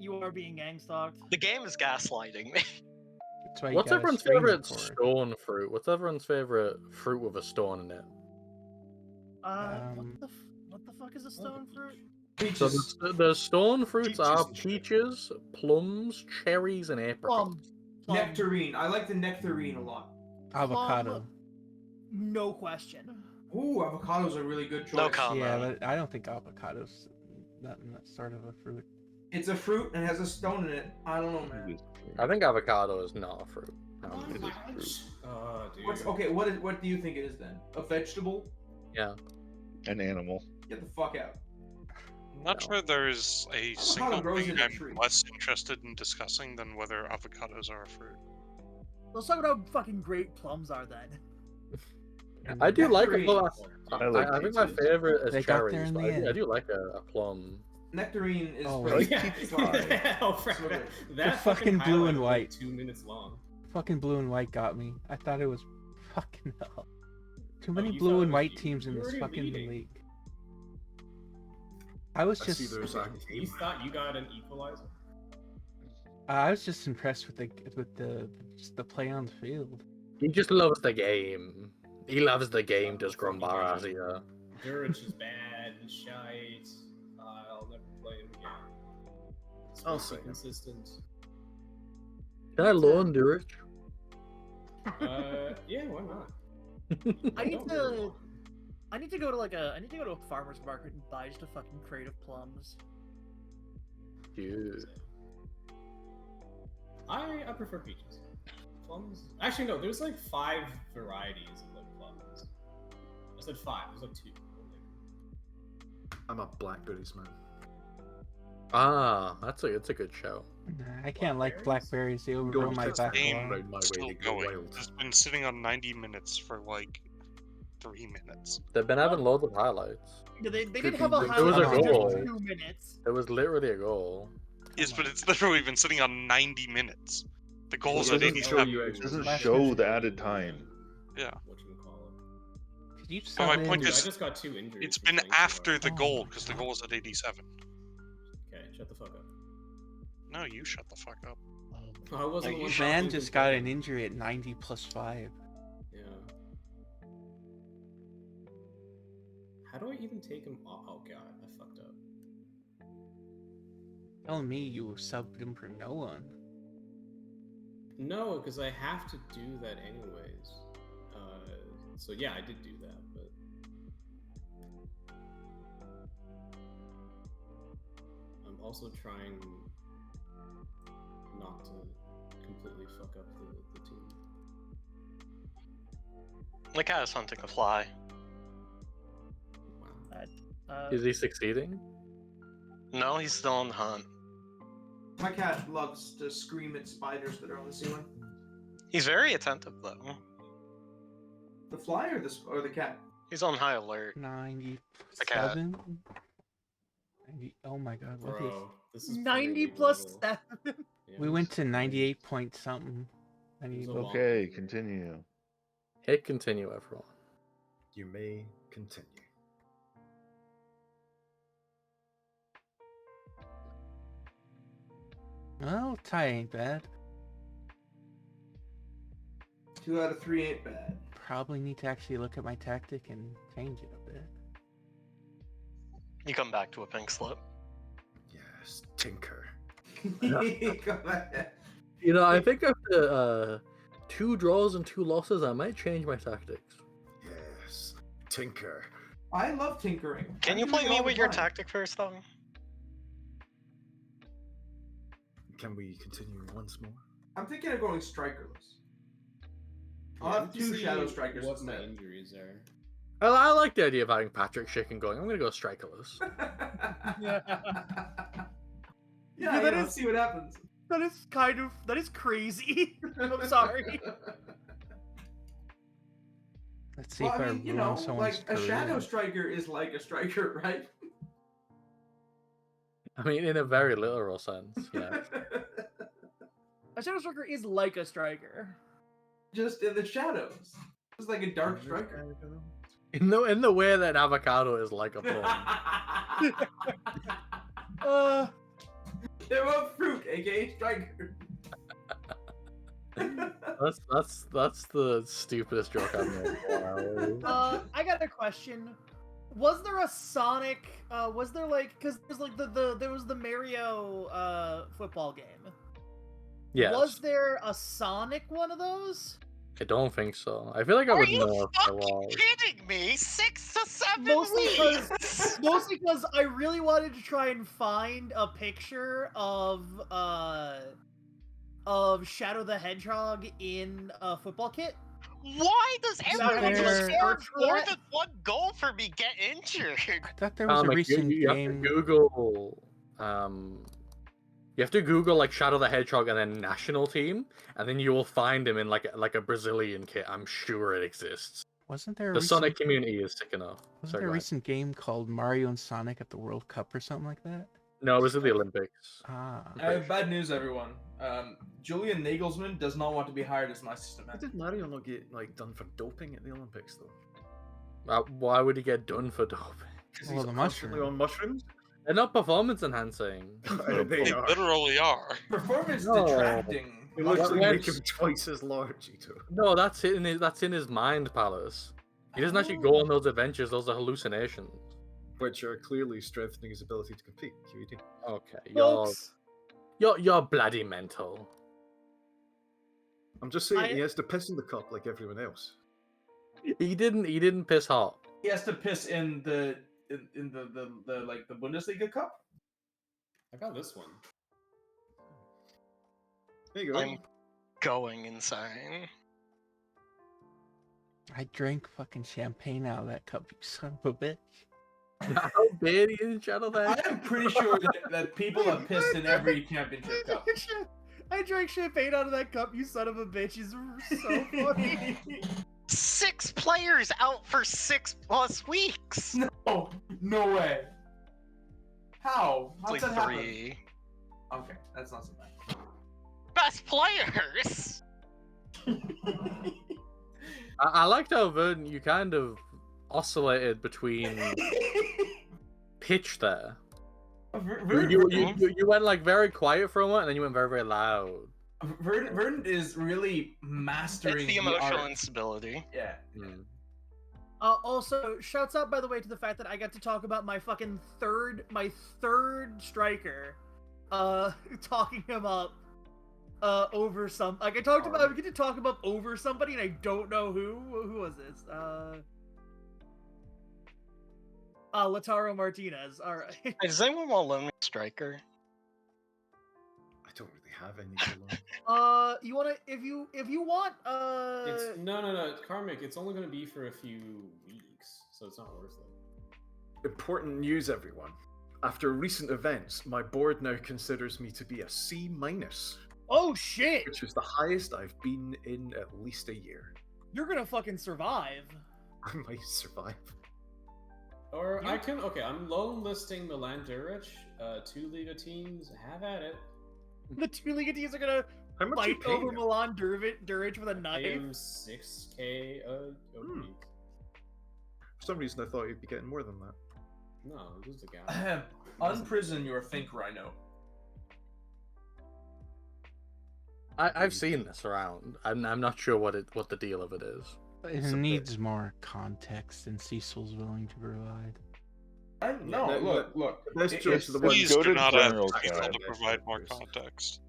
You are being gang stalked. The game is gaslighting me. What's everyone's favorite stone fruit? What's everyone's favorite fruit with a stone in it? What the fuck is a stone fruit? So the stone fruits are peaches, plums, cherries, and apricots. Nectarine. I like the nectarine a lot. Avocado. No question. Ooh, avocado's a really good choice. No comment. Yeah, but I don't think avocado's that sort of a fruit. It's a fruit and has a stone in it. I don't know, man. I think avocado is not a fruit. It is fruit. Oh, dude. What do you think it is then? A vegetable? Yeah. An animal. Get the fuck out. I'm not sure there's a single grows thing in a I'm tree. less interested in discussing than whether avocados are a fruit. Let's talk about how fucking great plums are then. I do like a Nectarine. plum. like I think my peaches. favorite They is got there cherries, in but the I end. do like a plum. Nectarine is Oh, pretty like peach pie. Oh, crap. So good. That fucking blue and highlight was, white. Like 2 minutes long. Fucking blue and white got me. I thought it was fucking hell. Too many you blue thought and it white was- teams in you this were fucking leading. league. I was I just see there's a You thought you got an equalizer? I was just impressed with the play on the field. He just loves the game. He loves the game, does Grumbara here. Durich is bad. He's shite. I'll never play him again. I'll Supposed to be say him. consistent. Can I loan Durich? Yeah, why not? I need Don't really to. want him. I need to go to a farmer's market and buy just a fucking crate of plums. Dude. I prefer peaches. Plums? Actually, no. There's like 5 varieties of like plums. I said 5. There's like 2. I'm a blackberries man. Ah, it's a good show. Nah, I can't like blackberries. They Going overgrow to my this back. game lawn. Around my way, Still they go going. wild. It's been sitting on 90 minutes for like 3 minutes. They've been having loads of highlights. Yeah, they Could didn't have a be- highlight There was a for just goal. 2 minutes. It was literally a goal. Yes, but it's literally been sitting on 90 minutes. The goal's It at doesn't show 87. you. It doesn't Last show minute. the added time. Yeah. Whatchamacallit. You No, my sub point in. I is, just got 2 injuries. it's from been playing too after hard. the Oh goal my because the goal was at 87. Okay, shut the fuck up. No, you shut the fuck up. I wasn't the one Man talking just got an complaining. injury at 90 plus 5. Yeah. How do I even take him off? Oh god, I fucked up. Telling me you subbed him for no one. No, because I have to do that anyways. So yeah, I did do that, but I'm also trying not to completely fuck up the team. The cat is hunting a fly. Wow. Is he succeeding? No, he's still on the hunt. My cat loves to scream at spiders that are on the ceiling. He's very attentive though. The fly or the cat? He's on high alert. 97? 90, oh my god, what Bro, this is 90 plus 7. We went to 98 point something. Okay, continue. Hit continue, everyone. You may continue. Well, tie ain't bad. 2 out of 3 ain't bad. Probably need to actually look at my tactic and change it a bit. You come back to a pink slip. Yes, tinker. You know, I think after 2 draws and 2 losses, I might change my tactics. Yes, tinker. I love tinkering. Can I you do play it me all with the your time. tactic first though? Can we continue once more? I'm thinking of going strikerless. I'll Yeah, have did you 2 see shadow strikers what my instead. injuries are? I like the idea of having Patrick Schick and going, I'm going to go strikerless. Yeah, Yeah, that is- see what happens. That is crazy. I'm sorry. Let's see Well, if I I mean, you ruin know, someone's like a shadow career. striker is like a striker, right? I mean, in a very literal sense, yeah. A shadow striker is like a striker. Just in the shadows. It's like a dark striker. In the way that an avocado is like a plum. They're both fruit, aka striker. That's the stupidest joke I've made in a while. I got a question. Was there a Sonic? Was there like because there's like there was the Mario football game. Yes. Was there a Sonic one of those? I don't think so. I feel like I would know if there was. Kidding me? 6 to 7 Mostly weeks. because I really wanted to try and find a picture of Shadow the Hedgehog in a football kit. Why does everyone who there- scored more than 1 goal for me get injured? I thought there was a Like, recent you have to game. Google. You have to Google like Shadow the Hedgehog and then national team, and then you will find him in like a Brazilian kit. I'm sure it exists. Wasn't there a The recent, Sonic community is sick enough. wasn't Sorry, there a go ahead. recent game called Mario and Sonic at the World Cup or something like that? No, it was at the Olympics. Ah. I have bad news, everyone. Julian Nagelsmann does not want to be hired as my assistant How manager. did Mario not get like done for doping at the Olympics though? Why would he get done for doping? Because Well, he's the constantly mushroom. on mushrooms. They're not performance enhancing. They They are. literally are. Performance No. detracting. They literally What- make him twice as large, Ito. No, that's in his mind palace. He doesn't actually go on those adventures. Those are hallucinations. Which are clearly strengthening his ability to compete. QED. Okay, Folks, you're bloody mental. I'm just saying I- he has to piss in the cup like everyone else. He didn't piss hot. He has to piss in the like the Bundesliga Cup. I got this one. There you go. I'm going insane. I drank fucking champagne out of that cup, you son of a bitch. How bad he is, Shadow the I Hedgehog? am pretty sure that people have pissed in every championship cup. I drank champagne out of that cup, you son of a bitch. Is so funny. 6 players out for 6+ weeks. No, no way. How? How's Only that happen? 3 Okay, that's not so bad. best players. I liked how Verdant, you kind of oscillated between pitch there. Verdant, You went like very quiet for a moment, and then you went very, very loud. Verdant is really mastering It's the emotional art. instability. Yeah. Also, shouts out by the way to the fact that I got to talk about my fucking third striker, talking him up, over some. Like I talked about, we get to talk about over somebody, and I don't know who. Who was this? Lautaro Martinez. All right. Does anyone want Lonely Striker? I don't really have any to loan. You wanna if you want It's no, Karmic. It's only gonna be for a few weeks, so it's not worth it. Important news, everyone. After recent events, my board now considers me to be a C-, Oh shit! which is the highest I've been in at least a year. You're gonna fucking survive. I might survive. Or I can. Okay, I'm loan listing Milan Duric. 2 Liga teams. Have at it. The 2 Liga teams are gonna How much fight you paying over him? Milan Duric with a Pay knife. him 6K a week. For some reason, I thought you'd be getting more than that. No, this is the guy. Unprison your think, Rhino. I've seen this around. I'm not sure what the deal of it is. It needs more context than Cecil's willing to provide. Look. That's it- just the it's- one. Please go do to not ask general Cecil tab. to provide more context.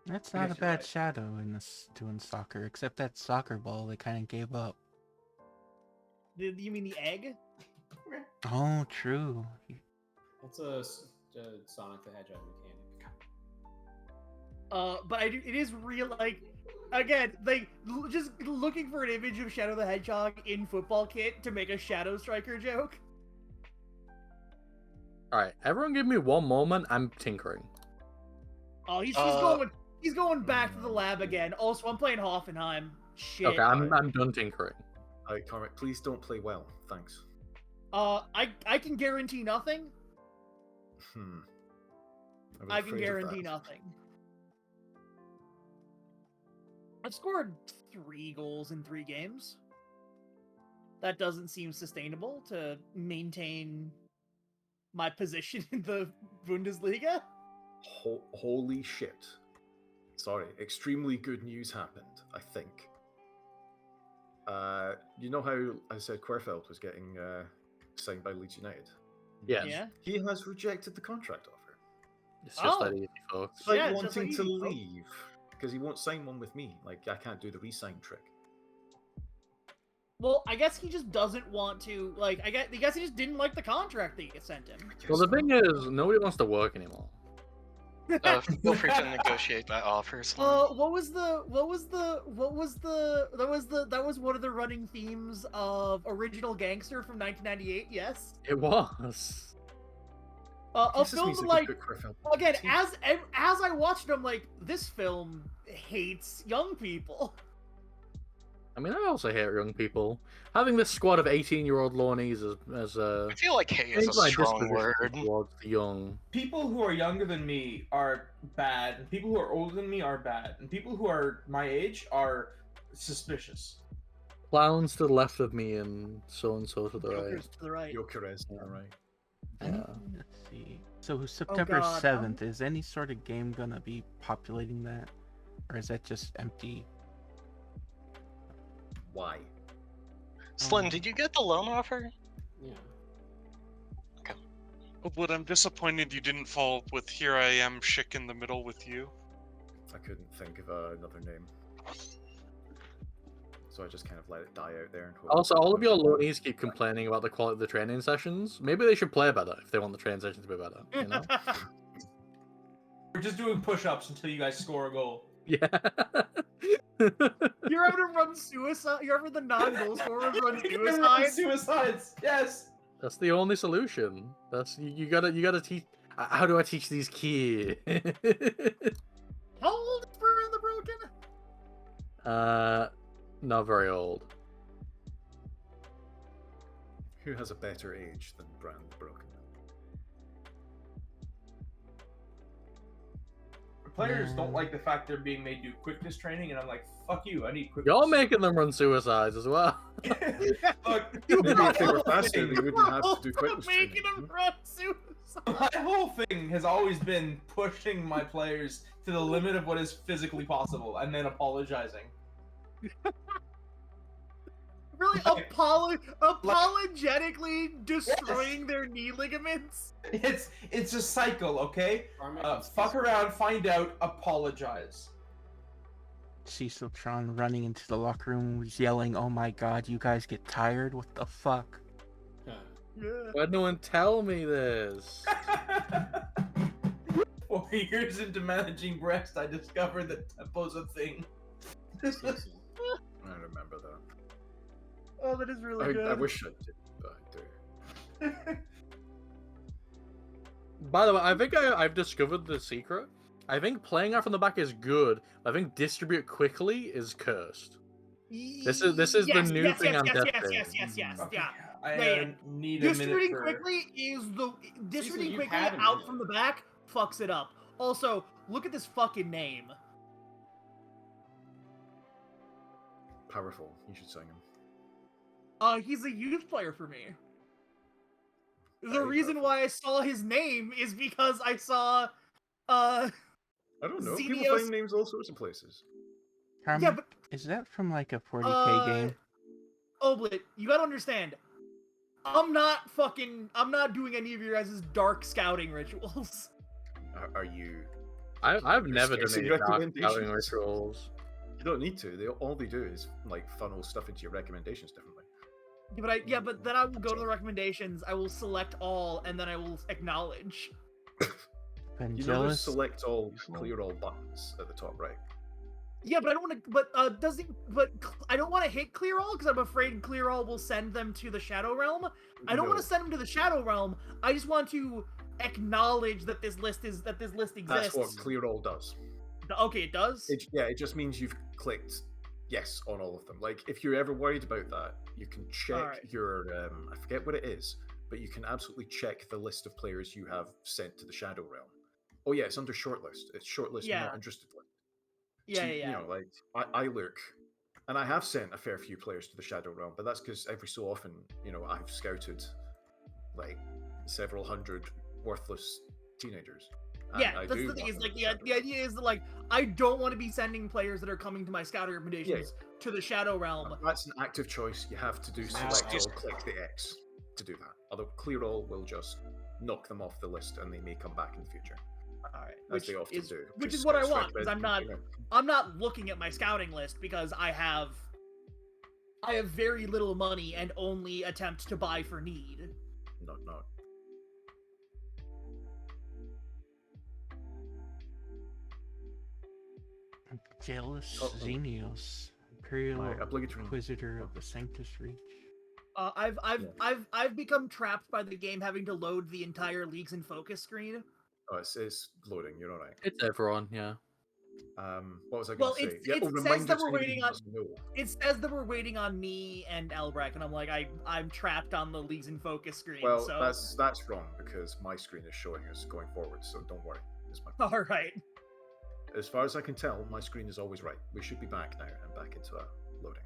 That's I not a guess you're bad right. shadow in this doing soccer, except that soccer ball they kind of gave up. You mean the egg? Oh, true. That's a Sonic the Hedgehog mechanic. But it is real. Like, again, like just looking for an image of Shadow the Hedgehog in football kit to make a Shadow Striker joke. All right, everyone, give me one moment. I'm tinkering. Oh, he's going back to the lab again. Also, I'm playing Hoffenheim. Shit. Okay, I'm done tinkering. Alright, Cormac, please don't play well. Thanks. I can guarantee nothing. I'm I can afraid of guarantee that. nothing. I've scored 3 goals in 3 games. That doesn't seem sustainable to maintain my position in the Bundesliga. Holy shit. Sorry, extremely good news happened, I think. You know how I said Querfeld was getting signed by Leeds United? Yes. Yeah. He has rejected the contract offer. It's just that Oh. easy, folks. It's like Yeah, it's just wanting like to easy, folks. leave because he won't sign one with me. Like, I can't do the re-sign trick. Well, I guess he just doesn't want to. Like, I guess he just didn't like the contract that you sent him. Well, the thing is, nobody wants to work anymore. Feel free to negotiate that offer. That was one of the running themes of Original Gangster from 1998. Yes. It was. A This film means I could like put Querfeld again on the team. as I watched it, I'm like, this film hates young people. I mean, I also hate young people. Having this squad of 18-year-old lawnies as I feel like hate is changed a my strong disposition word. towards the young. People who are younger than me are bad, and people who are older than me are bad, and people who are my age are suspicious. Clowns to the left of me and so to the right. Jokers to the right. Jokeres, alright. Yeah. Let's see. So September God, 7th, is any sort of game gonna be populating that? Or is that just empty? Why? Slim, did you get the loan offer? Yeah. But I'm disappointed you didn't follow up with "Here I am, Schick in the middle with you." I couldn't think of another name. So I just kind of let it die out there. And hope Also, all of your loanies keep complaining about the quality of the training sessions. Maybe they should play better if they want the training sessions to be better. You know? We're just doing push-ups until you guys score a goal. Yeah. You're having to run suicide. You're having the non-goal scorers run Suicides. suicide. Suicides. Yes. That's the only solution. That's you gotta teach. How do I teach these kids? How old is Brand the Broken? Not very old. Who has a better age than Brand the Broken? players don't like the fact they're being made do quickness training, and I'm like, fuck you, I need quickness. You're making them run suicides as well. Look, Maybe if they were faster, they wouldn't have to do quickness training. Making them run suicide. my whole thing has always been pushing my players to the limit of what is physically possible, and then apologizing. Really apologetically destroying their knee ligaments? It's a cycle, okay? Fuck around, find out, apologize. Ceciltron running into the locker room was yelling, "Oh my god, you guys get tired? What the fuck?" Why no one tell me this? 4 years into managing breast, I discovered that tempo's a thing. I remember that. Oh, that is really good. I wish I did, but I do. By the way, I think I've discovered the secret. I think playing out from the back is good. I think distribute quickly is cursed. This is the new thing I'm testing. Yes. Okay. Yeah. I need a minute Distributing for... quickly is the distributing you quickly had a out minute. from the back fucks it up. Also, look at this fucking name. Powerful. You should sing him. He's a youth player for me. The Very reason powerful. why I saw his name is because I saw I don't know. People Xenios... find names all sorts of places. Yeah, but is that from like a 40k game? Oblit, you gotta understand. I'm not doing any of your guys' dark scouting rituals. Are you? I've never done scarcity any dark recommendations? scouting rituals. You don't need to. All they do is like funnel stuff into your recommendations differently. But then I will go to the recommendations, I will select all, and then I will acknowledge. You know those select all, clear all buttons at the top right. Yeah, but I don't want to. I don't want to hit clear all because I'm afraid clear all will send them to the Shadow Realm. I don't want to send them to the Shadow Realm. I just want to acknowledge that this list exists. That's what clear all does. Okay, it does. It just means you've clicked yes on all of them. Like if you're ever worried about that, you can check your I forget what it is, but you can absolutely check the list of players you have sent to the Shadow Realm. Oh yeah, it's under shortlist. It's shortlist, not interested list. Yeah. You know, like I look, and I have sent a fair few players to the Shadow Realm, but that's because every so often, you know, I've scouted like several hundred worthless teenagers. Yeah, that's the thing. Is like the idea is that like I don't want to be sending players that are coming to my scouting recommendations to the Shadow Realm. That's an active choice. You have to do select all, click the X to do that. Although clear all will just knock them off the list, and they may come back in the future. As they often do. Which is what I want, because I'm not looking at my scouting list because I have very little money and only attempt to buy for need. Not. Jealous Xenios, Imperial Inquisitor of the Sanctus Reach. I've become trapped by the game having to load the entire Leagues in Focus screen. Oh, it's loading. You're all right. It's everyone, yeah. What was I going to say? It says that we're waiting on. It says that we're waiting on me and Elbrek, and I'm like, I'm trapped on the Leagues in Focus screen. Well, so that's wrong because my screen is showing us going forward, so don't worry. All right. As far as I can tell, my screen is always right. We should be back now and back into loading.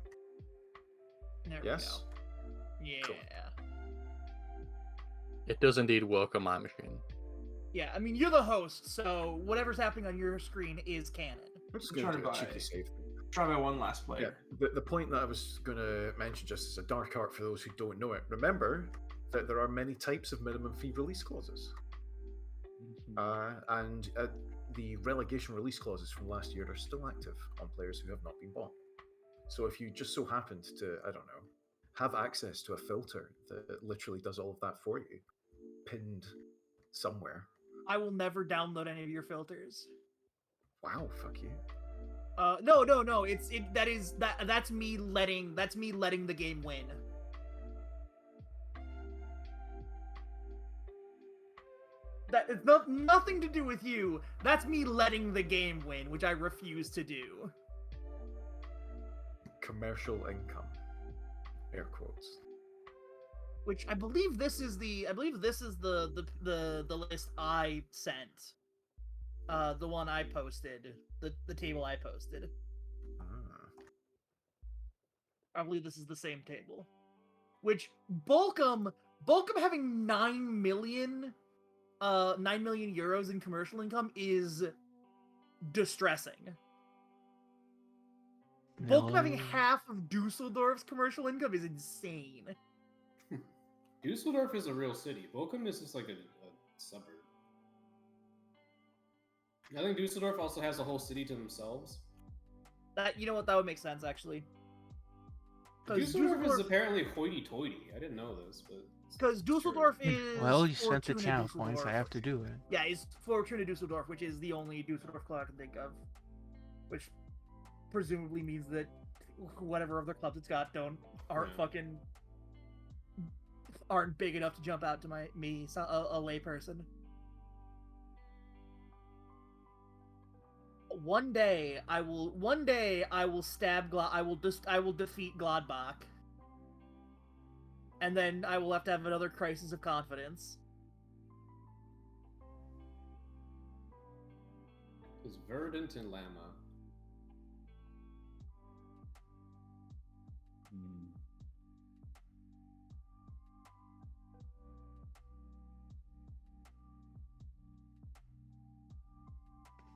There yes. We go. Yeah. Cool. It does indeed work on my machine. Yeah, I mean, you're the host, so whatever's happening on your screen is canon. I'm just going to do a cheeky save. Try by one last player. Yeah, the point that I was going to mention, just as a dark art for those who don't know it, remember that there are many types of minimum fee release clauses. And the relegation release clauses from last year are still active on players who have not been bought. So if you just so happened to, I don't know, have access to a filter that literally does all of that for you, pinned somewhere. I will never download any of your filters. Wow, fuck you. No. That's me letting the game win. That it's nothing to do with you. That's me letting the game win, which I refuse to do. Commercial income. Air quotes. Which I believe this is the list I sent. The one I posted, the table I posted. I believe this is the same table. Which Bochum having 9 million euros in commercial income is distressing. Bochum having half of Dusseldorf's commercial income is insane. Dusseldorf is a real city. Bochum is just like a suburb. I think Dusseldorf also has a whole city to themselves. That that would make sense actually. Dusseldorf is apparently hoity-toity. I didn't know this, but because Dusseldorf is well, you spent the Fortuna channel Dusseldorf. points. I have to do it. Yeah, it's Fortuna Dusseldorf, which is the only Dusseldorf club I can think of, which presumably means that whatever other clubs it's got aren't big enough to jump out to me, a lay person. One day I will stab I will defeat Gladbach. And then I will have to have another crisis of confidence. it's Verdant and Lama.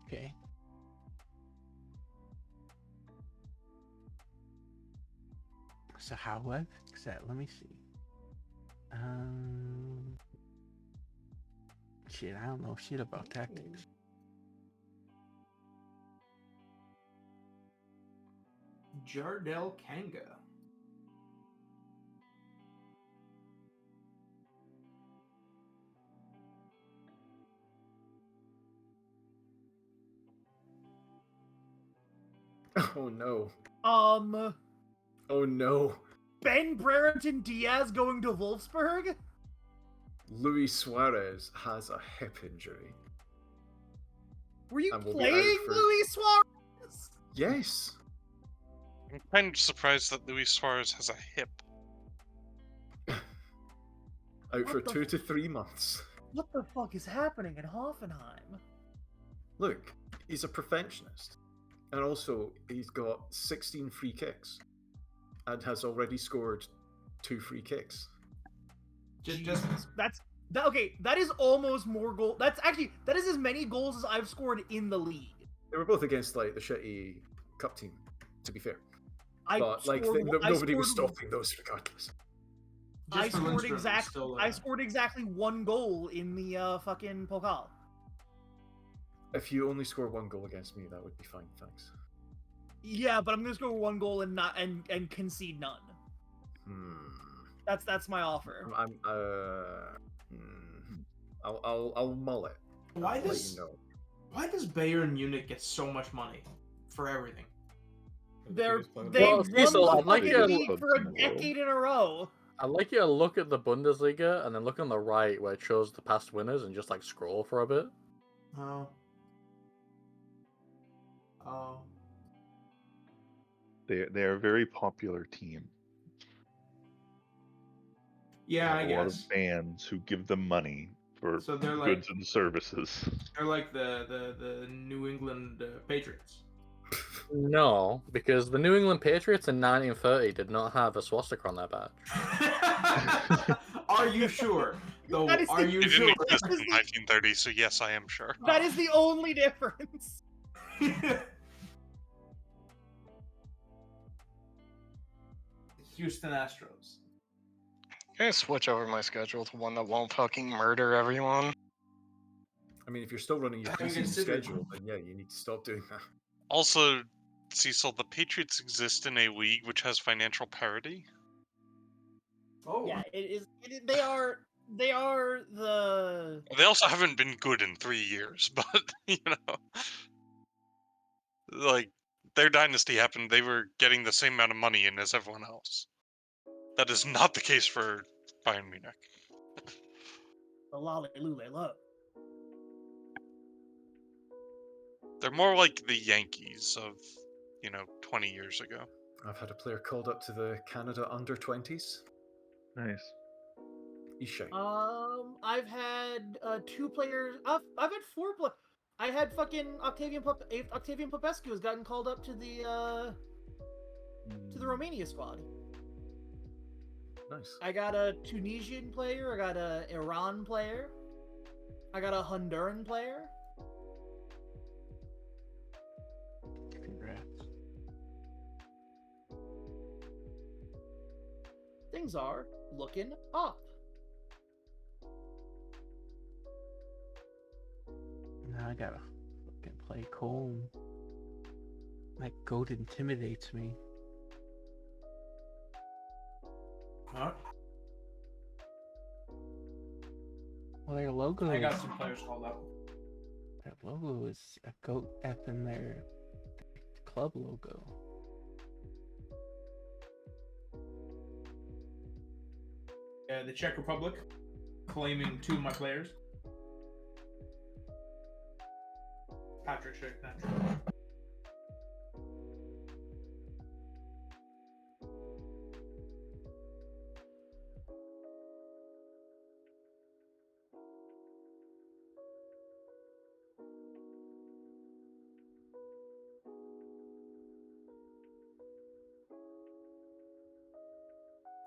Okay. So how do I fix that? Let me see. Shit, I don't know shit about tactics. Jardel Kanga. Oh no. Oh no. Ben Brereton Diaz going to Wolfsburg? Luis Suarez has a hip injury. Were you and will be playing out for- Luis Suarez? Yes. I'm kind of surprised that Luis Suarez has a hip. Out for 2 to 3 months. What the fuck is happening in Hoffenheim? Look, he's a perfectionist. And also, he's got 16 free kicks. And has already scored 2 free kicks. Okay, that is almost more goal. That is as many goals as I've scored in the league. They were both against like the shitty cup team, to be fair. I Nobody was stopping those regardless. I scored exactly 1 goal in the fucking Pokal. If you only score 1 goal against me, that would be fine, thanks. Yeah, but I'm gonna score 1 goal and concede none. That's my offer. I'll mull it. Why does Bayern Munich get so much money for everything? They've won the fucking league for a decade in a row. I'd like you to look at the Bundesliga and then look on the right where it shows the past winners and just like scroll for a bit. Oh. They are a very popular team. Yeah, I a guess. lot of fans who give them money for goods and services. They're like the New England Patriots. No, because the New England Patriots in 1930 did not have a swastika on their badge. Are you sure? Though, are you It sure? didn't exist in 1930, so yes, I am sure. That is the only difference. Houston Astros. Can I switch over my schedule to one that won't fucking murder everyone? I mean, if you're still running your preseason schedule, then yeah, you need to stop doing that. Also, Cecil, the Patriots exist in a league which has financial parity. Oh. Yeah, they are the... They also haven't been good in 3 years, but, you know... Like, their dynasty happened, they were getting the same amount of money in as everyone else. That is not the case for Bayern Munich. The lolly lule low. They're more like the Yankees of, 20 years ago. I've had a player called up to the Canada under-20s. Nice. Ishai. I've had 2 players. I've had 4 players. I had fucking Octavian Popescu has gotten called up to the Romania squad. Nice. I got a Tunisian player. I got a Iran player. I got a Honduran player. Congrats. Things are looking up. Now I gotta fucking play Colm. That goat intimidates me. Huh? Well, their logo. I got some players called up. Their logo is a goat F in their club logo. The Czech Republic claiming 2 of my players. Patrick Schick, naturally.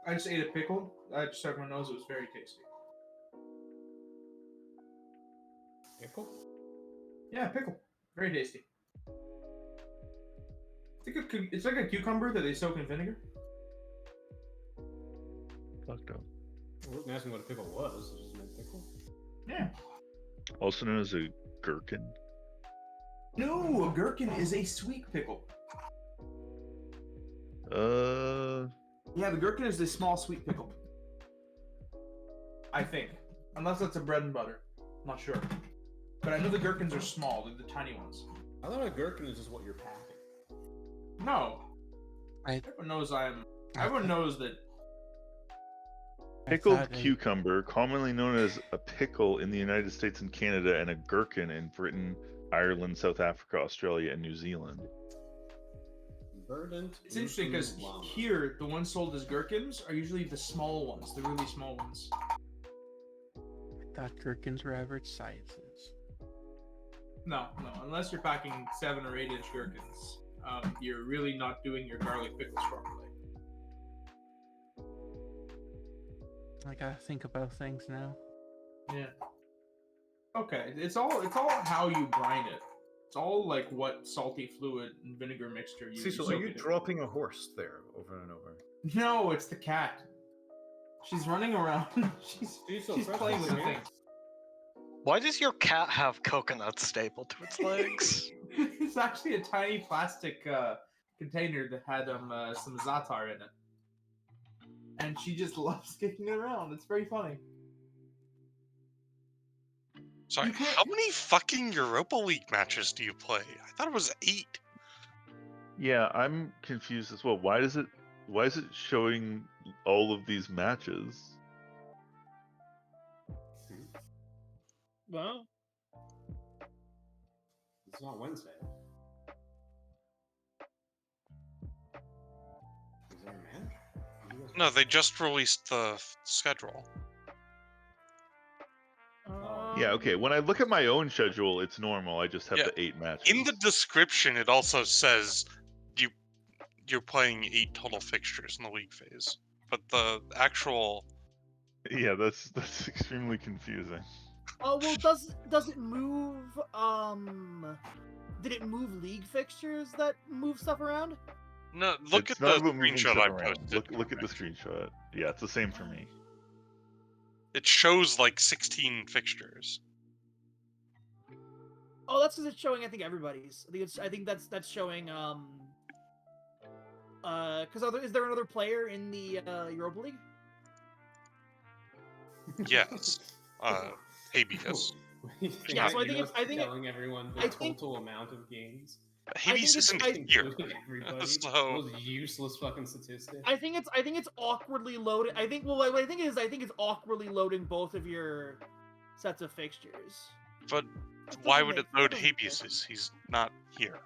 I just ate a pickle. I just stuck my nose. It was very tasty. Pickle? Yeah, pickle. Very tasty. It's like a cucumber that they soak in vinegar. Fucked up. I wasn't asking what a pickle was. It just meant pickle. Yeah. Also known as a gherkin. No, a gherkin is a sweet pickle. Yeah, the gherkin is a small sweet pickle. I think. Unless that's a bread and butter. I'm not sure. But I know the gherkins are small. They're the tiny ones. I thought a gherkin is just what you're packing. No. Everyone knows Everyone knows that. Pickled cucumber, commonly known as a pickle in the United States and Canada, and a gherkin in Britain, Ireland, South Africa, Australia, and New Zealand. Verdant. It's interesting because here, the ones sold as gherkins are usually the small ones, the really small ones. I thought gherkins were average sizes. No, unless you're packing 7 or 8 inch gherkins, you're really not doing your garlic pickles properly. I gotta think about things now. Yeah. Okay, it's all how you brine it. It's all like what salty fluid and vinegar mixture you. Cecil, are you dropping a horse there over and over? No, it's the cat. She's running around. she's playing with the things. Why does your cat have coconuts stapled to its legs? It's actually a tiny plastic container that had some za'atar in it. And she just loves kicking it around. It's very funny. Sorry, how many fucking Europa League matches do you play? I thought it was 8. Yeah, I'm confused as well. Why is it showing all of these matches? Well, it's not Wednesday. Is there a match? No, they just released the schedule. Yeah, okay. When I look at my own schedule, it's normal. I just have the 8 matches. In the description, it also says you're playing 8 total fixtures in the league phase, but the actual Yeah, that's extremely confusing. Oh well, does it move? Did it move league fixtures that move stuff around? No, look It's at the not about moving screenshot stuff I around. posted. Look at the screenshot. Yeah, it's the same for me. It shows like 16 fixtures. Oh, that's because it's showing. I think everybody's. I think that's showing. Because is there another player in the Europa League? Yes. Habeas. Yeah, so I think it's. I think telling everyone the total amount of games. Habeas isn't here. Everybody, So those useless fucking statistics. I think it's awkwardly loaded. I think what I think it's awkwardly loading both of your sets of fixtures. But why would it load Habeas? He's not here.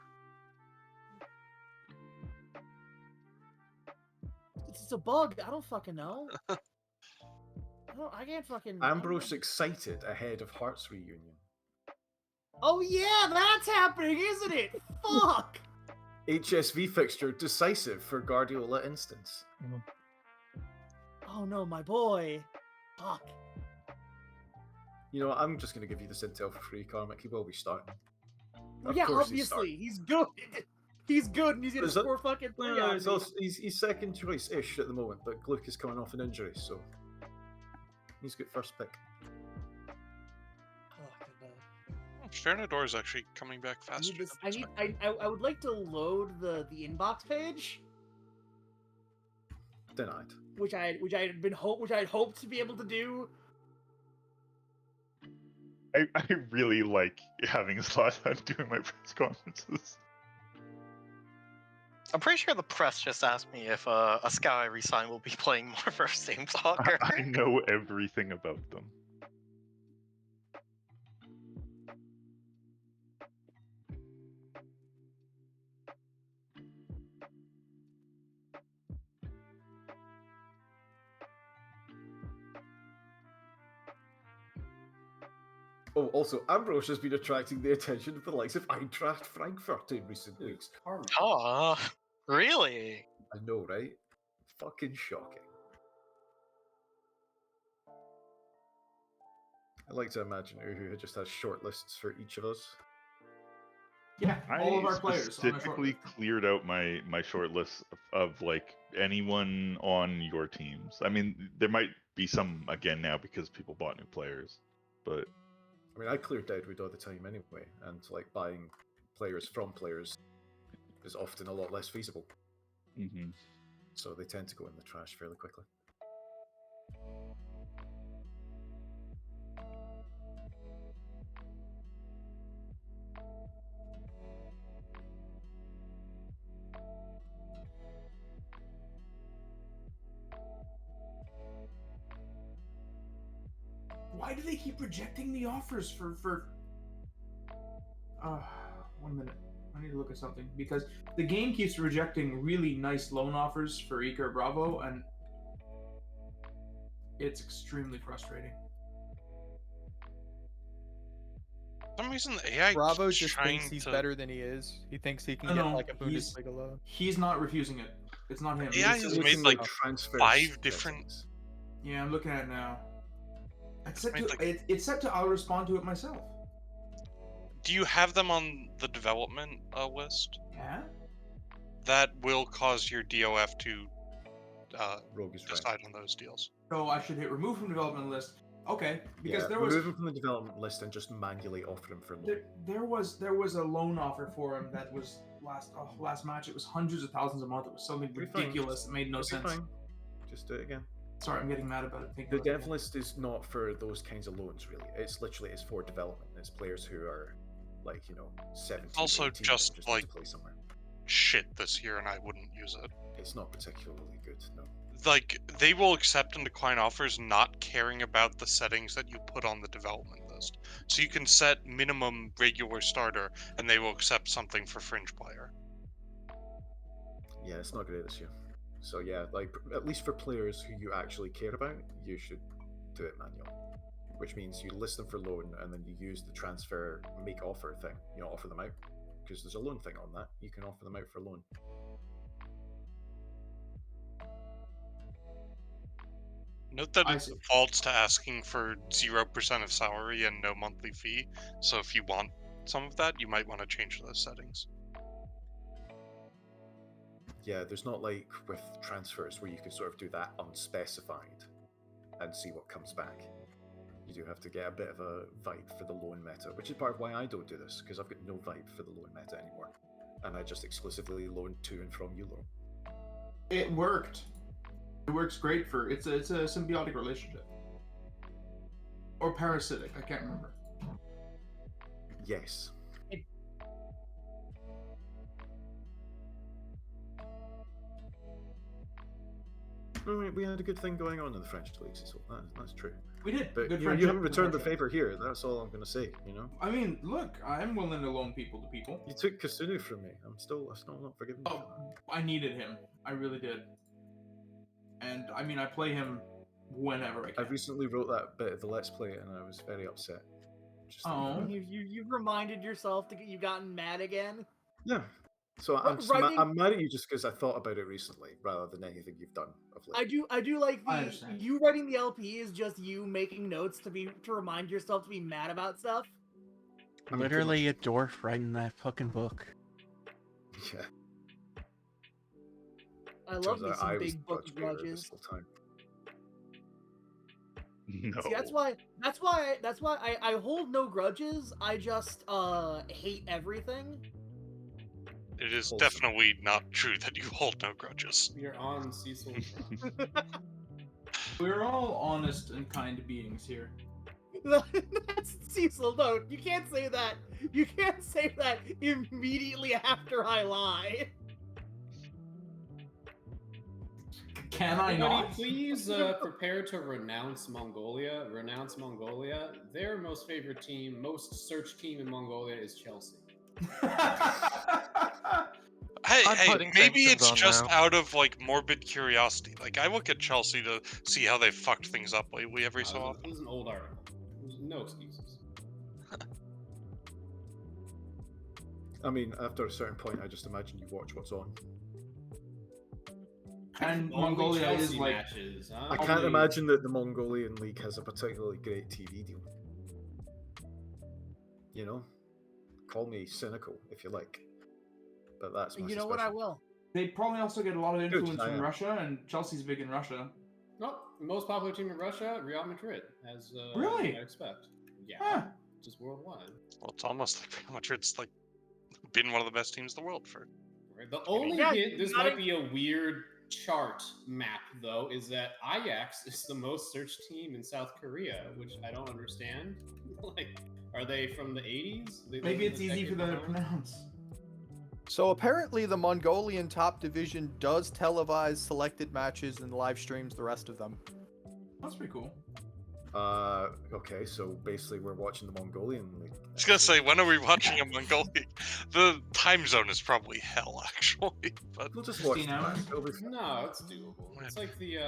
It's a bug. I don't fucking know. I can't fucking. Ambrose excited ahead of Hearts reunion. Oh yeah, that's happening, isn't it? Fuck! HSV fixture decisive for Guardiola instance. Oh no, my boy. Fuck. You know what, I'm just going to give you this intel for free, Karmic. He will be starting. Well, Of yeah, course obviously. He's good. He's good, and he's gonna score fucking 3 on me. He's second choice-ish at the moment, but Gluck is coming off an injury, so he's got first pick. Fernandor is actually coming back faster. I would like to load the inbox page. Denied. Which I had hoped to be able to do. I really like having Zlatan doing my press conferences. I'm pretty sure the press just asked me if a scout I resign will be playing more first team soccer. I know everything about them. Oh, also, Ambrose has been attracting the attention of the likes of Eintracht Frankfurt in recent weeks. Oh, really? I know, right? Fucking shocking. I like to imagine Uhu just has shortlists for each of us. Yeah, all of our players. Specifically cleared out my short list of like anyone on your teams. I mean, there might be some again now because people bought new players, but I mean, I clear Deadwood all the time anyway, and like buying players from players is often a lot less feasible. Mm-hmm. So they tend to go in the trash fairly quickly. Why do they keep rejecting the offers for 1 minute. I need to look at something because the game keeps rejecting really nice loan offers for Iker Bravo, and it's extremely frustrating. For some reason, the AI Bravo keeps just trying thinks he's to... better than he is. He thinks he can No, get no, like a Bundesliga loan. He's not refusing it. It's not him. AI It's has just- made like transfer 5 different... Yeah, I'm looking at it now. It's set made, to, like- it's set to I'll respond to it myself. Do you have them on the development list? Yeah. That will cause your DOF to Rogue is decide on those deals. So I should hit remove from development list. Okay, because yeah, there was remove him from the development list and just manually offer him for loan. there was a loan offer for him that was last match. It was hundreds of thousands a month. It was something ridiculous. It made no sense. Fine. Just do it again. Sorry, I'm getting mad about it. The dev list is not for those kinds of loans, really. It's for development. It's players who are, like, 17. Also, 18 just need like to play somewhere. shit this year, and I wouldn't use it. It's not particularly good, no. Like, they will accept and decline offers not caring about the settings that you put on the development list. So you can set minimum regular starter, and they will accept something for fringe player. Yeah, it's not great this year. So yeah, like, at least for players who you actually care about, you should do it manual. Which means you list them for loan, and then you use the transfer make offer thing. Offer them out. Because there's a loan thing on that. You can offer them out for loan. Note that it defaults to asking for 0% of salary and no monthly fee, so if you want some of that, you might want to change those settings. Yeah, there's not like with transfers where you can sort of do that unspecified and see what comes back. You do have to get a bit of a vibe for the loan meta, which is part of why I don't do this, because I've got no vibe for the loan meta anymore. And I just exclusively loan to and from ULO. It worked. It works great for it's a symbiotic relationship. Or parasitic, I can't remember. Yes. We had a good thing going on in the French leagues, so that's true. We did. But Good you haven't returned the favor here. That's all I'm going to say. I mean, look, I'm willing to loan people to people. You took Kasunu from me. I'm still not forgiving you. Oh, I needed him. I really did. And I mean, I play him whenever I can. I recently wrote that bit of the Let's Play, and I was very upset. just think about it. You've reminded yourself that you've gotten mad again. Yeah. So I'm mad at you just because I thought about it recently, rather than anything you've done of late. I do like you writing the LP is just you making notes to remind yourself to be mad about stuff. I mean, Literally a dwarf writing that fucking book. Yeah. I love me Turns out some I was big book much better grudges. this whole time. No. See, that's why I hold no grudges. I just hate everything. It is definitely not true that you hold no grudges. You're on Cecil's We're all honest and kind beings here. That's Cecil. No, you can't say that. You can't say that immediately after I lie. Can I Everybody, not? please prepare to renounce Mongolia. Renounce Mongolia. Their most favorite team, most searched team in Mongolia is Chelsea. Hey, maybe it's just out of like morbid curiosity. Like I look at Chelsea to see how they fucked things up lately every so often. This is an old article. There's no excuses. I mean, after a certain point, I just imagine you watch what's on. And Only Mongolia is Chelsea like. matches, huh? I can't imagine that the Mongolian league has a particularly great TV deal. You know, call me cynical if you like, but that's my You know what? I will. They probably also get a lot of Good, influence I from am. Russia, and Chelsea's big in Russia. No, most popular team in Russia, Real Madrid, as Really? I expect. Yeah, Huh. just worldwide. Well, it's almost like Real Madrid's like been one of the best teams in the world for. Right. The only hint, this might be a weird chart map though, is that Ajax is the most searched team in South Korea, which I don't understand. Like, are they from the 80s? Maybe it's easy for them to pronounce. So apparently the Mongolian top division does televise selected matches and live streams the rest of them. That's pretty cool. Okay, so basically we're watching the Mongolian league. I was gonna say, when are we watching a Mongolian? The time zone is probably hell, actually. But We'll just watch the match. It'll be fun. No, it's doable. It's like the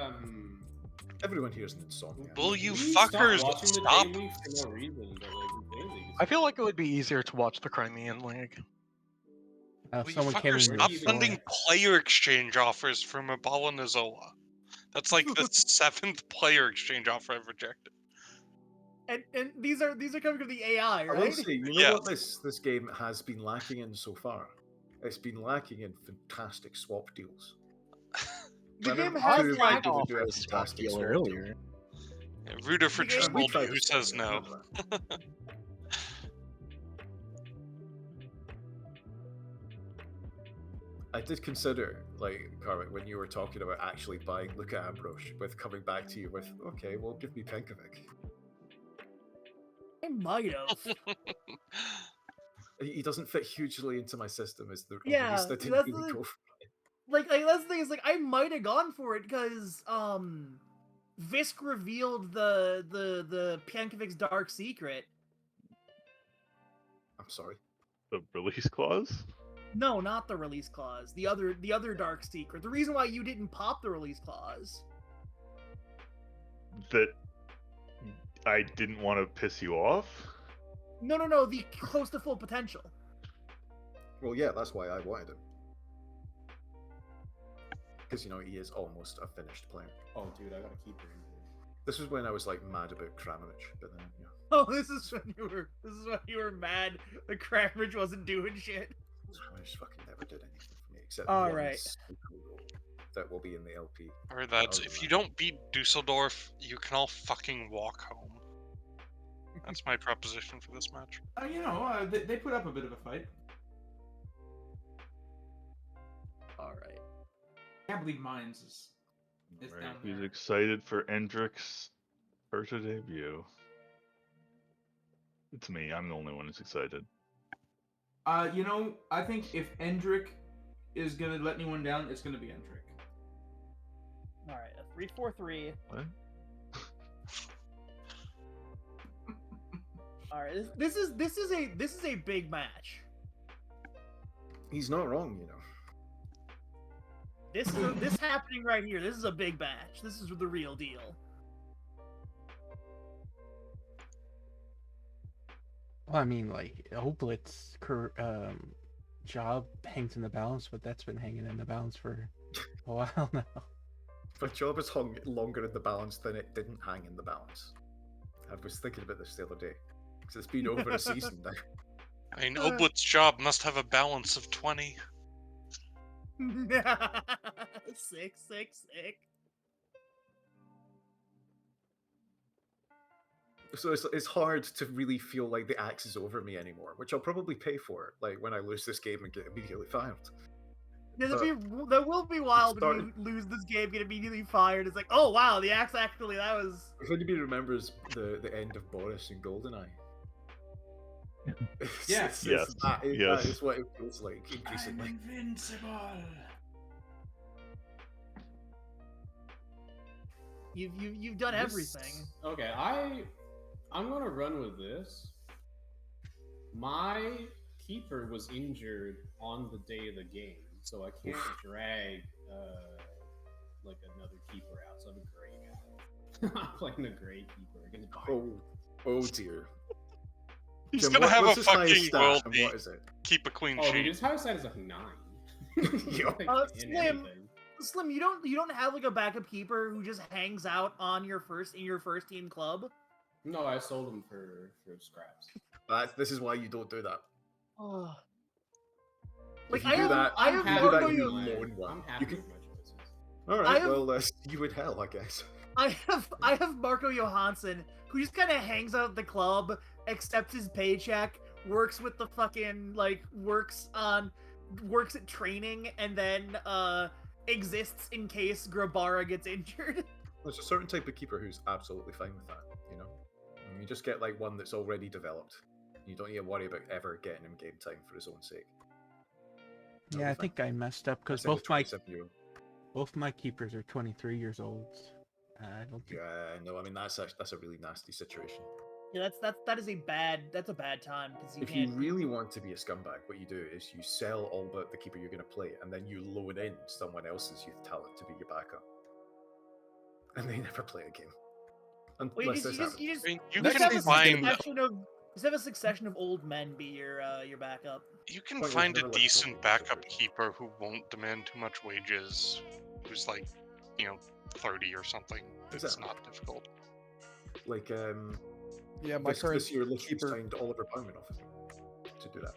Everyone here's an insomnia. Will you we stopped fuckers watching the stop? J League for no reason, but like the J League. I feel like it would be easier to watch the Crimean League. Will you Someone came fuckers in stop with sending player exchange offers from Abala Nazola? That's like the 7th player exchange offer I've rejected. And these are coming from the AI, I will right? say, you know what this game has been lacking in so far? It's been lacking in fantastic swap deals. The game Whenever has two lacked people do a fantastic swap deal. Yeah, Rooter for The game- Trismoldy, who says no? I did consider, like, Carmick, when you were talking about actually buying Luka Ambrose, with coming back to you with, okay, well, give me Penkovic. I might have. He doesn't fit hugely into my system as the Yeah, reason I didn't that's really the- go for Like that's the thing is like I might have gone for it because Visk revealed the Piankovic's dark secret. I'm sorry. The release clause? No, not the release clause. The other dark secret. The reason why you didn't pop the release clause. That I didn't want to piss you off? No. The close to full potential. Well, yeah, that's why I wanted him. Because, you know, he is almost a finished player. Oh, dude, I gotta keep him. This was when I was, like, mad about Kramaric, but then, yeah. Oh, this is when you were mad that Kramaric wasn't doing shit. I just fucking never did anything for me, except All one right. super role that will be in the LP. Or that if you don't beat Dusseldorf, you can all fucking walk home. That's my proposition for this match. You know, they put up a bit of a fight. All right. I can't believe Mines is Right, down He's there. excited for Endrick's Ursa debut. It's me. I'm the only one who's excited. You know, I think if Endrick is gonna let anyone down, it's gonna be Endrick. All right. A 3-4-3. What? All right. This is a big match. He's not wrong, you know. This happening right here. This is a big match. This is the real deal. Well, I mean, like, Oblet's job hangs in the balance, but that's been hanging in the balance for a while now. My job has hung longer in the balance than it didn't hang in the balance. I was thinking about this the other day, because it's been over a season now. I mean, Oblet's job must have a balance of 20. Sick. So it's hard to really feel like the axe is over me anymore, which I'll probably pay for, like when I lose this game and get immediately fired. Yeah, that will be wild when you lose this game, get immediately fired. It's like, oh wow, the axe actually, that was... If anybody remembers the end of Boris in GoldenEye. Yes. That is what it feels like increasingly. I'm invincible. You've done everything. Okay, I'm gonna run with this. My keeper was injured on the day of the game, so I can't drag like another keeper out. So I'm a gray guy. I'm playing a gray keeper against Bayern. Oh dear. He's Jim, gonna have a what's his highest fucking stat world and beat. what is it? Keep a clean Oh, sheet. dude, his highest stat is like 9. Slim, you don't have like a backup keeper who just hangs out on your first team club? No, I sold him for scraps. This is why you don't do that. Oh. Like Like, I have Marco you Johansson. loan one. I'm happy with my choices. All I right, have- well, you would hell, I guess. I have Marco Johansson, who just kind of hangs out at the club, accepts his paycheck, works with the fucking works at training, and then exists in case Grabara gets injured. There's a certain type of keeper who's absolutely fine with that, you know? And you just get like one that's already developed. You don't need to worry about ever getting him game time for his own sake. Yeah, I think I messed up because both my keepers are 23 years old. I don't think... Yeah, no, I mean that's a really nasty situation. Yeah, that is a bad time because If you really want to be a scumbag, what you do is you sell all but the keeper you're going to play, and then you loan in someone else's youth talent to be your backup, and they never play a game. Unless this happens. You just can find have a succession of old men be your backup. You can find a decent backup keeper who won't demand too much wages, who's like, 30 or something. It's not difficult. Like, yeah, my current this year, literally keeper signed Oliver Bowman off to do that.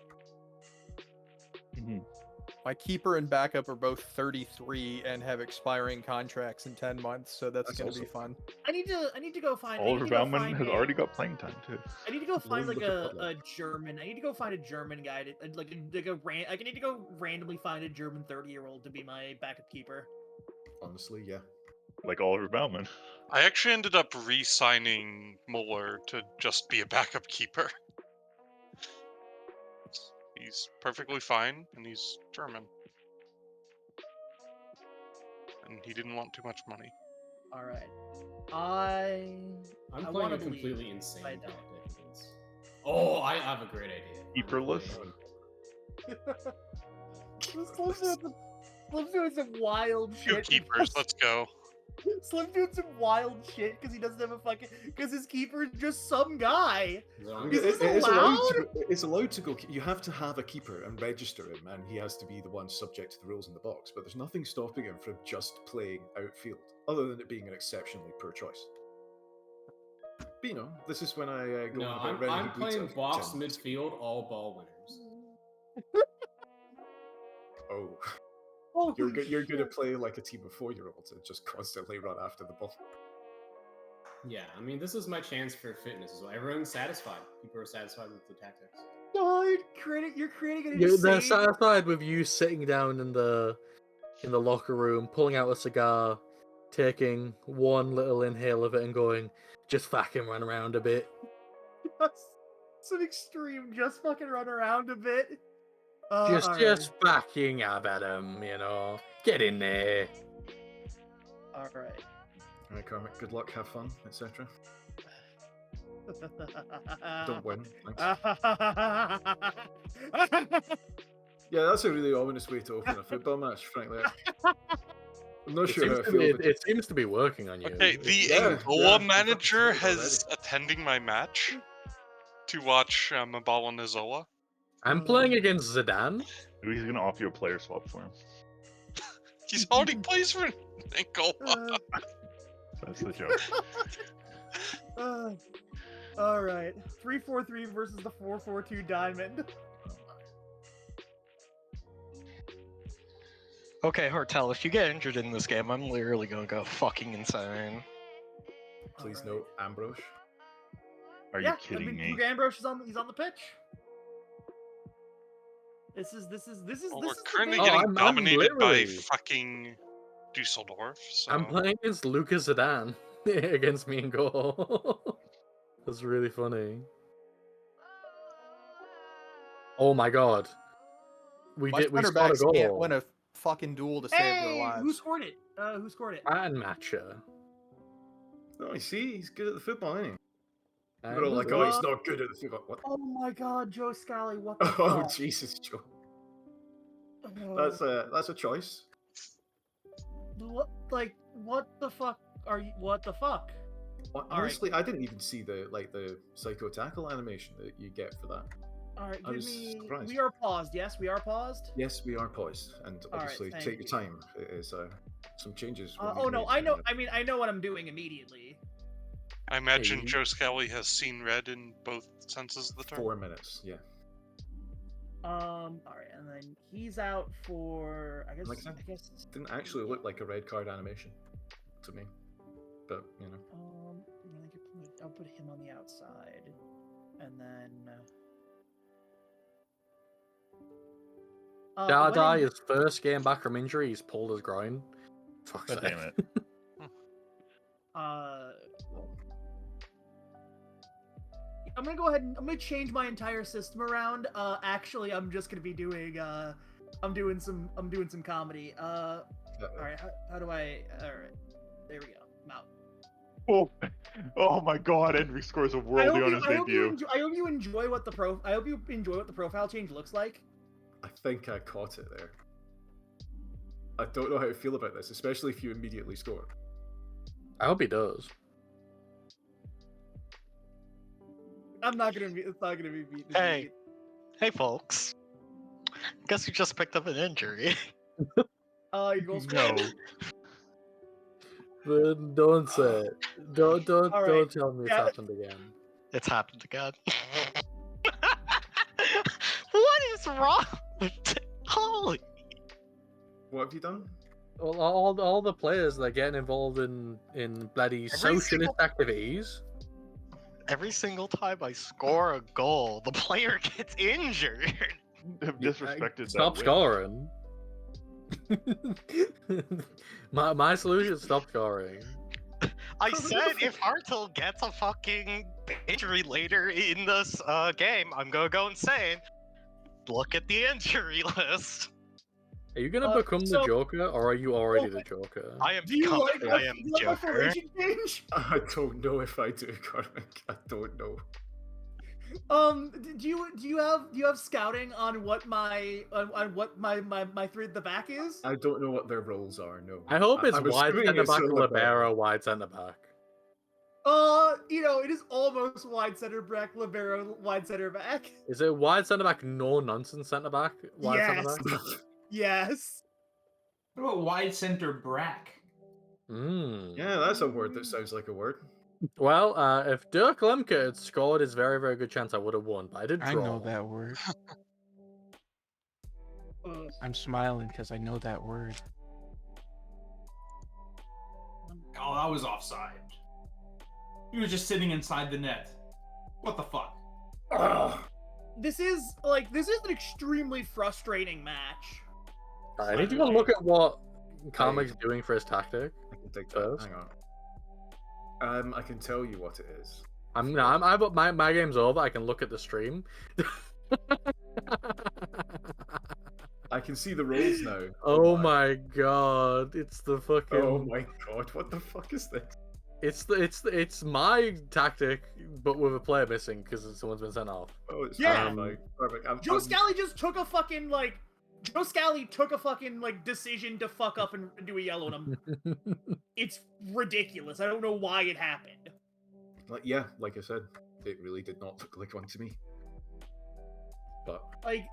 My keeper and backup are both 33 and have expiring contracts in 10 months, so that's going to be fun. I need to go find. Oliver Baumann has already got playing time too. I need to go find like a German. I need to go find a German guy to I need to go randomly find a German 30-year-old to be my backup keeper. Honestly, yeah. Like Oliver Baumann. I actually ended up re-signing Muller to just be a backup keeper. He's perfectly fine, and he's German. And he didn't want too much money. All right. I'm I playing wanna a completely believe. insane I deck. don't. Oh, I have a great idea. Keeperless? Slim's doing some wild Two shit. keepers, let's go. Slim's doing some wild shit because he doesn't have because his keeper is just some guy. Is this allowed? It's allowed to go. You have to have a keeper and register him, and he has to be the one subject to the rules in the box. But there's nothing stopping him from just playing outfield, other than it being an exceptionally poor choice. But this is when I go. No, I'm playing box midfield, all ball winners. Oh, you're going to play like a team of 4-year-olds and just constantly run after the ball. Yeah, I mean, this is my chance for fitness as well. Everyone's satisfied. People are satisfied with the tactics. God, you're creating an They're insane... satisfied with you sitting down in the locker room, pulling out a cigar, taking one little inhale of it, and going, "Just fucking run around a bit." It's an extreme. Just fucking run around a bit. Just fucking have at him, Get in there. All right. All right, Carmick. Good luck. Have fun, etc. Don't win. Thanks. Yeah, that's a really ominous way to open a football match, frankly. I'm not sure how I feel. It seems to be working on you. Okay, the Angola manager has attending my match. to watch Mabala Nizola. I'm playing against Zidane. Maybe he's gonna offer you a player swap for him. He's already plays for Angola. That's the joke. All right, 3-4-3 versus the 4-4-2 diamond. Okay, Hartel, if you get injured in this game, I'm literally gonna go fucking insane. Please note, Ambrose. Are you kidding me? Ambrose is he's on the pitch. This is We're currently getting dominated by fucking Dusseldorf. So. I'm playing against Lucas Zidane against me in goal. That's really funny. Oh my god. We scored a goal. Can't win a fucking duel to save their lives. Who scored it? Who scored it? And Matcha. Oh, you see, he's good at the football, isn't he? And We're all like, oh, he's not good at the football. What? Oh my god, Joe Scally, what the Oh, fuck? Jesus, Joe. That's a choice. What, like, what the fuck are you? What the fuck? Honestly, I didn't even see the psycho tackle animation that you get for that. All right, I was surprised. We are paused. Yes, we are paused. Yes, we are poised, and obviously thank take you. your time. It is some changes. Oh no, I know. I mean, I know what I'm doing immediately. I imagine Joe Scally has seen red in both senses of the term. 4 minutes, yeah. All right, and then he's out for I guess. Didn't actually look like a red card animation to me, but you know. I'll put him on the outside, and then. Dada, his first game back from injury, he's pulled his groin. Fuck's sake. Damn it. I'm gonna go ahead and I'm gonna change my entire system around. Actually, I'm just gonna be doing I'm doing some comedy. All right, how do I? All right, there we go. I'm out. Oh my god, Enric scores a worldie on his debut. I hope you enjoy what the profile change looks like. I think I caught it there. I don't know how to feel about this, especially if you immediately score. I hope he does. It's not gonna be beaten. Hey, folks. Guess you just picked up an injury. Your goal scorer. But don't say it. Don't tell me it's Yeah. happened again. It's happened again. What is wrong? Holy! What have you done? Well, all the players that are getting involved in bloody socialist activities. Every single time I score a goal, the player gets injured. Have disrespected Stop that scoring. my solution is stop scoring. I said if Hartel gets a fucking injury later in this game, I'm gonna go insane. Look at the injury list. Are you gonna become the Joker, or are you already the Joker? I am Do you like I am my Joker. formation change? I don't know if I do, Karmic. I don't know. Do you have scouting on what my three at the back is? I don't know what their roles are. No. I hope it's I'm wide assuming centre it's back, a libero, wide centre back. It is almost wide center back, libero, wide center back. Is it wide centre back, no nonsense centre back? Wide centre back? Yes. What about wide center brack? Yeah, that's a word that sounds like a word. Well, if Dirk Lemke had scored, it's very, very good chance I would have won, but I did draw. I know that word. I'm smiling because I know that word. Oh, that was offside. He was just sitting inside the net. What the fuck? This is an extremely frustrating match. I need to go look at what Karmic's doing for his tactic. I can take first. Hang on. I can tell you what it is. My game's over. I can look at the stream. I can see the roles now. Oh my god! It's the fucking. Oh my god! What the fuck is this? It's my tactic, but with a player missing because someone's been sent off. Oh, it's perfect. Joe Scally just took a fucking decision to fuck up and do a yellow on him. It's ridiculous. I don't know why it happened. Like I said, it really did not look like one to me. But Like,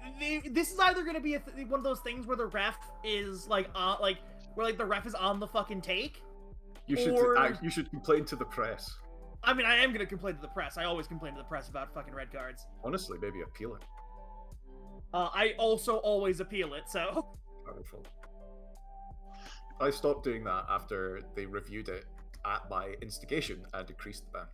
this is either gonna be one of those things where the ref is like where like the ref is on the fucking take. you should Or- you should complain to the press. I mean, I am gonna complain to the press. I always complain to the press about fucking red cards. Honestly, maybe appeal it. I also always appeal it, so. Powerful. I stopped doing that after they reviewed it at my instigation and decreased the ban.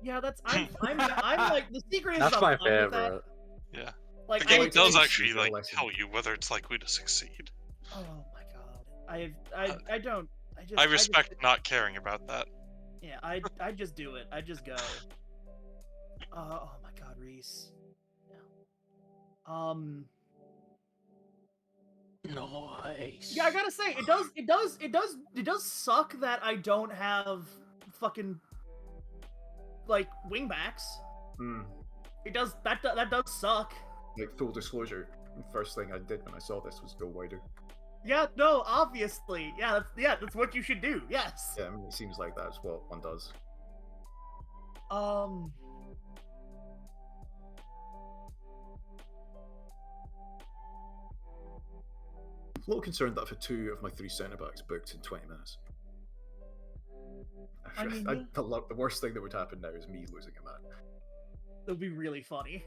Yeah, that's I'm like the secret is That's I'm my fine with that. favorite. Yeah. Like The game I, does I- actually like lesson. tell you whether it's likely to succeed. Oh my god, I don't. I respect not caring about that. Yeah, I just do it. I just go. Oh my god, Reese. Yeah. Nice. Yeah, I gotta say, it does suck that I don't have fucking like wingbacks. Hmm. It does that does suck. Like, full disclosure, the first thing I did when I saw this was go wider. Yeah, no, obviously. Yeah, that's what you should do. Yes. Yeah, I mean, it seems like that's what one does. I'm a little concerned that I've had 2 of my 3 centre backs booked in 20 minutes. I mean, The worst thing that would happen now is me losing a man. It'll be really funny.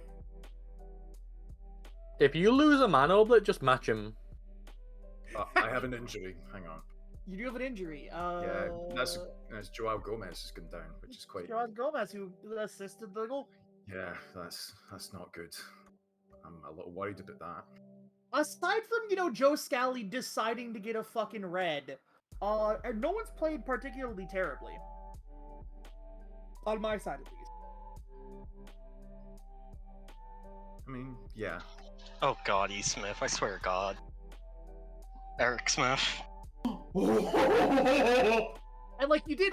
If you lose a man oblit, just match him. I have an injury. Hang on. You do have an injury. Yeah, that's Joao Gomez has gone down, which is quite. Joao Gomez, who assisted the goal. Yeah, that's not good. I'm a little worried about that. Aside from Joe Scally deciding to get a fucking red, and no one's played particularly terribly. On my side, at least. I mean, yeah. Oh god, E. Smith, I swear to God. Eric Smith. And like you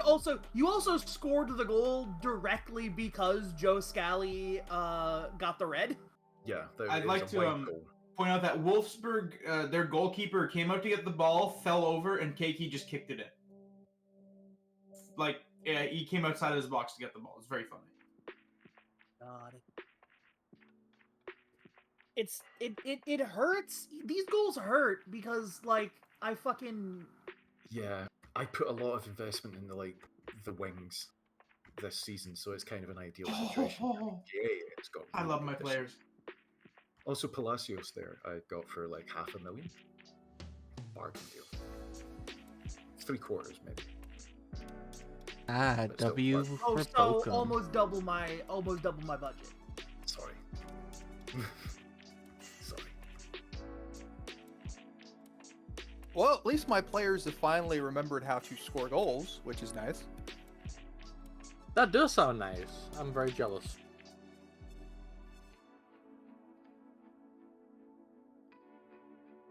also scored the goal directly because Joe Scally got the red. Yeah, I'd like to point out that Wolfsburg, their goalkeeper, came out to get the ball, fell over, and Keiki just kicked it in. Like, yeah, he came outside of his box to get the ball. It's very funny. God. It hurts. These goals hurt because like I fucking Yeah, I put a lot of investment in the wings this season, so it's kind of an ideal situation. Yeah, it's got. I love my players. Also, Palacios there I got for like $500,000. Bargain deal. 3/4 maybe. But still, W oh, for so Bochum. almost double my budget. Sorry. Sorry. Well, at least my players have finally remembered how to score goals, which is nice. That does sound nice. I'm very jealous.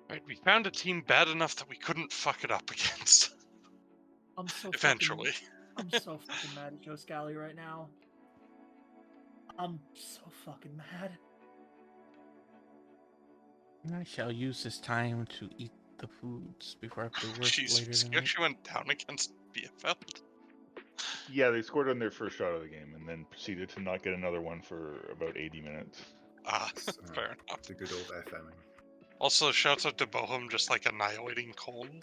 Right, we found a team bad enough that we couldn't fuck it up against. I'm so Eventually. I'm so fucking mad at Joe Scally right now. I'm so fucking mad. I shall use this time to eat the foods before I have to work later Jesus, you tonight. actually went down against BFL. Yeah, they scored on their first shot of the game and then proceeded to not get another one for about 80 minutes. Ah, fair enough. The good old FMing. Also, shouts out to Bochum just like annihilating Cologne.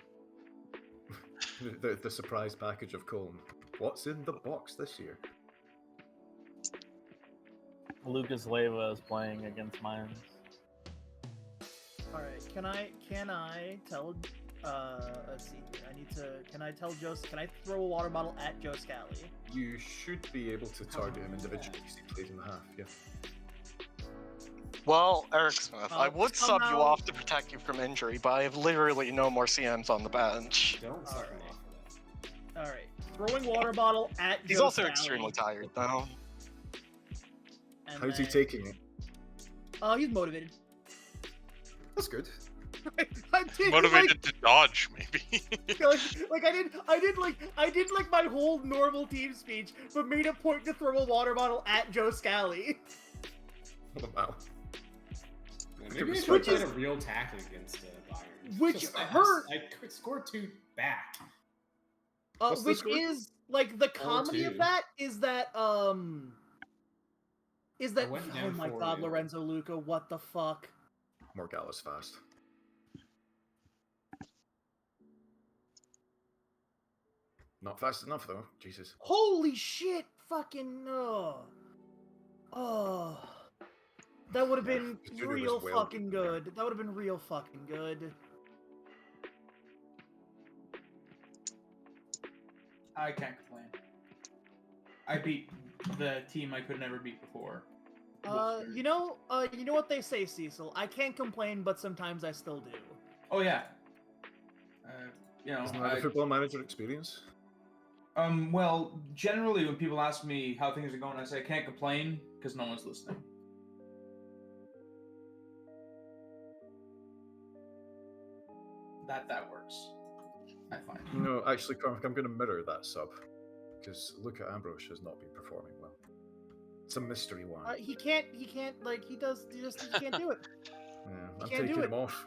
The surprise package of Cologne. What's in the box this year? Lucas Leiva is playing against Mainz. All right, can I tell? Let's see. Can I tell Joe? Can I throw a water bottle at Joe Scally? You should be able to target him individually because he plays in the half. Yeah. Well, Eric Smith, I would sub you somehow- off to protect you from injury, but I have literally no more CMs on the bench. Don't All suck right. him off. All right, throwing water bottle at He's Joe also Scally, extremely tired, though. and How's he then- taking it? He's motivated. That's good. I did, Motivated to dodge, maybe. like I did like my whole normal team speech, but made a point to throw a water bottle at Joe Scally. Wow. Maybe I should Which have is- played a real tactic against Bayern. Which Just- hurt. I scored 2 back. What's the Which score? is like the comedy 4-2. of that is that Is that? went Oh down my 4-0. God, Lorenzo Luca, what the fuck? Morgala's fast. Not fast enough though. Jesus. Holy shit! Fucking oh, that would have been This dude was real well fucking there. good. That would have been real fucking good. I can't complain. I beat the team I could never beat before. You know what they say, Cecil. I can't complain, but sometimes I still do. Oh yeah. You know, Isn't that the football manager experience? Well, generally when people ask me how things are going, I say I can't complain because no one's listening. That works. I find. No, actually, Cormac, I'm going to mirror that sub because Luca Ambrose has not been performing well. It's a mystery why. He can't like he just can't do it. Yeah, I'm can't do taking it. him off.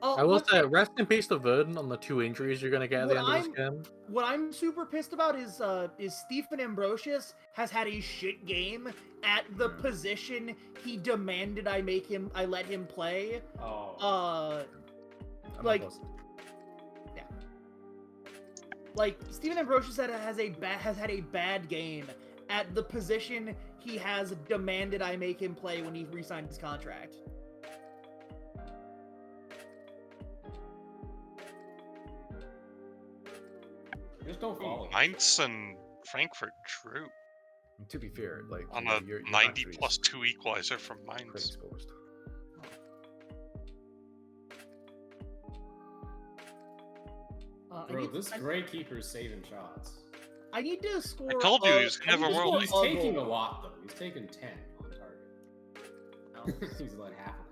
Oh, I will say, rest in peace to Verdon on the 2 injuries you're going to get at the end of this game. What I'm super pissed about is Stephen Ambrosius has had a shit game at the position he demanded I let him play. Oh. Like, yeah. Like Stephen Ambrosius has had a bad game at the position he has demanded I make him play when he re-signed his contract. Just don't follow. Mainz and Frankfurt drew. And to be fair, like On you know, a your 90 battery's plus 2 equalizer from quite Mainz. exposed. Bro, this Gray keeper's saving shots. I need to score. I told you he's never world. He's taking a lot though. He's taking 10 on target. He's like half of them.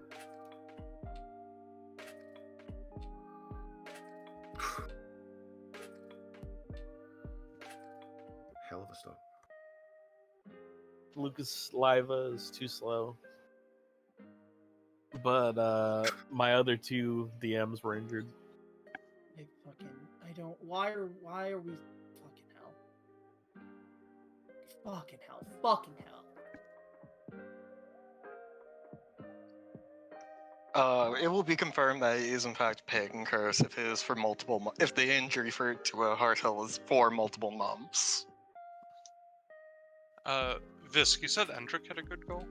Hell of a stop. Lucas Leiva is too slow. But my other 2 DMs were injured. I don't. Why are we? Fucking hell. Fucking hell. Fucking hell. It will be confirmed that it is in fact Pagan Curse if it is for multiple if the injury to a Hartel is for multiple months. Visk, you said Endrick had a good goal?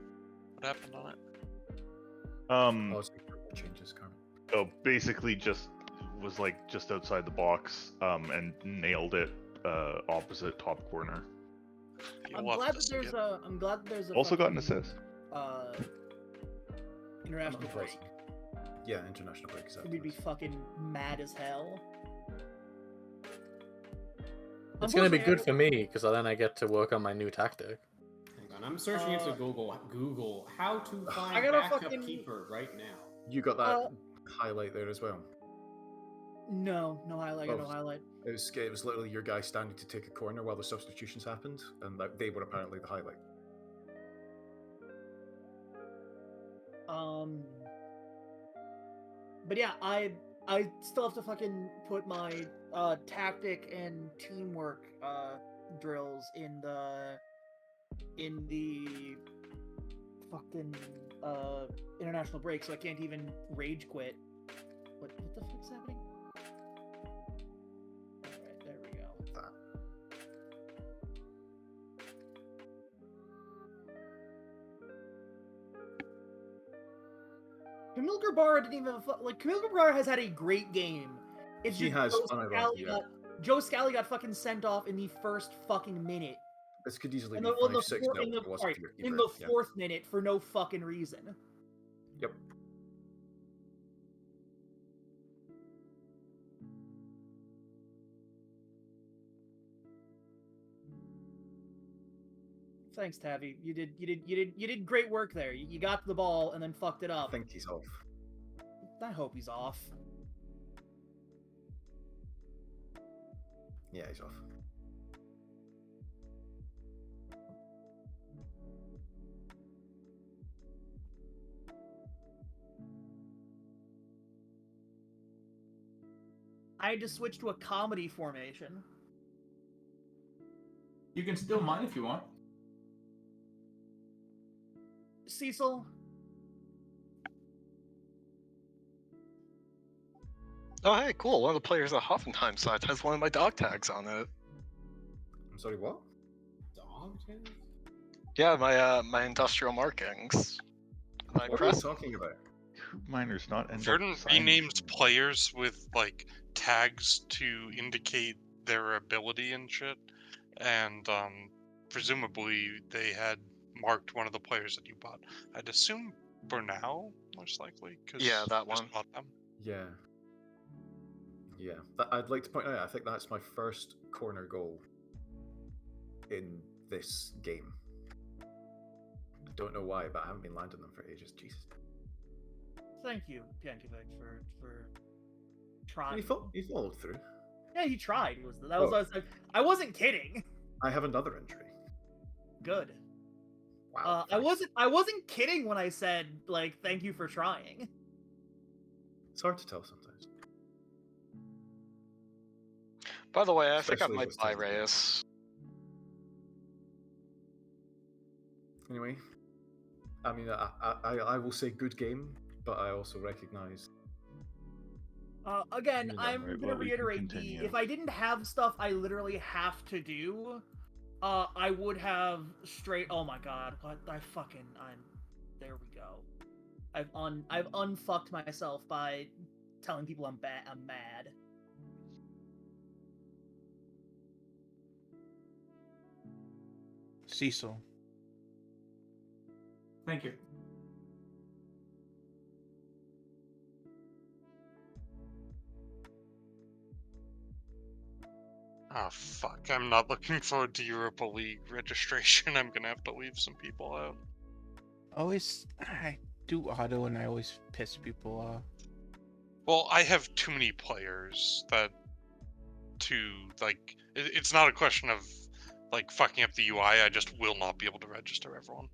What happened on it? Changes, Carmen. So basically just was like just outside the box and nailed it opposite top corner. I'm glad that there's a also got an fucking, assist. International break. Yeah, international break. Exactly. We'd be fucking mad as hell. It's going to be good for me because then I get to work on my new tactic. Hang on, I'm searching into Google how to find I gotta backup fucking- keeper right now. You got that highlight there as well. No highlight. No highlight. It was literally your guy standing to take a corner while the substitutions happened, and they were apparently the highlight. But yeah, I still have to fucking put my tactic and teamwork drills in the fucking international break, so I can't even rage quit. What the fuck's happening? Alright, there we go. Camille Grabara didn't even Camille Grabara has had a great game. It's He has, Joe Scally got fucking sent off in the first fucking minute. This could easily In be the, 5-6 in the, sorry, in the fourth minute for no fucking reason. Yep. Thanks, Tavi. You did great work there. You got the ball and then fucked it up. I think he's off. I hope he's off. Yeah, he's off. I had to switch to a comedy formation. You can still mine if you want. Cecil? Oh, hey, cool. One of the players on Hoffenheim side has one of my dog tags on it. I'm sorry, what? Dog tag? Yeah, my industrial markings. My What are you talking about? Miners not end up Verdant signing renames someone. players with like tags to indicate their ability and shit, and presumably they had marked one of the players that you bought. I'd assume Bernal, most likely, because Yeah, that just one. bought them. Yeah. Yeah. I'd like to point out, I think that's my first corner goal in this game. I don't know why, but I haven't been landing them for ages. Jesus. Thank you, Piankovic, for trying. He followed through. Yeah, he tried. I wasn't kidding. I have another entry. Good. Wow. I wasn't kidding when I said like thank you for trying. It's hard to tell sometimes. By the way, I think I Especially might this buy time of year. Reyes. Anyway, I mean, I will say good game, but I also recognize. Again, I'm Right, gonna well, we can reiterate continue. if I didn't have stuff I literally have to do, I would have straight. Oh my god, what there we go. I've unfucked myself by telling people I'm mad. Cecil. Thank you. Oh fuck, I'm not looking forward to Europa League registration. I'm gonna have to leave some people out. I do auto and I always piss people off. Well, I have too many players it's not a question of like fucking up the UI, I just will not be able to register everyone.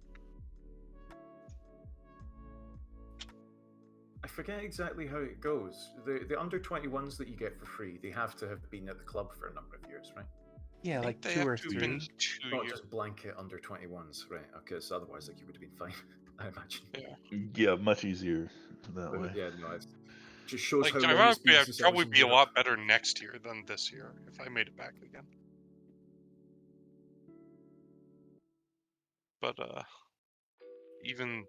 I forget exactly how it goes. The under 21s that you get for free, they have to have been at the club for a number of years, right? Yeah, like They 2 have or to have 3. been 2 Not years. just blanket under 21s, right? Okay, so otherwise, like, you would have been fine, I imagine. Yeah, much easier that But, way. yeah, no, it just shows Like, how long it's ironically, been I'd since I was probably in be a Europe. lot better next year than this year if I made it back again. But even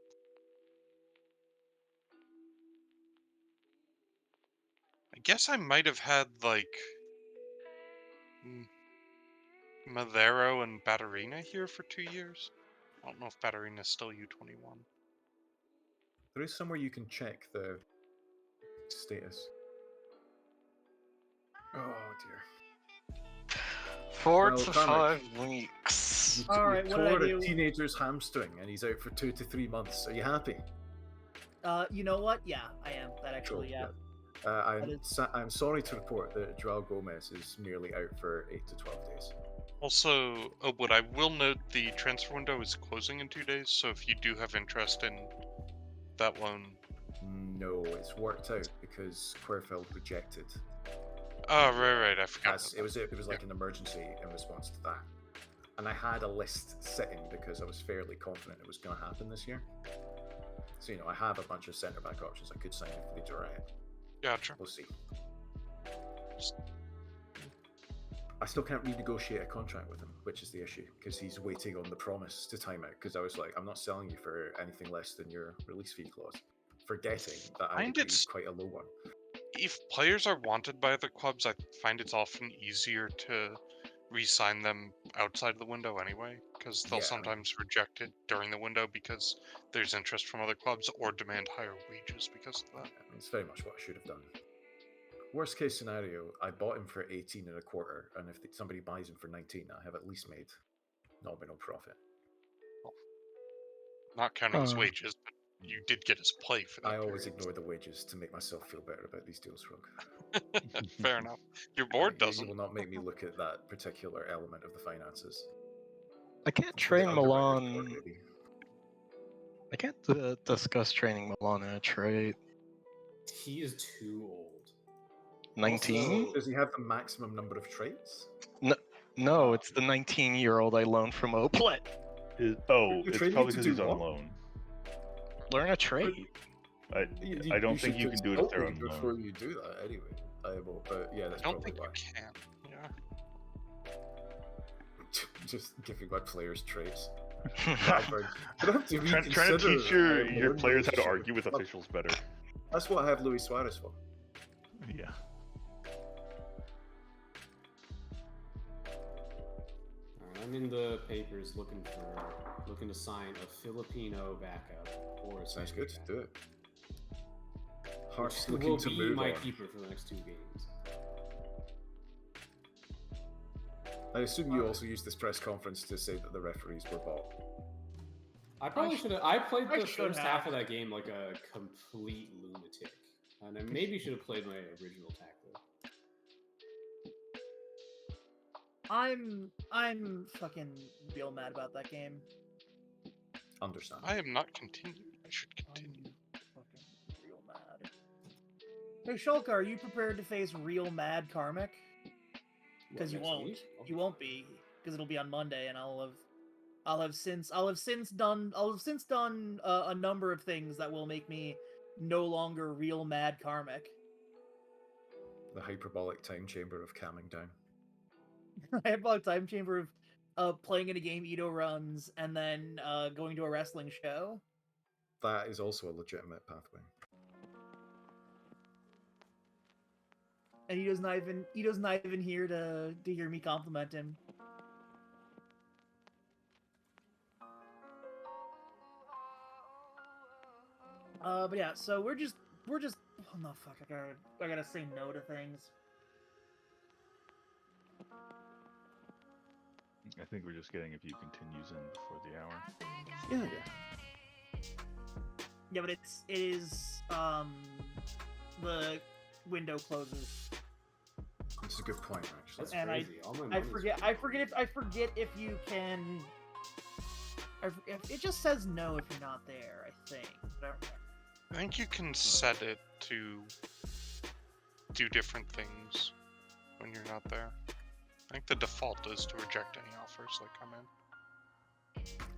I guess I might have had like Madero and Batterina here for 2 years. I don't know if Batterina's still U21. There is somewhere you can check the status. Oh dear. 4 Well, to Carmack, 5 weeks. You Alright, what did I tore do? a teenager's hamstring and he's out for 2 to 3 months. Are you happy? You know what? Yeah, I am. That actually, yeah. I'm sorry to report that Joao Gomez is nearly out for 8 to 12 days. Also, but I will note the transfer window is closing in 2 days, so if you do have interest in that one... No, it's worked out because Querfeld rejected. Oh, right, I forgot. It was like an emergency in response to that. And I had a list sitting because I was fairly confident it was going to happen this year. So, I have a bunch of centre-back options I could sign if they draw it. Gotcha. We'll see. I still can't renegotiate a contract with him, which is the issue, because he's waiting on the promise to time out, because I was like, I'm not selling you for anything less than your release fee clause, forgetting that I agreed quite a low one. If players are wanted by other clubs, I find it's often easier to re-sign them outside of the window anyway, because they'll sometimes reject it during the window because there's interest from other clubs or demand higher wages because of that. It's very much what I should have done. Worst case scenario, I bought him for 18 and a quarter, and if somebody buys him for 19, I have at least made nominal profit. Well, not counting his wages, but you did get his play for that. I always ignore the wages to make myself feel better about these deals, Rogue. Fair enough. Your board doesn't. You will not make me look at that particular element of the finances. I can't train Milan. I can't discuss training Milan in a trade. He is too old. 19? Does he have the maximum number of traits? No, it's the 19-year-old I loaned from Oplet. It's probably because he's on loan. Learn a trade. I don't think you can do it if they're on loan. Before you do that, anyway. But yeah, that's I don't probably think why. you can. Yeah. Just giving my players traits. Trying to teach your players how to argue with officials better. That's what I have Luis Suarez for. Yeah. I'm in the papers looking to sign a Filipino backup or a Sounds Spanish good. backup, Do it. Hearts who looking will to be move my on. keeper for the next 2 games. I assume you also used this press conference to say that the referees were bought. I probably should have. I played the should first half have. of that game like a complete lunatic, and I maybe should have played my original tactic. I'm fucking real mad about that game. Understand. I am not continuing. I should continue. I'm fucking real mad. Hey Shulka, are you prepared to face real mad Karmic? Because you next won't. week? You won't be, because it'll be on Monday, and I'll have since done a number of things that will make me no longer real mad Karmic. The hyperbolic time chamber of calming down. I have a time chamber of playing in a game Ito runs and then going to a wrestling show. That is also a legitimate pathway. And Ito's not even here to hear me compliment him. But yeah, so we're just oh no, fuck, I gotta say no to things. I think we're just getting a few continues in before the hour. Yeah. Yeah, but it is the window closes. That's a good point, actually. That's And crazy. All my I money's forget if you can. It just says no if you're not there. I think. I think you can set it to do different things when you're not there. I think the default is to reject any offers that come in.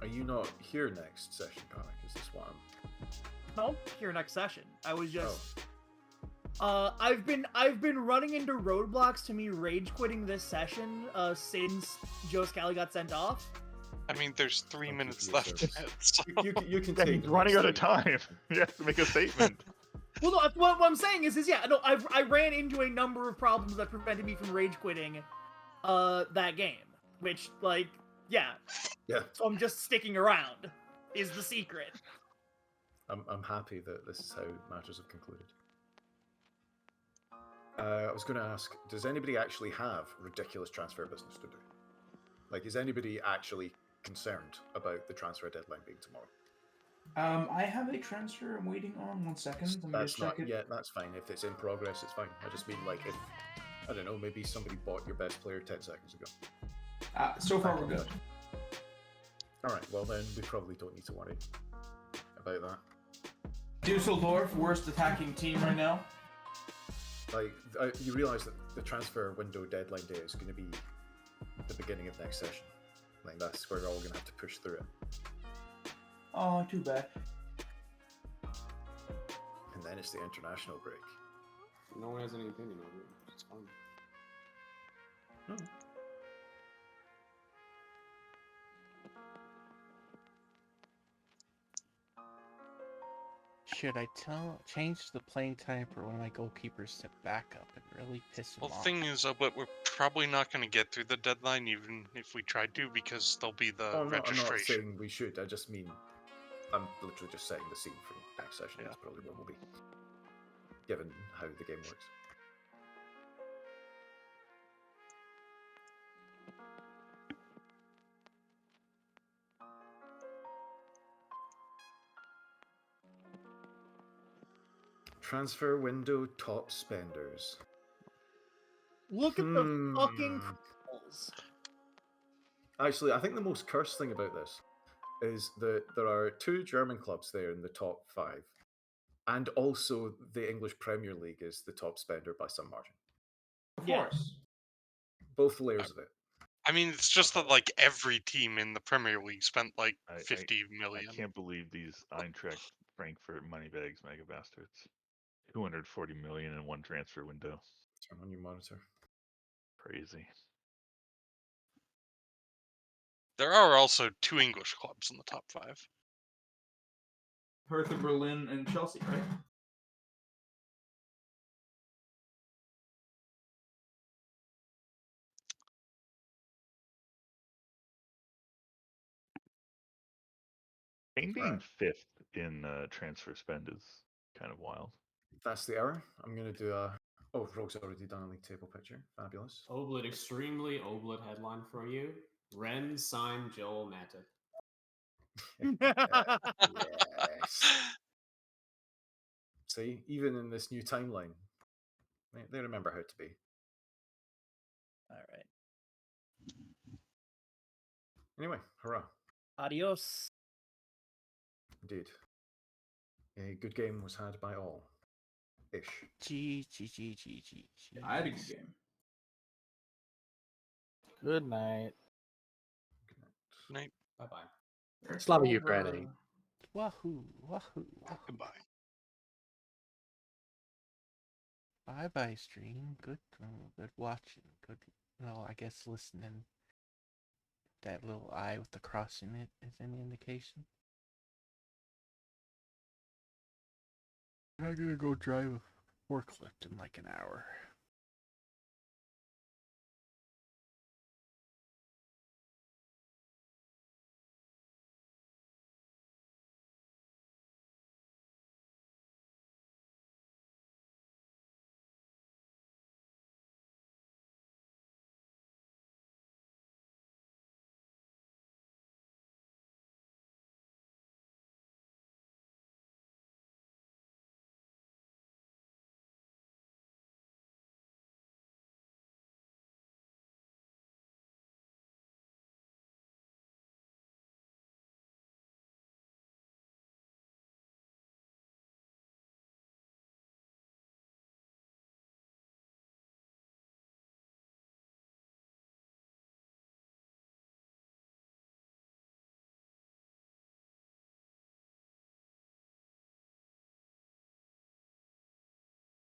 Are you not here next session, Karmic? Is this what I'm... No, here next session. I was just. I've been running into roadblocks to me rage quitting this session since Joe Scally got sent off. I mean, there's 3 minutes left. So... You can Yeah, take he's running out of time. You have to make a statement. Well, no, what I'm saying is yeah, no, I ran into a number of problems that prevented me from rage quitting that game, which, like, yeah. So I'm just sticking around, is the secret. I'm happy that this is how matters have concluded. I was going to ask, does anybody actually have ridiculous transfer business to do? Like, is anybody actually concerned about the transfer deadline being tomorrow? I have a transfer I'm waiting on. 1 second. Let me That's just check not it. yet. That's fine. If it's in progress, it's fine. I just mean, like, if, I don't know, maybe somebody bought your best player 10 seconds ago. So far, we're good. Alright, well then, we probably don't need to worry about that. Dusseldorf, worst attacking team right now. Like, you realise that the transfer window deadline day is going to be the beginning of next session. Like, that's where we're all going to have to push through it. Oh, too bad. And then it's the international break. No one has any opinion on it. It's fine. Should I change the playing time for one of my goalkeepers to back up and really piss him Well, off? thing is, but we're probably not going to get through the deadline, even if we tried to, because there'll be the I'm not registration. saying we should, I just mean, I'm literally just setting the scene for next session. That's probably what we'll be, given how the game works. Transfer window top spenders. Look at the fucking criminals. Actually, I think the most cursed thing about this is that there are 2 German clubs there in the top 5, and also the English Premier League is the top spender by some margin. Of course. Both layers of it. I mean, it's just that, like, every team in the Premier League spent, like, 50 million. I can't believe these Eintracht Frankfurt Moneybags Mega Bastards. 240 million in one transfer window. Turn on your monitor. Crazy. There are also 2 English clubs in the top 5. Hertha Berlin and Chelsea, right? Kane being 5th in transfer spend is kind of wild. That's the error. I'm going to do a... Oh, Rogue's already done a league table picture. Fabulous. Oblit, extremely Oblit headline for you. Ren signed Joel Matip. Yes. See, even in this new timeline, they remember how to be. All right. Anyway, hurrah. Adios. Indeed. A good game was had by all. Ish. G. I had a good game. Good night. Good night. Bye-bye. Slava Ukraine. Wahoo, wahoo, wahoo. Goodbye. Bye stream. Good watching. Good, well, I guess listening. That little eye with the cross in it is any indication. I'm gonna go drive a forklift in like an hour.